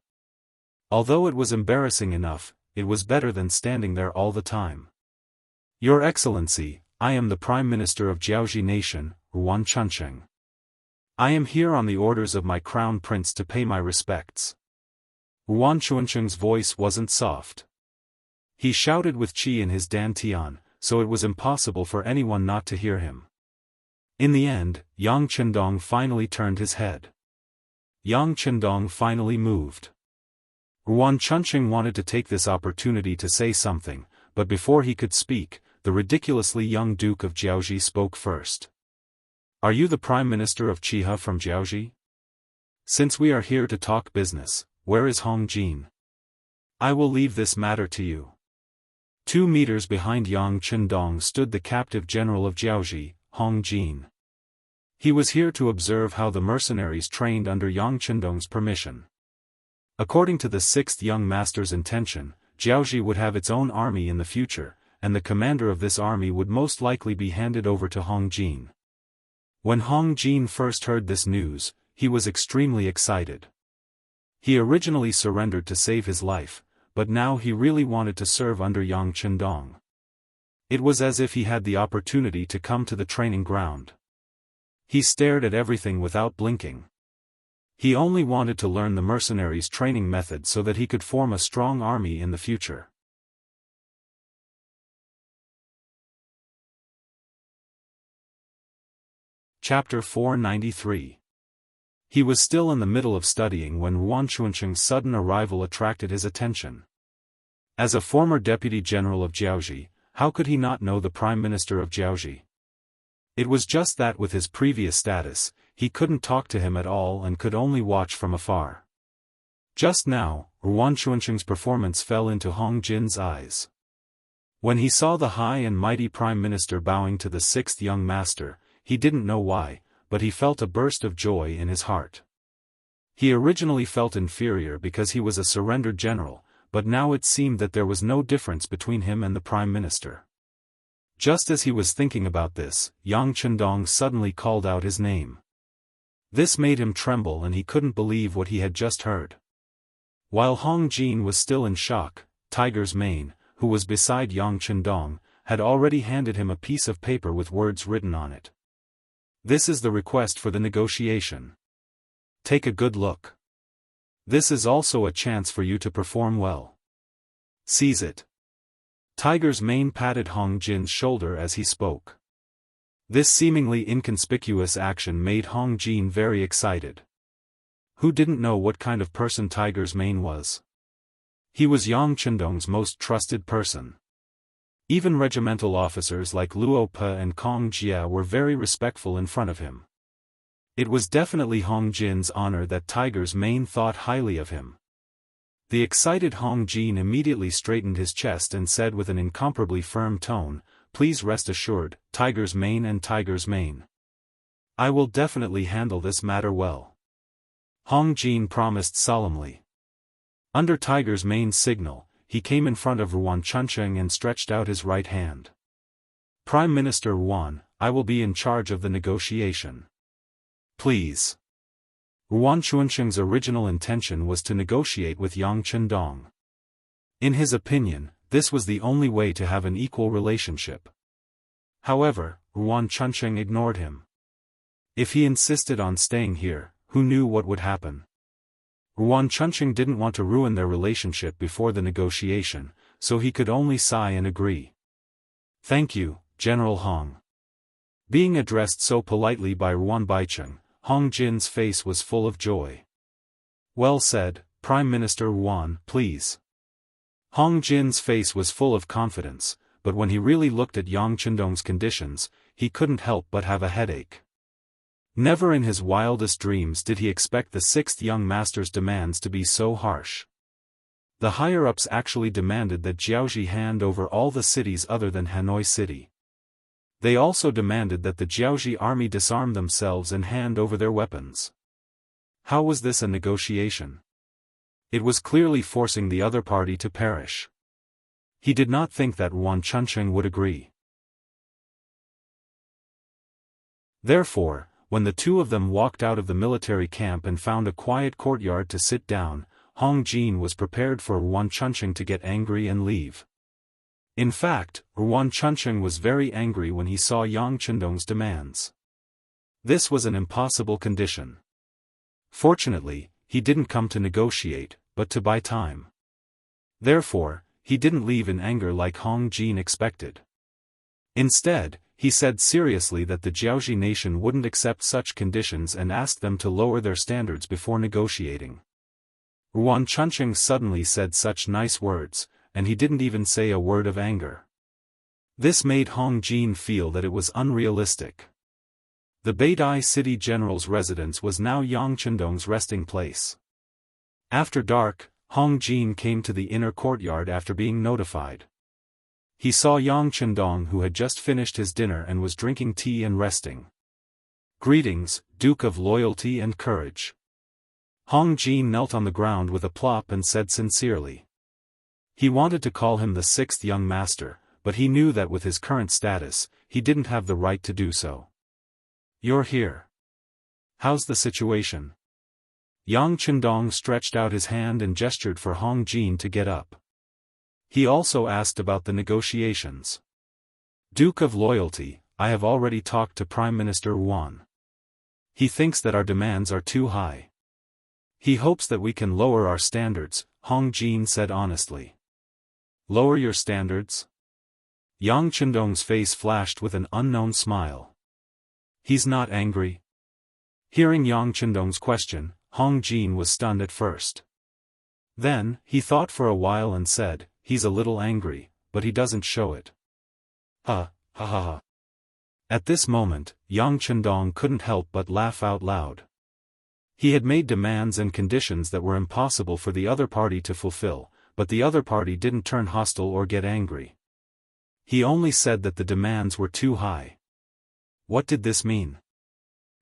Although it was embarrassing enough, it was better than standing there all the time. "Your Excellency, I am the Prime Minister of Jiaoji Nation, Yuan Chuncheng. I am here on the orders of my Crown Prince to pay my respects." Yuan Chuncheng's voice wasn't soft. He shouted with qi in his dantian, so it was impossible for anyone not to hear him. In the end, Yang Chendong finally turned his head. Yang Chendong finally moved. Yuan Chuncheng wanted to take this opportunity to say something, but before he could speak, the ridiculously young Duke of Jiaoji spoke first. "Are you the Prime Minister of Chiha from Jiaoji? Since we are here to talk business, where is Hong Jin? I will leave this matter to you." 2 meters behind Yang Chendong stood the captive general of Jiaoji, Hong Jin. He was here to observe how the mercenaries trained under Yang Chendong's permission. According to the sixth young master's intention, Jiaoji would have its own army in the future, and the commander of this army would most likely be handed over to Hong Jin. When Hong Jin first heard this news, he was extremely excited. He originally surrendered to save his life, but now he really wanted to serve under Yang Chendong. It was as if he had the opportunity to come to the training ground. He stared at everything without blinking. He only wanted to learn the mercenaries' training method so that he could form a strong army in the future. Chapter 493. He was still in the middle of studying when Yuan Chuancheng's sudden arrival attracted his attention. As a former deputy general of Jiaoji, how could he not know the prime minister of Jiaoji? It was just that with his previous status, he couldn't talk to him at all and could only watch from afar. Just now, Yuan Chuancheng's performance fell into Hong Jin's eyes. When he saw the high and mighty prime minister bowing to the sixth young master, he didn't know why, but he felt a burst of joy in his heart. He originally felt inferior because he was a surrendered general, but now it seemed that there was no difference between him and the prime minister. Just as he was thinking about this, Yang Chendong suddenly called out his name. This made him tremble and he couldn't believe what he had just heard. While Hong Jin was still in shock, Tiger's Mane, who was beside Yang Chendong, had already handed him a piece of paper with words written on it. This is the request for the negotiation. Take a good look. This is also a chance for you to perform well. Seize it. Tiger's Mane patted Hong Jin's shoulder as he spoke. This seemingly inconspicuous action made Hong Jin very excited. Who didn't know what kind of person Tiger's Mane was? He was Yang Chendong's most trusted person. Even regimental officers like Luo Pe and Kong Jia were very respectful in front of him. It was definitely Hong Jin's honor that Tiger's Mane thought highly of him. The excited Hong Jin immediately straightened his chest and said with an incomparably firm tone, "Please rest assured, Tiger's Mane and Tiger's Mane. I will definitely handle this matter well." Hong Jin promised solemnly. Under Tiger's Mane's signal, he came in front of Yuan Chuancheng and stretched out his right hand. "Prime Minister Yuan, I will be in charge of the negotiation. Please." Yuan Chuancheng's original intention was to negotiate with Yang Chendong. In his opinion, this was the only way to have an equal relationship. However, Yuan Chuancheng ignored him. If he insisted on staying here, who knew what would happen? Yuan Chuancheng didn't want to ruin their relationship before the negotiation, so he could only sigh and agree. "Thank you, General Hong." Being addressed so politely by Yuan Baicheng, Hong Jin's face was full of joy. "Well said, Prime Minister Yuan, please." Hong Jin's face was full of confidence, but when he really looked at Yang Chendong's conditions, he couldn't help but have a headache. Never in his wildest dreams did he expect the sixth young master's demands to be so harsh. The higher-ups actually demanded that Jiaoji hand over all the cities other than Hanoi City. They also demanded that the Jiaoji army disarm themselves and hand over their weapons. How was this a negotiation? It was clearly forcing the other party to perish. He did not think that Yuan Chuancheng would agree. Therefore, when the two of them walked out of the military camp and found a quiet courtyard to sit down, Hong Jin was prepared for Yuan Chuancheng to get angry and leave. In fact, Yuan Chuancheng was very angry when he saw Yang Chendong's demands. This was an impossible condition. Fortunately, he didn't come to negotiate, but to buy time. Therefore, he didn't leave in anger like Hong Jin expected. Instead, he said seriously that the Jiaoji nation wouldn't accept such conditions and asked them to lower their standards before negotiating. Yuan Chuancheng suddenly said such nice words, and he didn't even say a word of anger. This made Hong Jin feel that it was unrealistic. The Beidai city general's residence was now Yang Chendong's resting place. After dark, Hong Jin came to the inner courtyard after being notified. He saw Yang Chendong, who had just finished his dinner and was drinking tea and resting. "Greetings, Duke of Loyalty and Courage." Hong Jin knelt on the ground with a plop and said sincerely. He wanted to call him the sixth young master, but he knew that with his current status, he didn't have the right to do so. "You're here. How's the situation?" Yang Chendong stretched out his hand and gestured for Hong Jin to get up. He also asked about the negotiations. "Duke of Loyalty, I have already talked to Prime Minister Yuan. He thinks that our demands are too high. He hopes that we can lower our standards," Hong Jin said honestly. "Lower your standards?" Yang Chendong's face flashed with an unknown smile. "He's not angry?" Hearing Yang Chendong's question, Hong Jin was stunned at first. Then, he thought for a while and said, "He's a little angry, but he doesn't show it." Ha ha. At this moment, Yang Chendong couldn't help but laugh out loud. He had made demands and conditions that were impossible for the other party to fulfill, but the other party didn't turn hostile or get angry. He only said that the demands were too high. What did this mean?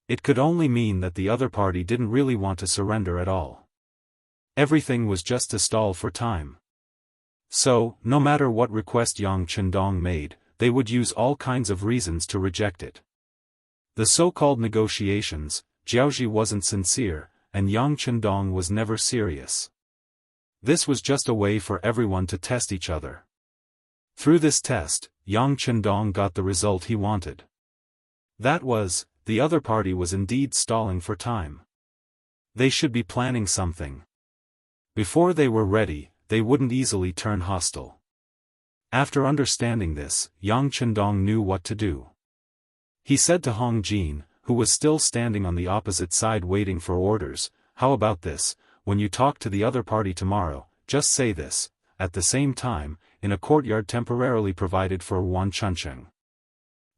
It could only mean that the other party didn't really want to surrender at all. Everything was just to stall for time. So, no matter what request Yang Chendong made, they would use all kinds of reasons to reject it. The so-called negotiations, Jiaoji wasn't sincere, and Yang Chendong was never serious. This was just a way for everyone to test each other. Through this test, Yang Chendong got the result he wanted. That was, the other party was indeed stalling for time. They should be planning something. Before they were ready, they wouldn't easily turn hostile. After understanding this, Yang Chendong knew what to do. He said to Hong Jin, who was still standing on the opposite side waiting for orders, "How about this, when you talk to the other party tomorrow, just say this, at the same time, in a courtyard temporarily provided for Yuan Chuncheng."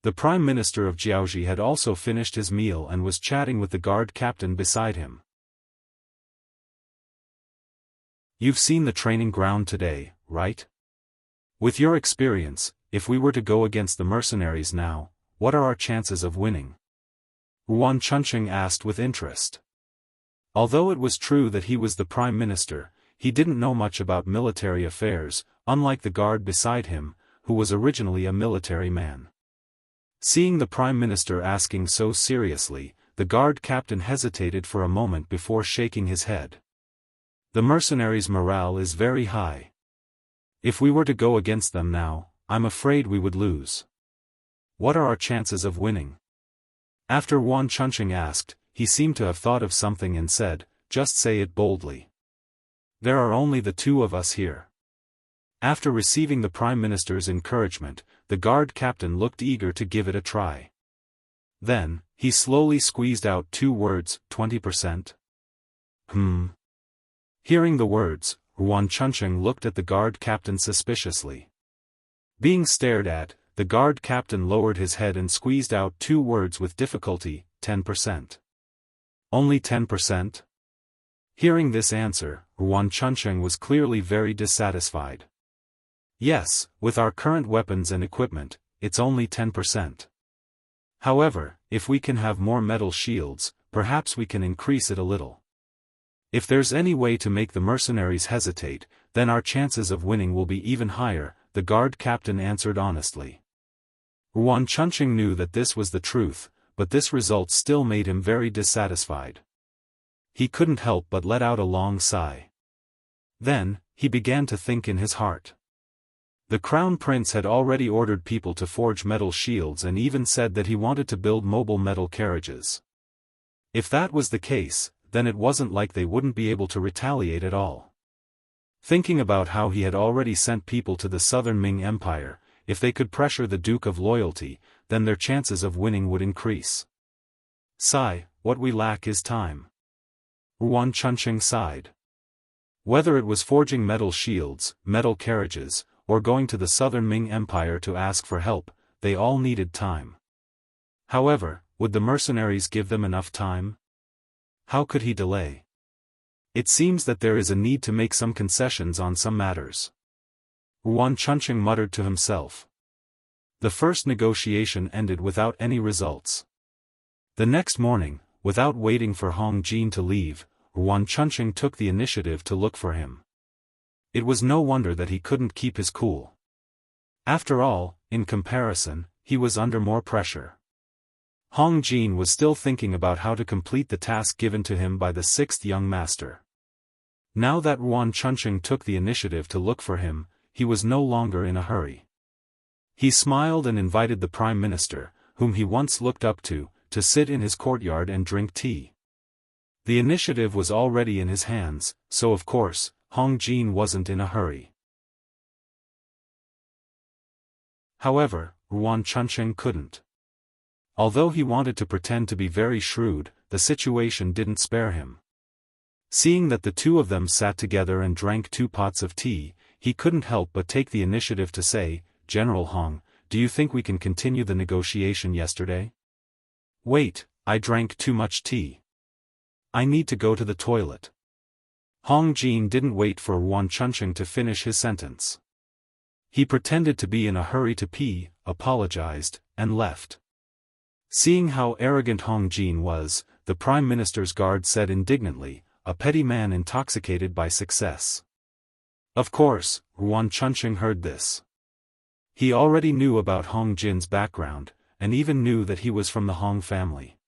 The Prime Minister of Jiaoji had also finished his meal and was chatting with the guard captain beside him. "You've seen the training ground today, right? With your experience, if we were to go against the mercenaries now, what are our chances of winning?" Yuan Chuncheng asked with interest. Although it was true that he was the Prime Minister, he didn't know much about military affairs, unlike the guard beside him, who was originally a military man. Seeing the Prime Minister asking so seriously, the guard captain hesitated for a moment before shaking his head. "The mercenaries' morale is very high. If we were to go against them now, I'm afraid we would lose. What are our chances of winning?" After Yuan Chuncheng asked, he seemed to have thought of something and said, "Just say it boldly. There are only the two of us here." After receiving the Prime Minister's encouragement, the guard captain looked eager to give it a try. Then, he slowly squeezed out 2 words, 20%. Hearing the words, Yuan Chuncheng looked at the guard captain suspiciously. Being stared at, the guard captain lowered his head and squeezed out 2 words with difficulty, 10%. "Only 10%? Hearing this answer, Yuan Chuncheng was clearly very dissatisfied. "Yes, with our current weapons and equipment, it's only 10%. However, if we can have more metal shields, perhaps we can increase it a little. If there's any way to make the mercenaries hesitate, then our chances of winning will be even higher," the guard captain answered honestly. Yuan Chuncheng knew that this was the truth, but this result still made him very dissatisfied. He couldn't help but let out a long sigh. Then, he began to think in his heart. The Crown Prince had already ordered people to forge metal shields and even said that he wanted to build mobile metal carriages. If that was the case, then it wasn't like they wouldn't be able to retaliate at all. Thinking about how he had already sent people to the southern Ming Empire, if they could pressure the Duke of Loyalty, then their chances of winning would increase. "Sigh, what we lack is time." Yuan Chuncheng sighed. Whether it was forging metal shields, metal carriages, or going to the southern Ming Empire to ask for help, they all needed time. However, would the mercenaries give them enough time? How could he delay? It seems that there is a need to make some concessions on some matters. Yuan Chunqing muttered to himself. The first negotiation ended without any results. The next morning, without waiting for Hong Jin to leave, Yuan Chunqing took the initiative to look for him. It was no wonder that he couldn't keep his cool. After all, in comparison, he was under more pressure. Hong Jin was still thinking about how to complete the task given to him by the sixth young master. Now that Yuan Chunqing took the initiative to look for him, he was no longer in a hurry. He smiled and invited the Prime Minister, whom he once looked up to sit in his courtyard and drink tea. The initiative was already in his hands, so of course, Hong Jin wasn't in a hurry. However, Yuan Chunqing couldn't. Although he wanted to pretend to be very shrewd, the situation didn't spare him. Seeing that the two of them sat together and drank 2 pots of tea, he couldn't help but take the initiative to say, "General Hong, do you think we can continue the negotiation yesterday?" "Wait, I drank too much tea. I need to go to the toilet." Hong Jin didn't wait for Yuan Chunqing to finish his sentence. He pretended to be in a hurry to pee, apologized, and left. Seeing how arrogant Hong Jin was, the Prime Minister's guard said indignantly, "A petty man intoxicated by success." Of course, Yuan Chunqing heard this. He already knew about Hong Jin's background, and even knew that he was from the Hong family.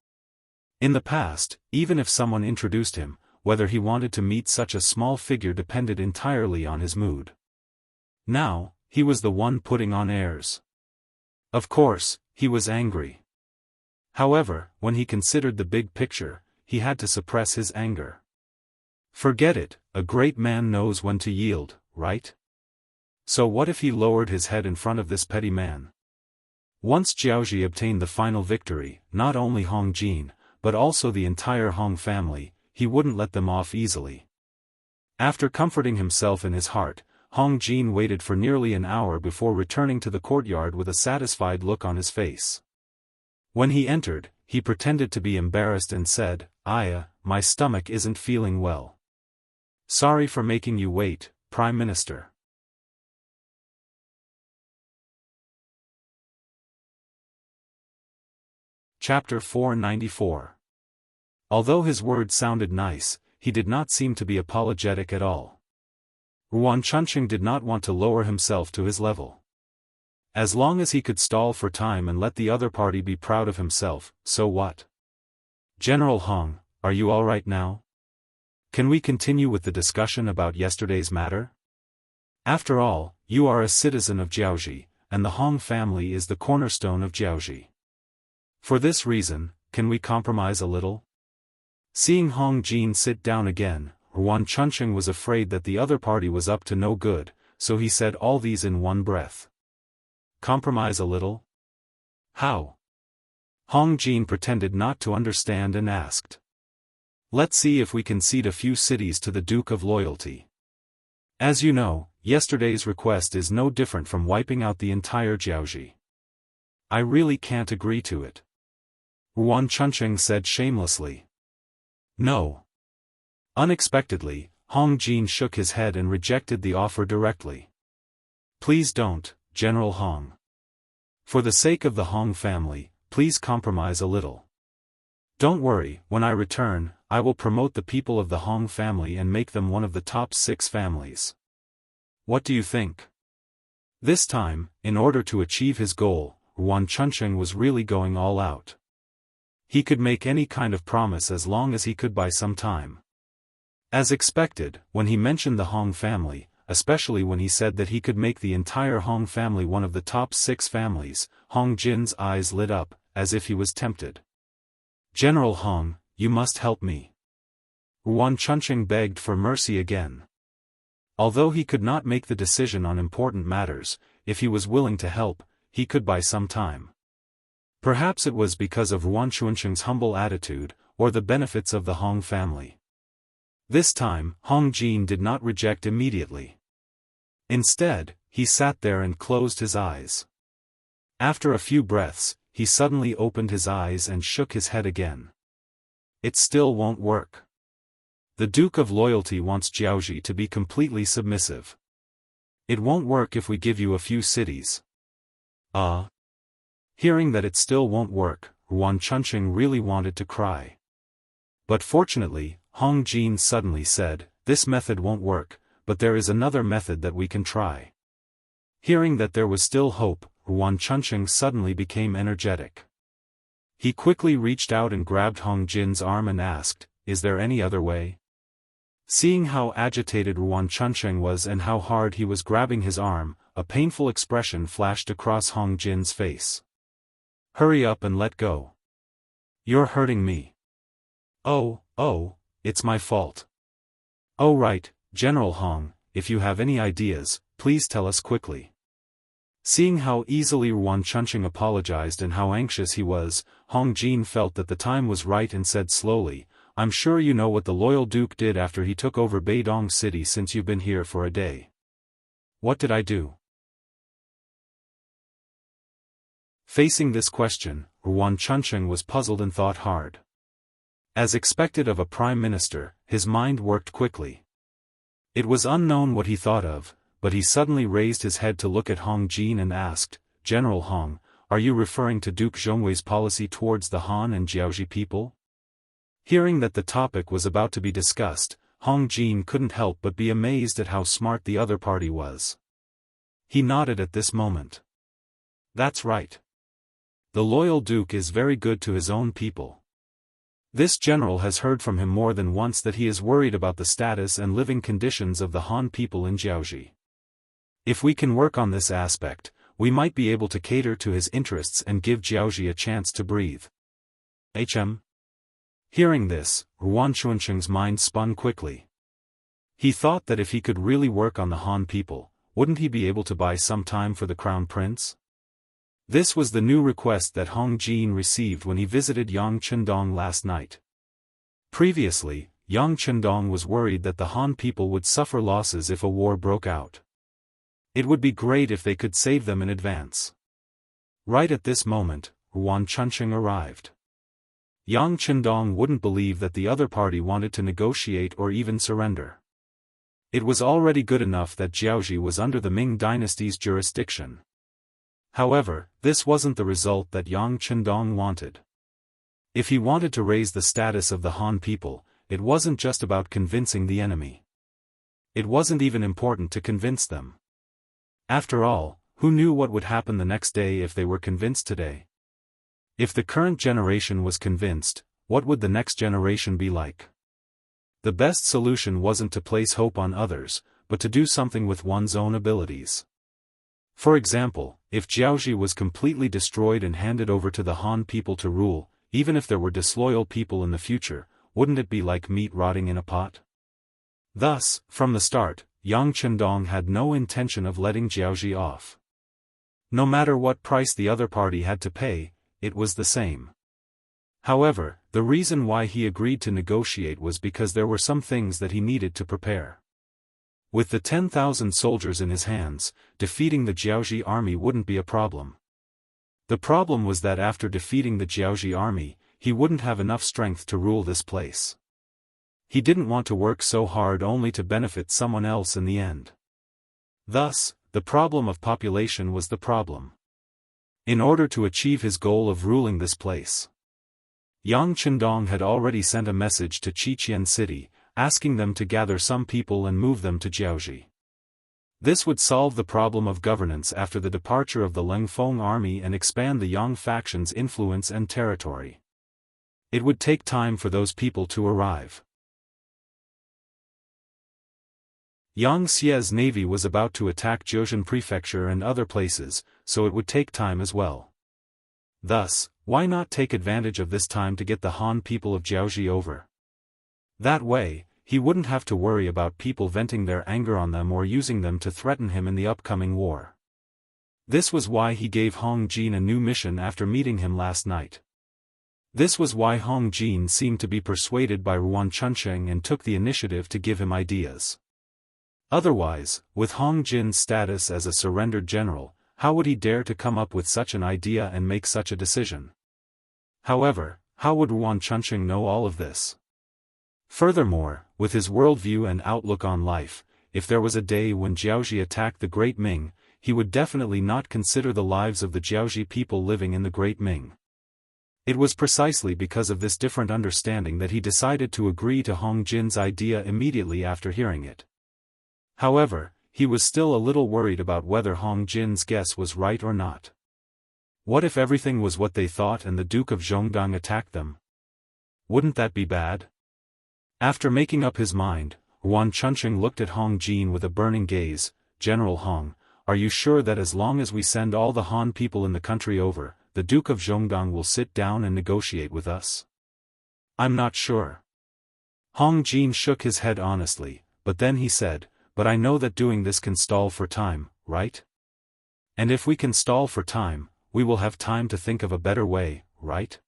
In the past, even if someone introduced him, whether he wanted to meet such a small figure depended entirely on his mood. Now, he was the one putting on airs. Of course, he was angry. However, when he considered the big picture, he had to suppress his anger. Forget it, a great man knows when to yield, right? So what if he lowered his head in front of this petty man? Once Jiaoji obtained the final victory, not only Hong Jin, but also the entire Hong family, he wouldn't let them off easily. After comforting himself in his heart, Hong Jin waited for nearly an hour before returning to the courtyard with a satisfied look on his face. When he entered, he pretended to be embarrassed and said, My stomach isn't feeling well. Sorry for making you wait, Prime Minister." Chapter 494. Although his words sounded nice, he did not seem to be apologetic at all. Yuan Chunqing did not want to lower himself to his level. As long as he could stall for time and let the other party be proud of himself, so what? "General Hong, are you all right now? Can we continue with the discussion about yesterday's matter? After all, you are a citizen of Jiaoji, and the Hong family is the cornerstone of Jiaoji. For this reason, can we compromise a little?" Seeing Hong Jin sit down again, Yuan Chunqing was afraid that the other party was up to no good, so he said all these in one breath. "Compromise a little? How?" Hong Jin pretended not to understand and asked. "Let's see if we can cede a few cities to the Duke of Loyalty. As you know, yesterday's request is no different from wiping out the entire Jiaoji. I really can't agree to it," Yuan Chunqing said shamelessly. "No." Unexpectedly, Hong Jin shook his head and rejected the offer directly. "Please don't, General Hong. For the sake of the Hong family, please compromise a little. Don't worry, when I return, I will promote the people of the Hong family and make them one of the top 6 families. What do you think?" This time, in order to achieve his goal, Yuan Chunqing was really going all out. He could make any kind of promise as long as he could buy some time. As expected, when he mentioned the Hong family, especially when he said that he could make the entire Hong family one of the top 6 families, Hong Jin's eyes lit up, as if he was tempted. "General Hong, you must help me." Yuan Chunqing begged for mercy again. Although he could not make the decision on important matters, if he was willing to help, he could buy some time. Perhaps it was because of Yuan Chunqing's humble attitude, or the benefits of the Hong family. This time, Hong Jin did not reject immediately. Instead, he sat there and closed his eyes. After a few breaths, he suddenly opened his eyes and shook his head again. "It still won't work. The Duke of Loyalty wants Jiaoji to be completely submissive. It won't work if we give you a few cities. Hearing that it still won't work, Yuan Chunqing really wanted to cry. But fortunately, Hong Jin suddenly said, "This method won't work, but there is another method that we can try." Hearing that there was still hope, Yuan Chunqing suddenly became energetic. He quickly reached out and grabbed Hong Jin's arm and asked, "Is there any other way?" Seeing how agitated Yuan Chunqing was and how hard he was grabbing his arm, a painful expression flashed across Hong Jin's face. "Hurry up and let go. You're hurting me." Oh, it's my fault." "Oh right, General Hong, if you have any ideas, please tell us quickly." Seeing how easily Yuan Chunqing apologized and how anxious he was, Hong Jin felt that the time was right and said slowly, "I'm sure you know what the loyal duke did after he took over Beidong City since you've been here for a day." "What did I do?" Facing this question, Yuan Chunqing was puzzled and thought hard. As expected of a prime minister, his mind worked quickly. It was unknown what he thought of, but he suddenly raised his head to look at Hong Jin and asked, "General Hong, are you referring to Duke Zhongwei's policy towards the Han and Jiaoji people?" Hearing that the topic was about to be discussed, Hong Jin couldn't help but be amazed at how smart the other party was. He nodded at this moment. "That's right. The loyal duke is very good to his own people. This general has heard from him more than once that he is worried about the status and living conditions of the Han people in Jiaoji. If we can work on this aspect, we might be able to cater to his interests and give Jiaoji a chance to breathe." Hearing this, Yuan Chunqing's mind spun quickly. He thought that if he could really work on the Han people, wouldn't he be able to buy some time for the crown prince? This was the new request that Hong Jin received when he visited Yang Chendong last night. Previously, Yang Chendong was worried that the Han people would suffer losses if a war broke out. It would be great if they could save them in advance. Right at this moment, Yuan Chunqing arrived. Yang Chendong wouldn't believe that the other party wanted to negotiate or even surrender. It was already good enough that Jiaoji was under the Ming dynasty's jurisdiction. However, this wasn't the result that Yang Chendong wanted. If he wanted to raise the status of the Han people, it wasn't just about convincing the enemy. It wasn't even important to convince them. After all, who knew what would happen the next day if they were convinced today? If the current generation was convinced, what would the next generation be like? The best solution wasn't to place hope on others, but to do something with one's own abilities. For example, if Jiaoji was completely destroyed and handed over to the Han people to rule, even if there were disloyal people in the future, wouldn't it be like meat rotting in a pot? Thus, from the start, Yang Chendong had no intention of letting Jiaoji off. No matter what price the other party had to pay, it was the same. However, the reason why he agreed to negotiate was because there were some things that he needed to prepare. With the 10,000 soldiers in his hands, defeating the Jiaoji army wouldn't be a problem. The problem was that after defeating the Jiaoji army, he wouldn't have enough strength to rule this place. He didn't want to work so hard only to benefit someone else in the end. Thus, the problem of population was the problem. In order to achieve his goal of ruling this place, Yang Chendong had already sent a message to Qiqian City, asking them to gather some people and move them to Jiaoji. This would solve the problem of governance after the departure of the Lengfeng army and expand the Yang faction's influence and territory. It would take time for those people to arrive. Yang Xie's navy was about to attack Jiuzhen Prefecture and other places, so it would take time as well. Thus, why not take advantage of this time to get the Han people of Jiaoji over? That way, he wouldn't have to worry about people venting their anger on them or using them to threaten him in the upcoming war. This was why he gave Hong Jin a new mission after meeting him last night. This was why Hong Jin seemed to be persuaded by Yuan Chunqing and took the initiative to give him ideas. Otherwise, with Hong Jin's status as a surrendered general, how would he dare to come up with such an idea and make such a decision? However, how would Yuan Chunqing know all of this? Furthermore, with his worldview and outlook on life, if there was a day when Jiaoji attacked the Great Ming, he would definitely not consider the lives of the Jiaoji people living in the Great Ming. It was precisely because of this different understanding that he decided to agree to Hong Jin's idea immediately after hearing it. However, he was still a little worried about whether Hong Jin's guess was right or not. What if everything was what they thought and the Duke of Zhongdang attacked them? Wouldn't that be bad? After making up his mind, Yuan Chunqing looked at Hong Jin with a burning gaze. General Hong, are you sure that as long as we send all the Han people in the country over, the Duke of Zhongdang will sit down and negotiate with us? I'm not sure. Hong Jin shook his head honestly, but then he said, but I know that doing this can stall for time, right? And if we can stall for time, we will have time to think of a better way, right?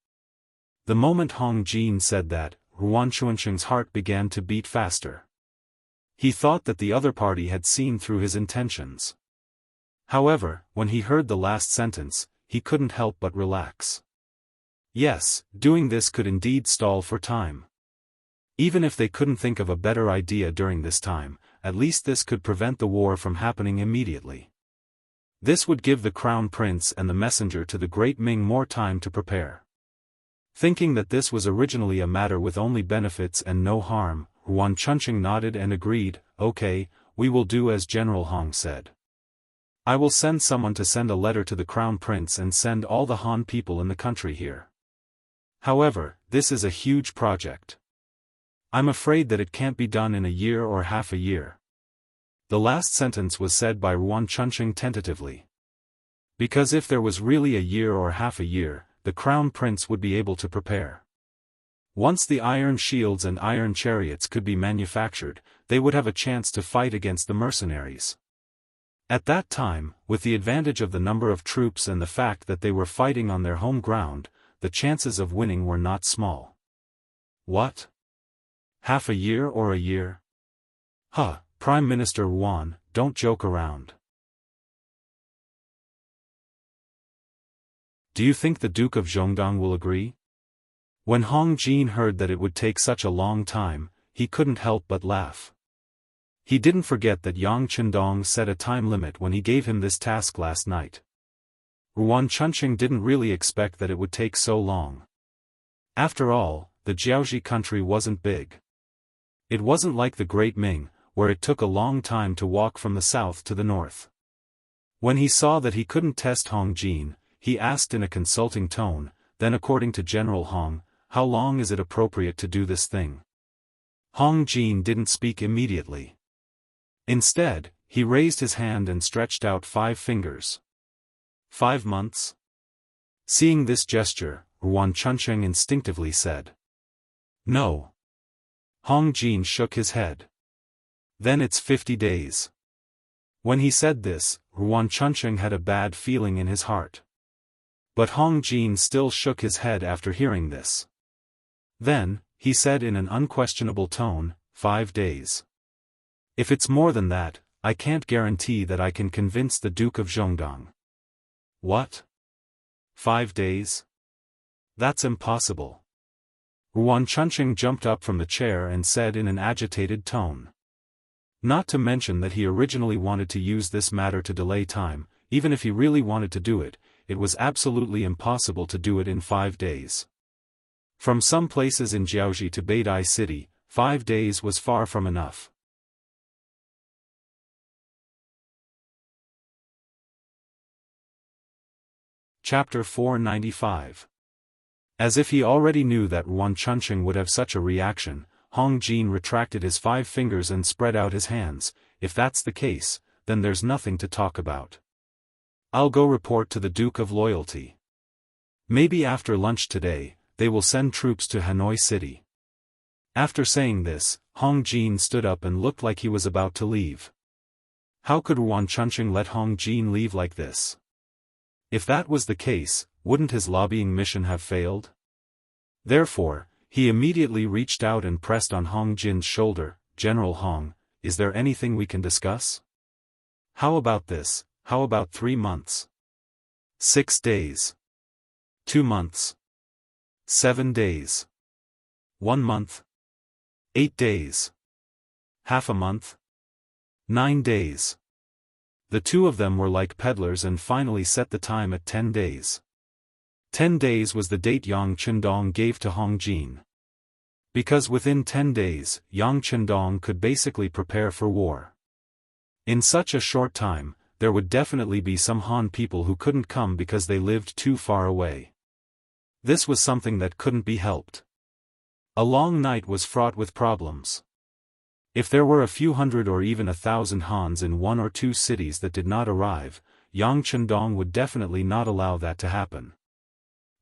The moment Hong Jin said that, Yuan Chunqing's heart began to beat faster. He thought that the other party had seen through his intentions. However, when he heard the last sentence, he couldn't help but relax. Yes, doing this could indeed stall for time. Even if they couldn't think of a better idea during this time, at least this could prevent the war from happening immediately. This would give the Crown Prince and the messenger to the Great Ming more time to prepare. Thinking that this was originally a matter with only benefits and no harm, Yuan Chunqing nodded and agreed, okay, we will do as General Hong said. I will send someone to send a letter to the Crown Prince and send all the Han people in the country here. However, this is a huge project. I'm afraid that it can't be done in a year or half a year. The last sentence was said by Yuan Chunqing tentatively. Because if there was really a year or half a year, the Crown Prince would be able to prepare. Once the iron shields and iron chariots could be manufactured, they would have a chance to fight against the mercenaries. At that time, with the advantage of the number of troops and the fact that they were fighting on their home ground, the chances of winning were not small. What? Half a year or a year? Huh, Prime Minister Yuan, don't joke around. Do you think the Duke of Zhongdang will agree? When Hong Jin heard that it would take such a long time, he couldn't help but laugh. He didn't forget that Yang Qindong set a time limit when he gave him this task last night. Yuan Chunqing didn't really expect that it would take so long. After all, the Jiaoji country wasn't big. It wasn't like the Great Ming, where it took a long time to walk from the south to the north. When he saw that he couldn't test Hong Jin, he asked in a consulting tone, then according to General Hong, how long is it appropriate to do this thing? Hong Jin didn't speak immediately. Instead, he raised his hand and stretched out 5 fingers. 5 months? Seeing this gesture, Yuan Chunqing instinctively said. No. Hong Jin shook his head. Then it's 50 days. When he said this, Yuan Chunqing had a bad feeling in his heart. But Hong Jin still shook his head after hearing this. Then, he said in an unquestionable tone, 5 days. If it's more than that, I can't guarantee that I can convince the Duke of Zhongdang. What? 5 days? That's impossible. Yuan Chunqing jumped up from the chair and said in an agitated tone. Not to mention that he originally wanted to use this matter to delay time, even if he really wanted to do it, it was absolutely impossible to do it in 5 days. From some places in Jiaoji to Beidai City, 5 days was far from enough. Chapter 495. As if he already knew that Yuan Chunqing would have such a reaction, Hong Jin retracted his 5 fingers and spread out his hands. If that's the case, then there's nothing to talk about. I'll go report to the Duke of Loyalty. Maybe after lunch today, they will send troops to Hanoi City. After saying this, Hong Jin stood up and looked like he was about to leave. How could Yuan Chunqing let Hong Jin leave like this? If that was the case, wouldn't his lobbying mission have failed? Therefore, he immediately reached out and pressed on Hong Jin's shoulder. General Hong, is there anything we can discuss? How about this? How about 3 months? 6 days. 2 months. 7 days. 1 month. 8 days. Half a month. 9 days. The two of them were like peddlers and finally set the time at 10 days. 10 days was the date Yang Chendong gave to Hong Jin. Because within 10 days, Yang Chendong could basically prepare for war. In such a short time, there would definitely be some Han people who couldn't come because they lived too far away. This was something that couldn't be helped. A long night was fraught with problems. If there were a few hundred or even 1,000 Hans in 1 or 2 cities that did not arrive, Yang Chendong would definitely not allow that to happen.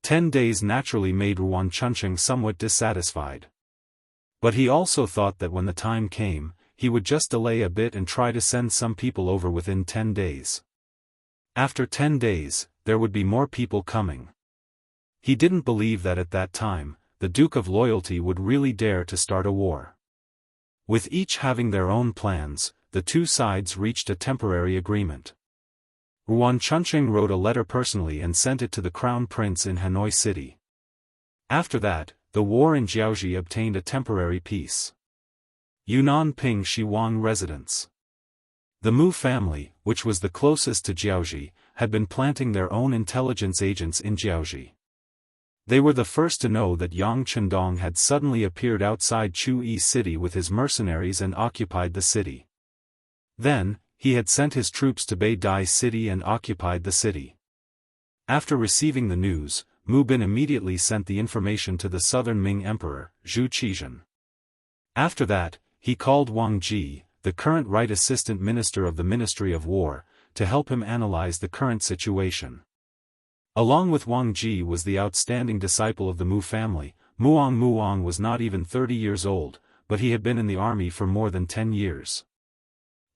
10 days naturally made Yuan Chunqing somewhat dissatisfied. But he also thought that when the time came, he would just delay a bit and try to send some people over within 10 days. After 10 days, there would be more people coming. He didn't believe that at that time, the Duke of Loyalty would really dare to start a war. With each having their own plans, the two sides reached a temporary agreement. Yuan Chunqing wrote a letter personally and sent it to the Crown Prince in Hanoi City. After that, the war in Jiaoji obtained a temporary peace. Yunnan Ping Shi Wang residence. The Mu family, which was the closest to Jiaoji, had been planting their own intelligence agents in Jiaoji. They were the first to know that Yang Chendong had suddenly appeared outside Chu-Yi city with his mercenaries and occupied the city. Then, he had sent his troops to Beidai city and occupied the city. After receiving the news, Mu Bin immediately sent the information to the southern Ming Emperor, Zhu Qizhen. After that, he called Wang Ji, the current right assistant minister of the Ministry of War, to help him analyze the current situation. Along with Wang Ji was the outstanding disciple of the Mu family. Muang Muang was not even 30 years old, but he had been in the army for more than 10 years.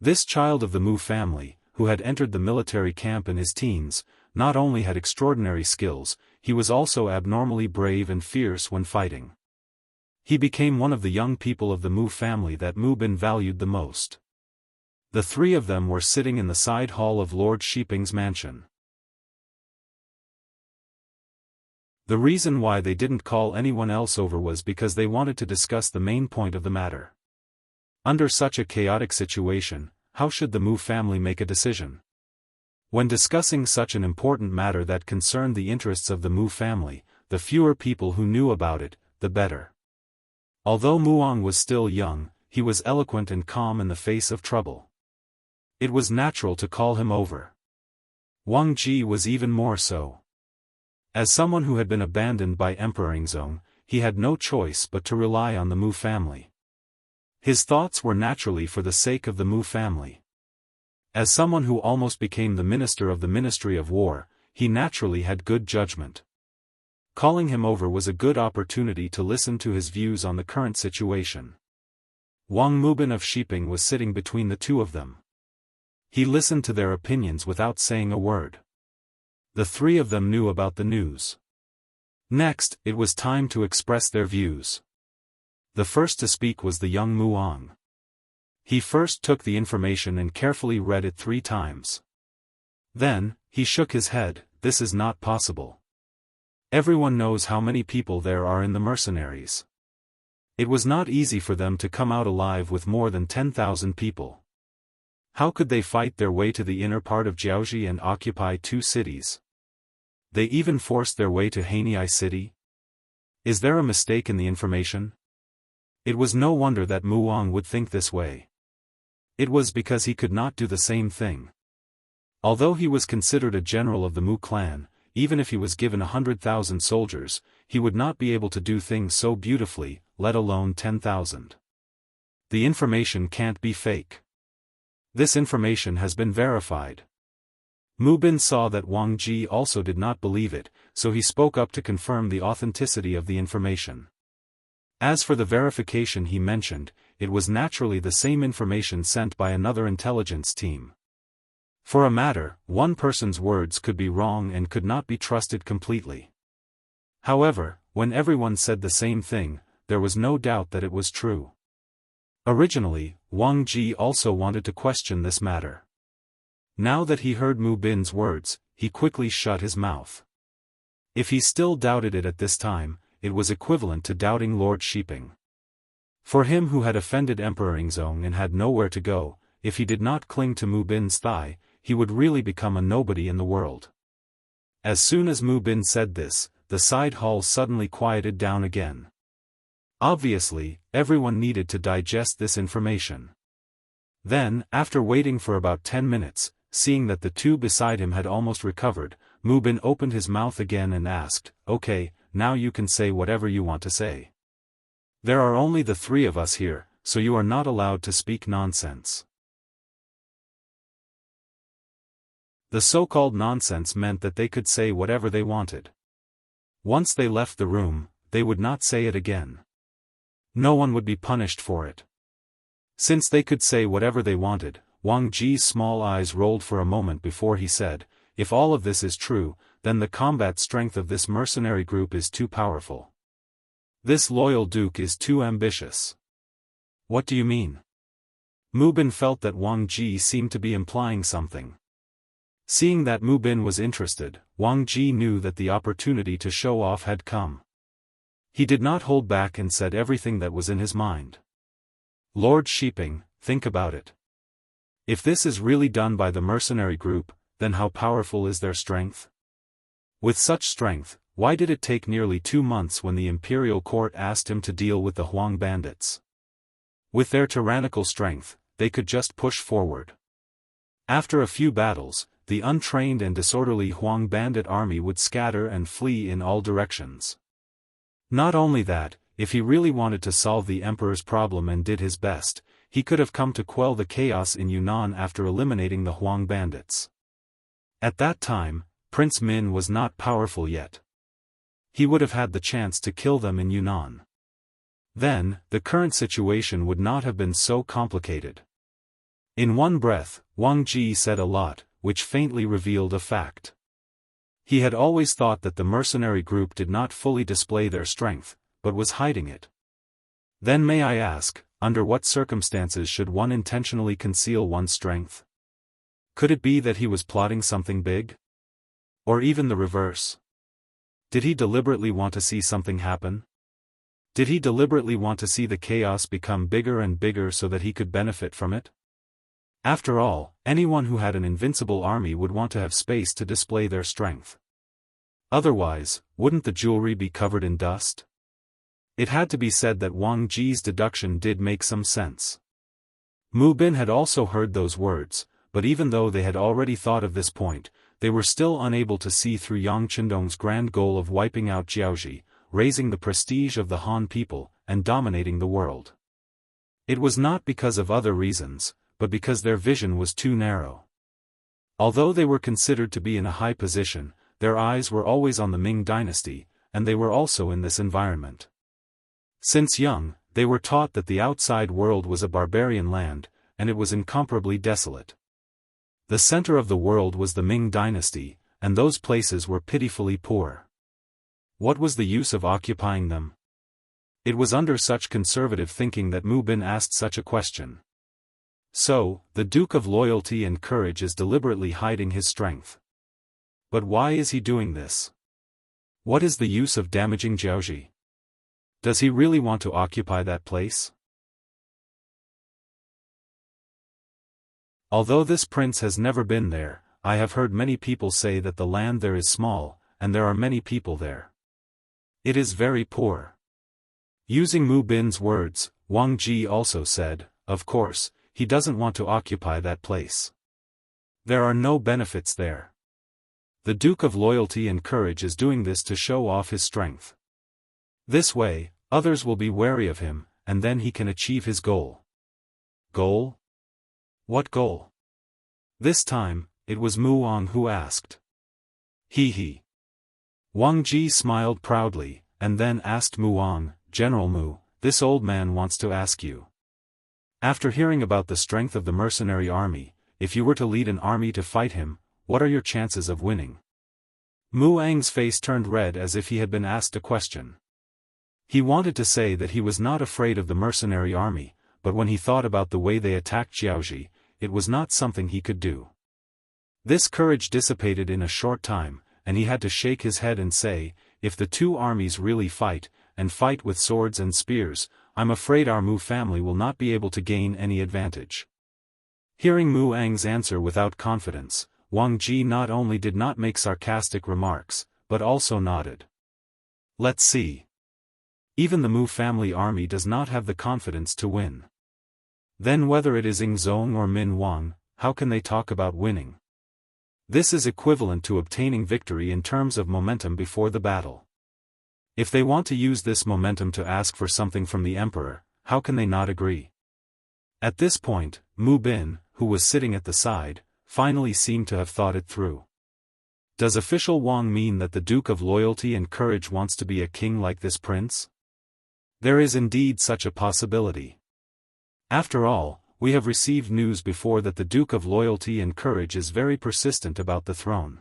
This child of the Mu family, who had entered the military camp in his teens, not only had extraordinary skills, he was also abnormally brave and fierce when fighting. He became one of the young people of the Mu family that Mu Bin valued the most. The three of them were sitting in the side hall of Lord Shiping's mansion. The reason why they didn't call anyone else over was because they wanted to discuss the main point of the matter. Under such a chaotic situation, how should the Mu family make a decision? When discussing such an important matter that concerned the interests of the Mu family, the fewer people who knew about it, the better. Although Muang was still young, he was eloquent and calm in the face of trouble. It was natural to call him over. Wang Ji was even more so. As someone who had been abandoned by Emperor Yingzong, he had no choice but to rely on the Mu family. His thoughts were naturally for the sake of the Mu family. As someone who almost became the minister of the Ministry of War, he naturally had good judgment. Calling him over was a good opportunity to listen to his views on the current situation. Wang Mubin of Shiping was sitting between the two of them. He listened to their opinions without saying a word. The three of them knew about the news. Next, it was time to express their views. The first to speak was the young Muang. He first took the information and carefully read it 3 times. Then, he shook his head. This is not possible. Everyone knows how many people there are in the mercenaries. It was not easy for them to come out alive with more than 10,000 people. How could they fight their way to the inner part of Jiaoji and occupy 2 cities? They even forced their way to Hanoi city? Is there a mistake in the information? It was no wonder that Muang would think this way. It was because he could not do the same thing. Although he was considered a general of the Mu clan, even if he was given 100,000 soldiers, he would not be able to do things so beautifully, let alone 10,000. The information can't be fake. This information has been verified. Mu Bin saw that Wang Ji also did not believe it, so he spoke up to confirm the authenticity of the information. As for the verification he mentioned, it was naturally the same information sent by another intelligence team. For a matter, one person's words could be wrong and could not be trusted completely. However, when everyone said the same thing, there was no doubt that it was true. Originally, Wang Ji also wanted to question this matter. Now that he heard Mu Bin's words, he quickly shut his mouth. If he still doubted it at this time, it was equivalent to doubting Lord Shiping. For him who had offended Emperor Yingzong and had nowhere to go, if he did not cling to Mu Bin's thigh, he would really become a nobody in the world. As soon as Mu Bin said this, the side hall suddenly quieted down again. Obviously, everyone needed to digest this information. Then, after waiting for about 10 minutes, seeing that the two beside him had almost recovered, Mu Bin opened his mouth again and asked, "Okay, now you can say whatever you want to say. There are only the three of us here, so you are not allowed to speak nonsense." The so-called nonsense meant that they could say whatever they wanted. Once they left the room, they would not say it again. No one would be punished for it. Since they could say whatever they wanted, Wang Ji's small eyes rolled for a moment before he said, "If all of this is true, then the combat strength of this mercenary group is too powerful. This loyal duke is too ambitious." "What do you mean?" Mu Bin felt that Wang Ji seemed to be implying something. Seeing that Mu Bin was interested, Wang Ji knew that the opportunity to show off had come. He did not hold back and said everything that was in his mind. "Lord Sheeping, think about it. If this is really done by the mercenary group, then how powerful is their strength? With such strength, why did it take nearly 2 months when the imperial court asked him to deal with the Huang bandits? With their tyrannical strength, they could just push forward. After a few battles, the untrained and disorderly Huang bandit army would scatter and flee in all directions. Not only that, if he really wanted to solve the emperor's problem and did his best, he could have come to quell the chaos in Yunnan after eliminating the Huang bandits. At that time, Prince Min was not powerful yet. He would have had the chance to kill them in Yunnan. Then, the current situation would not have been so complicated. In one breath, Wang Ji said a lot, which faintly revealed a fact. He had always thought that the mercenary group did not fully display their strength, but was hiding it. Then may I ask, under what circumstances should one intentionally conceal one's strength? Could it be that he was plotting something big? Or even the reverse? Did he deliberately want to see something happen? Did he deliberately want to see the chaos become bigger and bigger so that he could benefit from it? After all, anyone who had an invincible army would want to have space to display their strength. Otherwise, wouldn't the jewelry be covered in dust? It had to be said that Wang Ji's deduction did make some sense. Mu Bin had also heard those words, but even though they had already thought of this point, they were still unable to see through Yang Qindong's grand goal of wiping out Jiaoji, raising the prestige of the Han people, and dominating the world. It was not because of other reasons, but because their vision was too narrow. Although they were considered to be in a high position, their eyes were always on the Ming Dynasty, and they were also in this environment. Since young, they were taught that the outside world was a barbarian land, and it was incomparably desolate. The center of the world was the Ming Dynasty, and those places were pitifully poor. What was the use of occupying them? It was under such conservative thinking that Mu Bin asked such a question. So, the Duke of Loyalty and Courage is deliberately hiding his strength. But why is he doing this? What is the use of damaging Jiaoji? Does he really want to occupy that place? Although this prince has never been there, I have heard many people say that the land there is small, and there are many people there. It is very poor. Using Mu Bin's words, Wang Ji also said, of course, he doesn't want to occupy that place. There are no benefits there. The Duke of Loyalty and Courage is doing this to show off his strength. This way, others will be wary of him, and then he can achieve his goal. Goal? What goal? This time, it was Mu Wang who asked. He. Wang Ji smiled proudly, and then asked Mu Wang, General Mu, this old man wants to ask you. After hearing about the strength of the mercenary army, if you were to lead an army to fight him, what are your chances of winning? Mu Wang's face turned red as if he had been asked a question. He wanted to say that he was not afraid of the mercenary army, but when he thought about the way they attacked Jiaoji, it was not something he could do. This courage dissipated in a short time, and he had to shake his head and say, if the two armies really fight, and fight with swords and spears, I'm afraid our Mu family will not be able to gain any advantage. Hearing Mu Ang's answer without confidence, Wang Ji not only did not make sarcastic remarks, but also nodded. Let's see. Even the Mu family army does not have the confidence to win. Then whether it is Ing Zong or Min Wang, how can they talk about winning? This is equivalent to obtaining victory in terms of momentum before the battle. If they want to use this momentum to ask for something from the emperor, how can they not agree? At this point, Mu Bin, who was sitting at the side, finally seemed to have thought it through. Does official Wang mean that the Duke of Loyalty and Courage wants to be a king like this prince? There is indeed such a possibility. After all, we have received news before that the Duke of Loyalty and Courage is very persistent about the throne.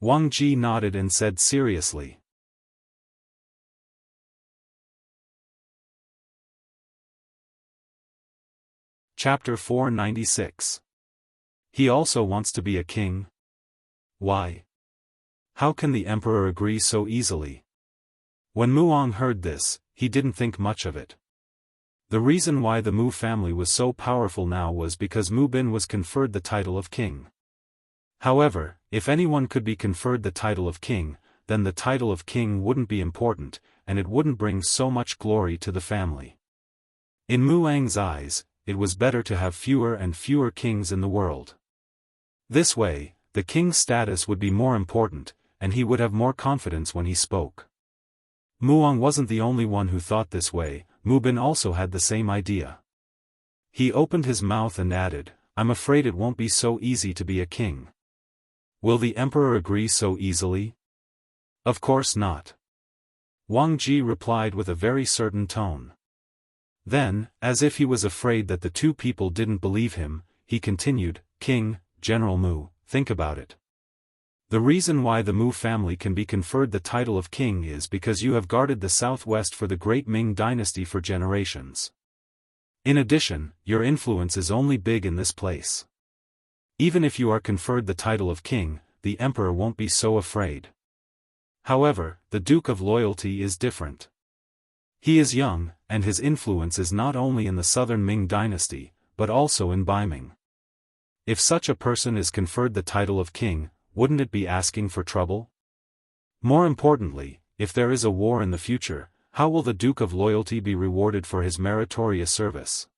Wang Ji nodded and said seriously. Chapter 496. He also wants to be a king? Why? How can the emperor agree so easily? When Muang heard this, he didn't think much of it. The reason why the Mu family was so powerful now was because Mu Bin was conferred the title of king. However, if anyone could be conferred the title of king, then the title of king wouldn't be important, and it wouldn't bring so much glory to the family. In Muang's eyes, it was better to have fewer and fewer kings in the world. This way, the king's status would be more important, and he would have more confidence when he spoke. Muang wasn't the only one who thought this way. Mu Bin also had the same idea. He opened his mouth and added, I'm afraid it won't be so easy to be a king. Will the emperor agree so easily? Of course not. Wang Ji replied with a very certain tone. Then, as if he was afraid that the two people didn't believe him, he continued, King, General Mu, think about it. The reason why the Mu family can be conferred the title of king is because you have guarded the southwest for the great Ming dynasty for generations. In addition, your influence is only big in this place. Even if you are conferred the title of king, the emperor won't be so afraid. However, the Duke of Loyalty is different. He is young, and his influence is not only in the southern Ming dynasty, but also in Baiming. If such a person is conferred the title of king, wouldn't it be asking for trouble? More importantly, if there is a war in the future, how will the Duke of Loyalty be rewarded for his meritorious service?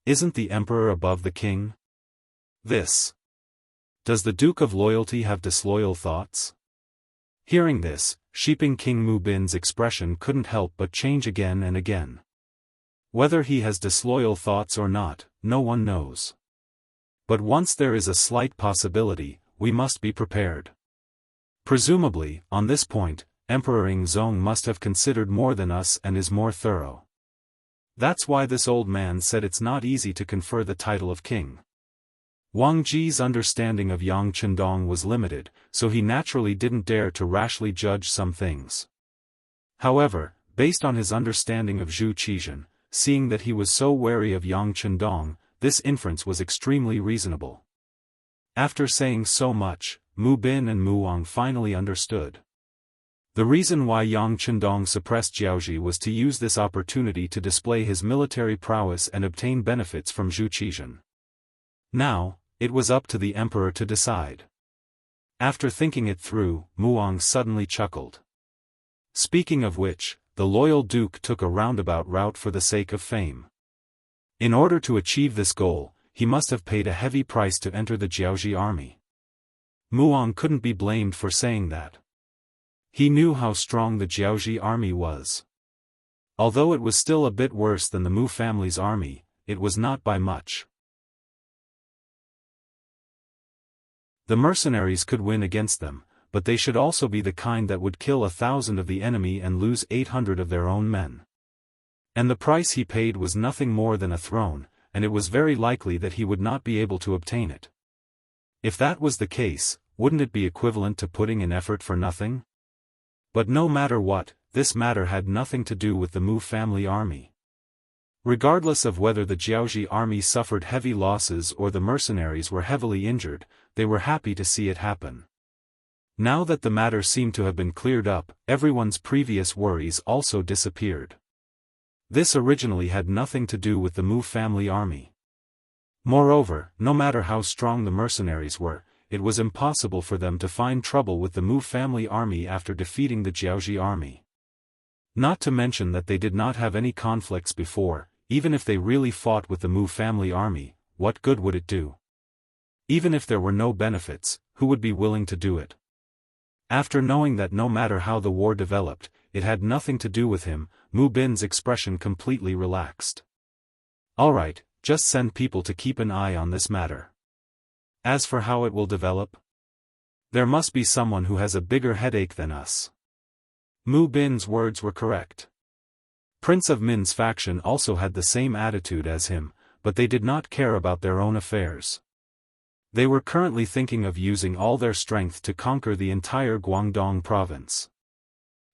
Isn't the emperor above the king? Does the Duke of Loyalty have disloyal thoughts? Hearing this, Sheeping King Mu Bin's expression couldn't help but change again and again. Whether he has disloyal thoughts or not, no one knows. But once there is a slight possibility, we must be prepared. Presumably, on this point, Emperor Ing Zong must have considered more than us and is more thorough. That's why this old man said it's not easy to confer the title of king. Wang Ji's understanding of Yang Chendong was limited, so he naturally didn't dare to rashly judge some things. However, based on his understanding of Zhu Qizhen, seeing that he was so wary of Yang Chendong, this inference was extremely reasonable. After saying so much, Mu Bin and Muang finally understood. The reason why Yang Chendong suppressed Jiaoji was to use this opportunity to display his military prowess and obtain benefits from Zhu Qizhen. Now, it was up to the emperor to decide. After thinking it through, Muang suddenly chuckled. Speaking of which, the loyal duke took a roundabout route for the sake of fame. In order to achieve this goal, he must have paid a heavy price to enter the Jiaoji army. Muang couldn't be blamed for saying that. He knew how strong the Jiaoji army was. Although it was still a bit worse than the Mu family's army, it was not by much. The mercenaries could win against them, but they should also be the kind that would kill 1,000 of the enemy and lose 800 of their own men. And the price he paid was nothing more than a throne, and it was very likely that he would not be able to obtain it. If that was the case, wouldn't it be equivalent to putting in effort for nothing? But no matter what, this matter had nothing to do with the Mu family army. Regardless of whether the Jiaoji army suffered heavy losses or the mercenaries were heavily injured, they were happy to see it happen. Now that the matter seemed to have been cleared up, everyone's previous worries also disappeared. This originally had nothing to do with the Mu family army. Moreover, no matter how strong the mercenaries were, it was impossible for them to find trouble with the Mu family army after defeating the Jiaoji army. Not to mention that they did not have any conflicts before. Even if they really fought with the Mu family army, what good would it do? Even if there were no benefits, who would be willing to do it? After knowing that no matter how the war developed, it had nothing to do with him, Mu Bin's expression completely relaxed. Alright, just send people to keep an eye on this matter. As for how it will develop, there must be someone who has a bigger headache than us. Mu Bin's words were correct. Prince of Min's faction also had the same attitude as him, but they did not care about their own affairs. They were currently thinking of using all their strength to conquer the entire Guangdong province.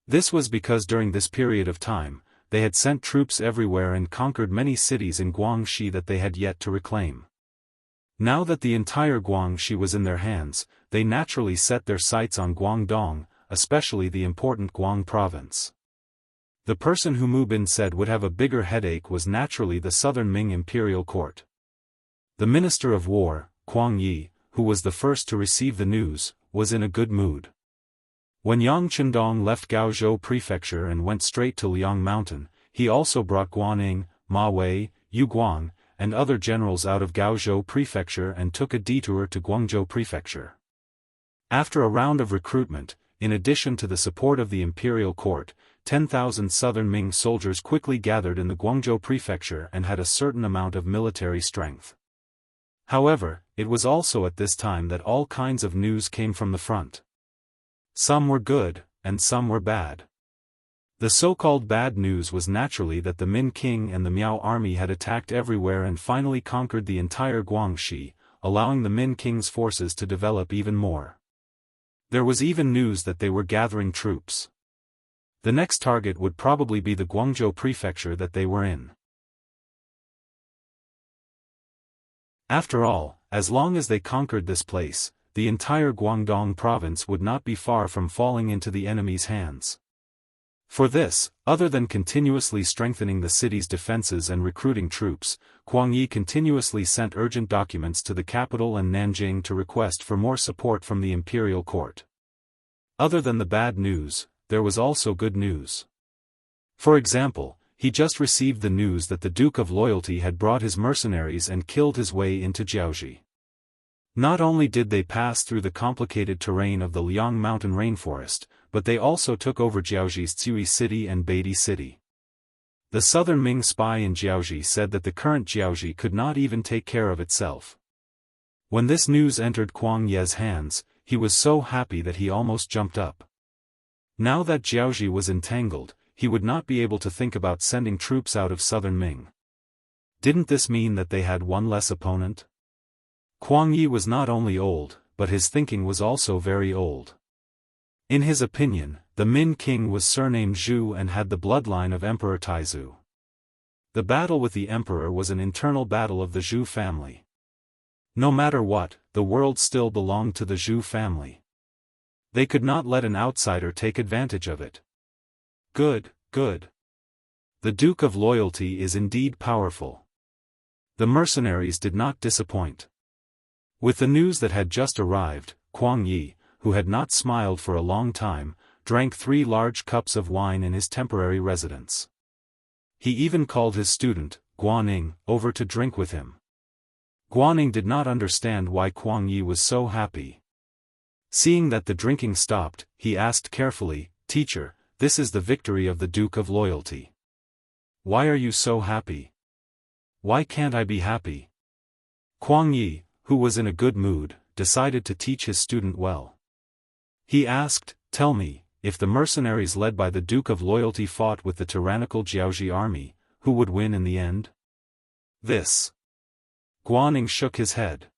This was because during this period of time, they had sent troops everywhere and conquered many cities in Guangxi that they had yet to reclaim. Now that the entire Guangxi was in their hands, they naturally set their sights on Guangdong, especially the important Guang province. The person who Mu Bin said would have a bigger headache was naturally the southern Ming imperial court. The Minister of War, Kuang Yi, who was the first to receive the news, was in a good mood. When Yang Chendong left Gaozhou Prefecture and went straight to Liang Mountain, he also brought Guaning, Ma Wei, Yu Guang, and other generals out of Gaozhou Prefecture and took a detour to Guangzhou Prefecture. After a round of recruitment, in addition to the support of the imperial court, 10,000 southern Ming soldiers quickly gathered in the Guangzhou Prefecture and had a certain amount of military strength. However, it was also at this time that all kinds of news came from the front. Some were good, and some were bad. The so-called bad news was naturally that the Min King and the Miao army had attacked everywhere and finally conquered the entire Guangxi, allowing the Min King's forces to develop even more. There was even news that they were gathering troops. The next target would probably be the Guangzhou Prefecture that they were in. After all, as long as they conquered this place, the entire Guangdong province would not be far from falling into the enemy's hands. For this, other than continuously strengthening the city's defenses and recruiting troops, Kuang Yi continuously sent urgent documents to the capital and Nanjing to request for more support from the imperial court. Other than the bad news, there was also good news. For example, he just received the news that the Duke of Loyalty had brought his mercenaries and killed his way into Jiaoji. Not only did they pass through the complicated terrain of the Liang Mountain rainforest, but they also took over Jiaoji's Tsui city and Beidi city. The southern Ming spy in Jiaoji said that the current Jiaoji could not even take care of itself. When this news entered Kuang Ye's hands, he was so happy that he almost jumped up. Now that Jiaoji was entangled, he would not be able to think about sending troops out of southern Ming. Didn't this mean that they had one less opponent? Kuang Yi was not only old, but his thinking was also very old. In his opinion, the Min King was surnamed Zhu and had the bloodline of Emperor Taizu. The battle with the emperor was an internal battle of the Zhu family. No matter what, the world still belonged to the Zhu family. They could not let an outsider take advantage of it. Good, good. The Duke of Loyalty is indeed powerful. The mercenaries did not disappoint. With the news that had just arrived, Kuang Yi, who had not smiled for a long time, drank 3 large cups of wine in his temporary residence. He even called his student, Guaning, over to drink with him. Guaning did not understand why Kuang Yi was so happy. Seeing that the drinking stopped, he asked carefully, "Teacher, this is the victory of the Duke of Loyalty. Why are you so happy? Why can't I be happy?" Kuang Yi, who was in a good mood, decided to teach his student well. He asked, "Tell me, if the mercenaries led by the Duke of Loyalty fought with the tyrannical Jiaoji army, who would win in the end?" This. Guaning shook his head.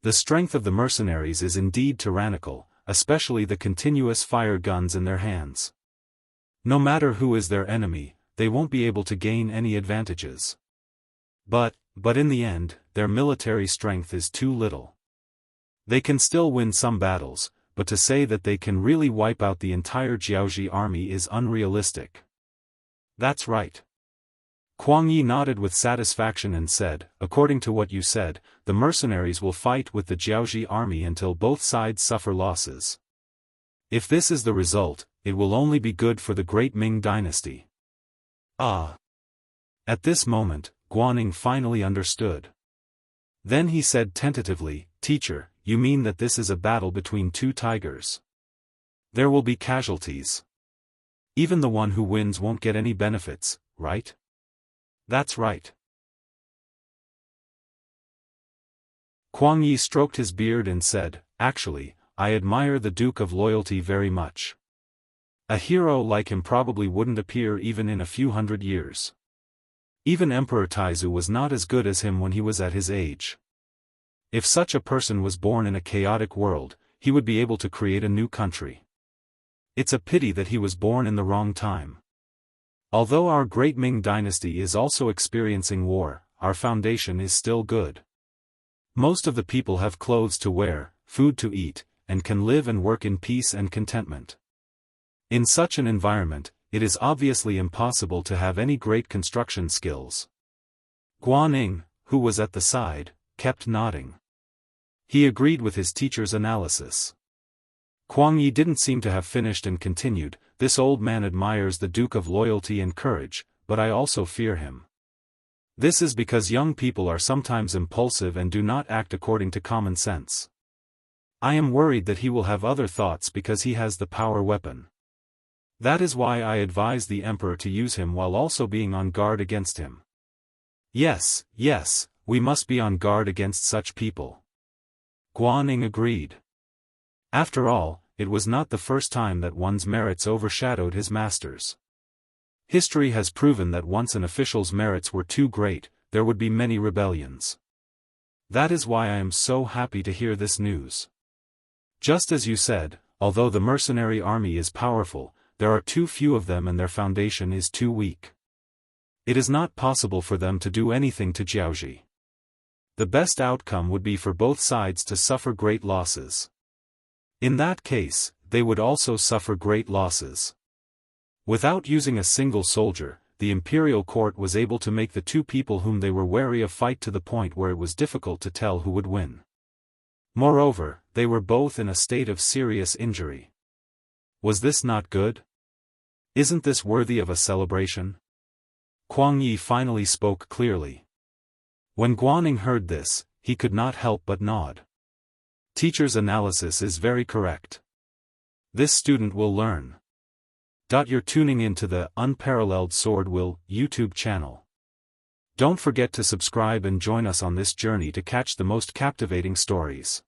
The strength of the mercenaries is indeed tyrannical, especially the continuous fire guns in their hands. No matter who is their enemy, they won't be able to gain any advantages. But in the end, their military strength is too little. They can still win some battles, but to say that they can really wipe out the entire Jiaoji army is unrealistic. That's right. Kuang Yi nodded with satisfaction and said, according to what you said, the mercenaries will fight with the Jiaoji army until both sides suffer losses. If this is the result, it will only be good for the great Ming dynasty. Ah! At this moment, Guaning finally understood. Then he said tentatively, Teacher, you mean that this is a battle between two tigers? There will be casualties. Even the one who wins won't get any benefits, right? That's right. Kuang Yi stroked his beard and said, Actually, I admire the Duke of Loyalty very much. A hero like him probably wouldn't appear even in a few hundred years. Even Emperor Taizu was not as good as him when he was at his age. If such a person was born in a chaotic world, he would be able to create a new country. It's a pity that he was born in the wrong time. Although our great Ming dynasty is also experiencing war, our foundation is still good. Most of the people have clothes to wear, food to eat, and can live and work in peace and contentment. In such an environment, it is obviously impossible to have any great construction skills. Guaning, who was at the side, kept nodding. He agreed with his teacher's analysis. Kuang Yi didn't seem to have finished and continued, This old man admires the Duke of Loyalty and Courage, but I also fear him. This is because young people are sometimes impulsive and do not act according to common sense. I am worried that he will have other thoughts because he has the power weapon. That is why I advise the Emperor to use him while also being on guard against him. Yes, we must be on guard against such people. Guaning agreed. After all, it was not the first time that one's merits overshadowed his master's. History has proven that once an official's merits were too great, there would be many rebellions. That is why I am so happy to hear this news. Just as you said, although the mercenary army is powerful, there are too few of them and their foundation is too weak. It is not possible for them to do anything to Jiaoji. The best outcome would be for both sides to suffer great losses. In that case, they would also suffer great losses. Without using a single soldier, the imperial court was able to make the two people whom they were wary of fight to the point where it was difficult to tell who would win. Moreover, they were both in a state of serious injury. Was this not good? Isn't this worthy of a celebration? Kuang Yi finally spoke clearly. When Guaning heard this, he could not help but nod. Teacher's analysis is very correct. This student will learn. You're tuning in to the Unparalleled SwordWill YouTube channel. Don't forget to subscribe and join us on this journey to catch the most captivating stories.